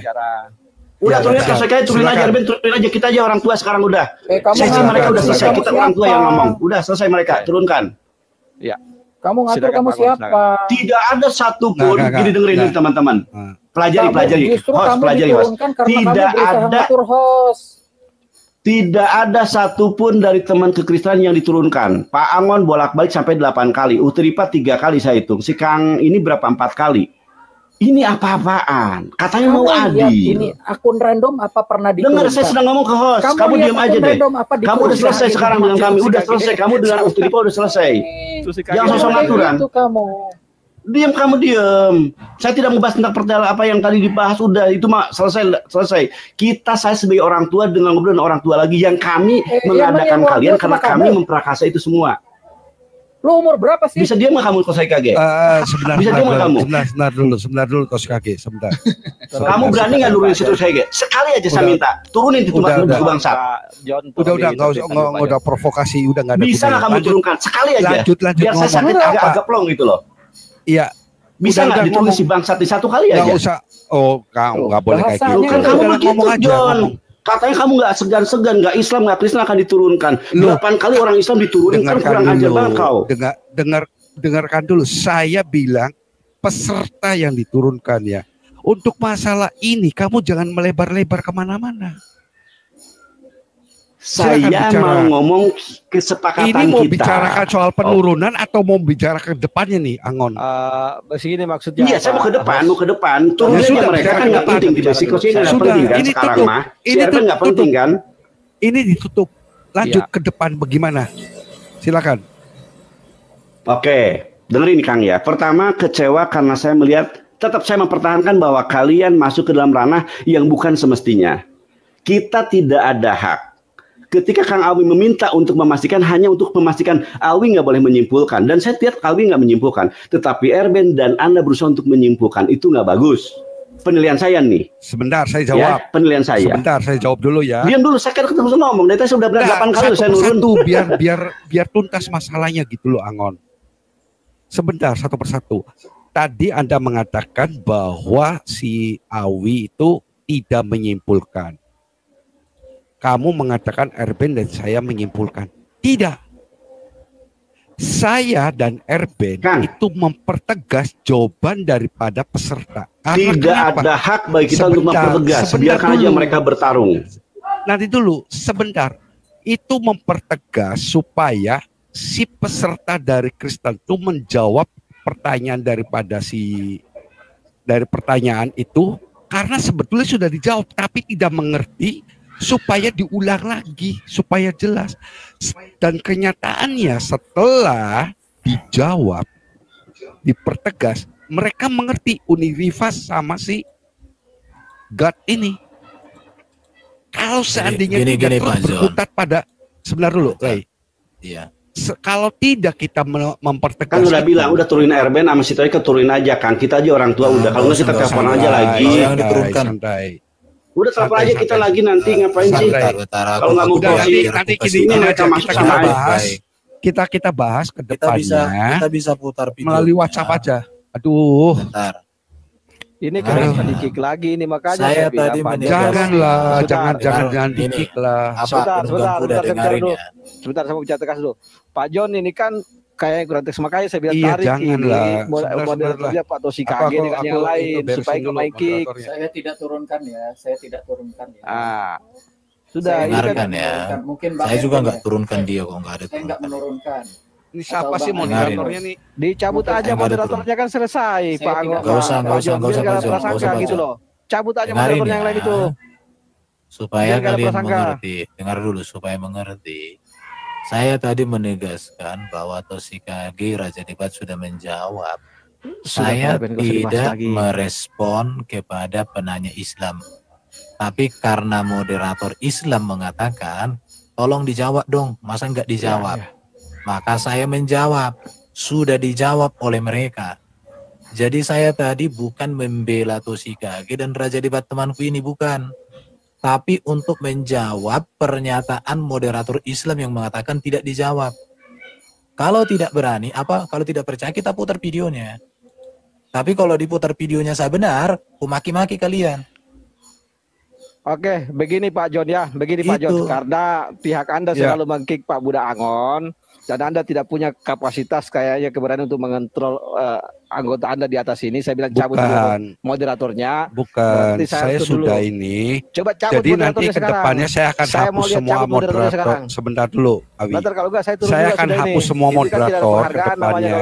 Speaker 11: Udah turunin aja kita aja orang tua sekarang udah. Sesi mereka udah selesai, kita orang tua yang ngomong. Udah selesai mereka, turunkan.
Speaker 3: Ya.
Speaker 7: Kamu ngatur kamu siapa?
Speaker 11: Tidak ada satupun, gini dengerin teman-teman. Pelajari. Host pelajari host. Tidak ada satupun dari teman kekristenan yang diturunkan. Pak Angon bolak-balik sampai 8 kali. Utripa 3 kali saya hitung. Si Kang ini berapa? 4 kali. Ini apa-apaan? Katanya mau adil.
Speaker 7: Ini akun random apa pernah diturunkan?
Speaker 11: Dengar, saya sedang ngomong ke host. Kamu diam aja deh. Kamu udah selesai sekarang dengan kami. Udah selesai. Kamu dengan Utripa udah selesai. Yang sosok aturan. Diam, kamu diam. Saya tidak membahas tentang perdalam apa yang tadi dibahas. Udah, itu mah selesai. Saya sebagai orang tua dengan ngobrol dengan orang tua lagi yang kami mengadakan kalian karena kami memprakarsa itu semua.
Speaker 7: Lu umur berapa sih?
Speaker 11: Bisa diam nggak kamu Kos KG? Bisa diam nggak kamu?
Speaker 6: Sebentar dulu Kos KG, sebentar.
Speaker 11: Kamu berani nggak nurunin situ KG? Sekali aja saya minta, turunin di tempat buku bangsa.
Speaker 6: Udah nggak udah provokasi, udah nggak ada.
Speaker 11: Bisa nggak kamu turunkan? Sekali aja.
Speaker 6: Lanjut.
Speaker 11: Biar saya sakit agak plong gitu loh.
Speaker 6: Iya.
Speaker 11: Bisa nggak diturunin si bangsat di satu kali aja?
Speaker 6: Nggak usah. Oh, kamu nggak boleh kayak gitu.
Speaker 11: Kan kamu begitu, John. Katanya kamu nggak segan-segan, nggak Islam, nggak Kristen akan diturunkan. 8 kali orang Islam diturunkan, kan kurang ajar banget kau.
Speaker 6: Dengarkan dulu, saya bilang peserta yang diturunkan ya. Untuk masalah ini kamu jangan melebar-lebar kemana-mana.
Speaker 11: Saya mau ngomong kesepakatan kita.
Speaker 6: Ini mau bicarakan soal penurunan atau mau bicara ke depannya nih, Angon?
Speaker 3: Begini maksudnya.
Speaker 11: Iya, saya mau ke depan, Turunnya mereka kan nggak penting di basic course ini nggak penting kan sekarang mah. Ini nggak penting kan?
Speaker 6: Ini ditutup. Lanjut ke depan bagaimana? Silakan.
Speaker 11: Oke, dengerin Kang ya. Pertama kecewa karena saya melihat tetap saya mempertahankan bahwa kalian masuk ke dalam ranah yang bukan semestinya. Kita tidak ada hak. Ketika Kang Alwi meminta untuk memastikan, hanya untuk memastikan, Alwi nggak boleh menyimpulkan. Dan saya lihat Alwi nggak menyimpulkan. Tetapi Erben dan Anda berusaha untuk menyimpulkan. Itu nggak bagus. Penilaian saya nih.
Speaker 6: Sebentar, saya jawab.
Speaker 11: Ya, penilaian saya.
Speaker 6: Sebentar, saya jawab dulu ya.
Speaker 11: Diam dulu, saya kan ketemu ngomong. Dari tadi saya udah 8 kali saya nurun.
Speaker 6: Biar tuntas masalahnya gitu loh, Angon. Sebentar, satu persatu. Tadi Anda mengatakan bahwa si Awi itu tidak menyimpulkan. Kamu mengatakan Erben dan saya menyimpulkan. Tidak. Saya dan Erben itu mempertegas jawaban daripada peserta.
Speaker 11: Tidak ada hak bagi kita untuk mempertegas. Biarkan aja mereka bertarung.
Speaker 6: Nanti dulu, sebentar. Itu mempertegas supaya si peserta dari Kristen itu menjawab pertanyaan dari pertanyaan itu, karena sebetulnya sudah dijawab tapi tidak mengerti, supaya diulang lagi supaya jelas. Dan kenyataannya setelah dijawab, dipertegas, mereka mengerti Uniriva sama si God ini. Kalau seandainya tidak berkutat pada, sebentar dulu, Lay.
Speaker 4: Iya.
Speaker 6: Kalau tidak kita mempertegas,
Speaker 11: kan udah bilang, udah turunin Erben sama si Toy, turunin aja Kang. Kita aja orang tua udah. Kalau nggak kita telepon aja lagi.
Speaker 4: Yang diturunkan.
Speaker 11: Udah telepon aja kita lagi nanti ngapain sih? Kalau nggak mau
Speaker 6: nanti ini mereka masuk sama bahas. Kita bahas ke depannya.
Speaker 4: Kita bisa putar video
Speaker 6: melalui WhatsApp aja. Aduh.
Speaker 4: Bentar.
Speaker 3: Ini kan di-kick lagi ini, makanya
Speaker 4: saya tadi
Speaker 6: janganlah, jangan di-kick lah.
Speaker 3: Sebentar, saya mau bicara tegas dulu. Pak John ini kan kayak kurang teks, makanya saya bilang tarik ini moderatornya Pak Tosi Kage dengan yang lain supaya ke main kick.
Speaker 7: Saya tidak turunkan ya.
Speaker 3: Sudah
Speaker 4: dengarkan ya.
Speaker 7: Mungkin
Speaker 4: saya juga nggak turunkan dia kok, nggak ada.
Speaker 7: Saya nggak menurunkan.
Speaker 3: Ini siapa sih moderatornya nih? Dicabut aja moderatornya kan selesai, Pak Anggota.
Speaker 4: Nggak usah
Speaker 3: gitu loh. Cabut aja moderatornya yang lain itu.
Speaker 4: Supaya kalian mengerti. Dengar dulu supaya mengerti. Saya tadi menegaskan bahwa Toshikage Raja Debat sudah menjawab. Saya tidak merespon kepada penanya Islam. Tapi karena moderator Islam mengatakan, tolong dijawab dong, masa nggak dijawab? Maka saya menjawab, sudah dijawab oleh mereka. Jadi saya tadi bukan membela Toshikage dan Raja Debat temanku ini, bukan. Tapi untuk menjawab pernyataan moderator Islam yang mengatakan tidak dijawab. Kalau tidak berani, kalau tidak percaya kita putar videonya. Tapi kalau diputar videonya saya benar, aku maki-maki kalian.
Speaker 3: Oke, begini Pak John ya, Pak John. Karena pihak Anda selalu mengkick Pak Budak Angon, dan Anda tidak punya kapasitas kayaknya keberanian untuk mengontrol anggota Anda di atas ini. Saya bilang cabut dulu moderatornya.
Speaker 6: Bukan, saya sudah ini.
Speaker 3: Coba cabut.
Speaker 6: Jadi nanti ke depannya saya akan hapus semua moderator. Sebentar dulu, Awi.
Speaker 3: Bentar, kalau enggak
Speaker 6: saya akan hapus semua moderator ke depannya.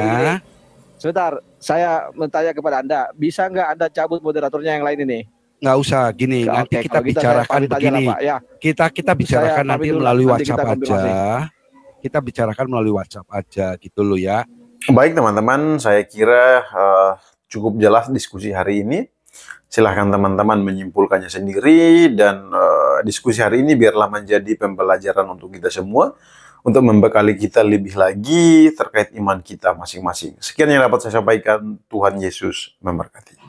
Speaker 3: Sebentar, saya bertanya kepada Anda, bisa nggak Anda cabut moderatornya yang lain ini?
Speaker 6: Nggak usah, gini, nanti kita bicarakan begini. Kita bicarakan nanti melalui WhatsApp aja. Kita bicarakan melalui WhatsApp aja gitu loh ya.
Speaker 1: Baik teman-teman, saya kira cukup jelas diskusi hari ini. Silahkan teman-teman menyimpulkannya sendiri, dan diskusi hari ini biarlah menjadi pembelajaran untuk kita semua, untuk membekali kita lebih lagi terkait iman kita masing-masing. Sekian yang dapat saya sampaikan. Tuhan Yesus memberkati.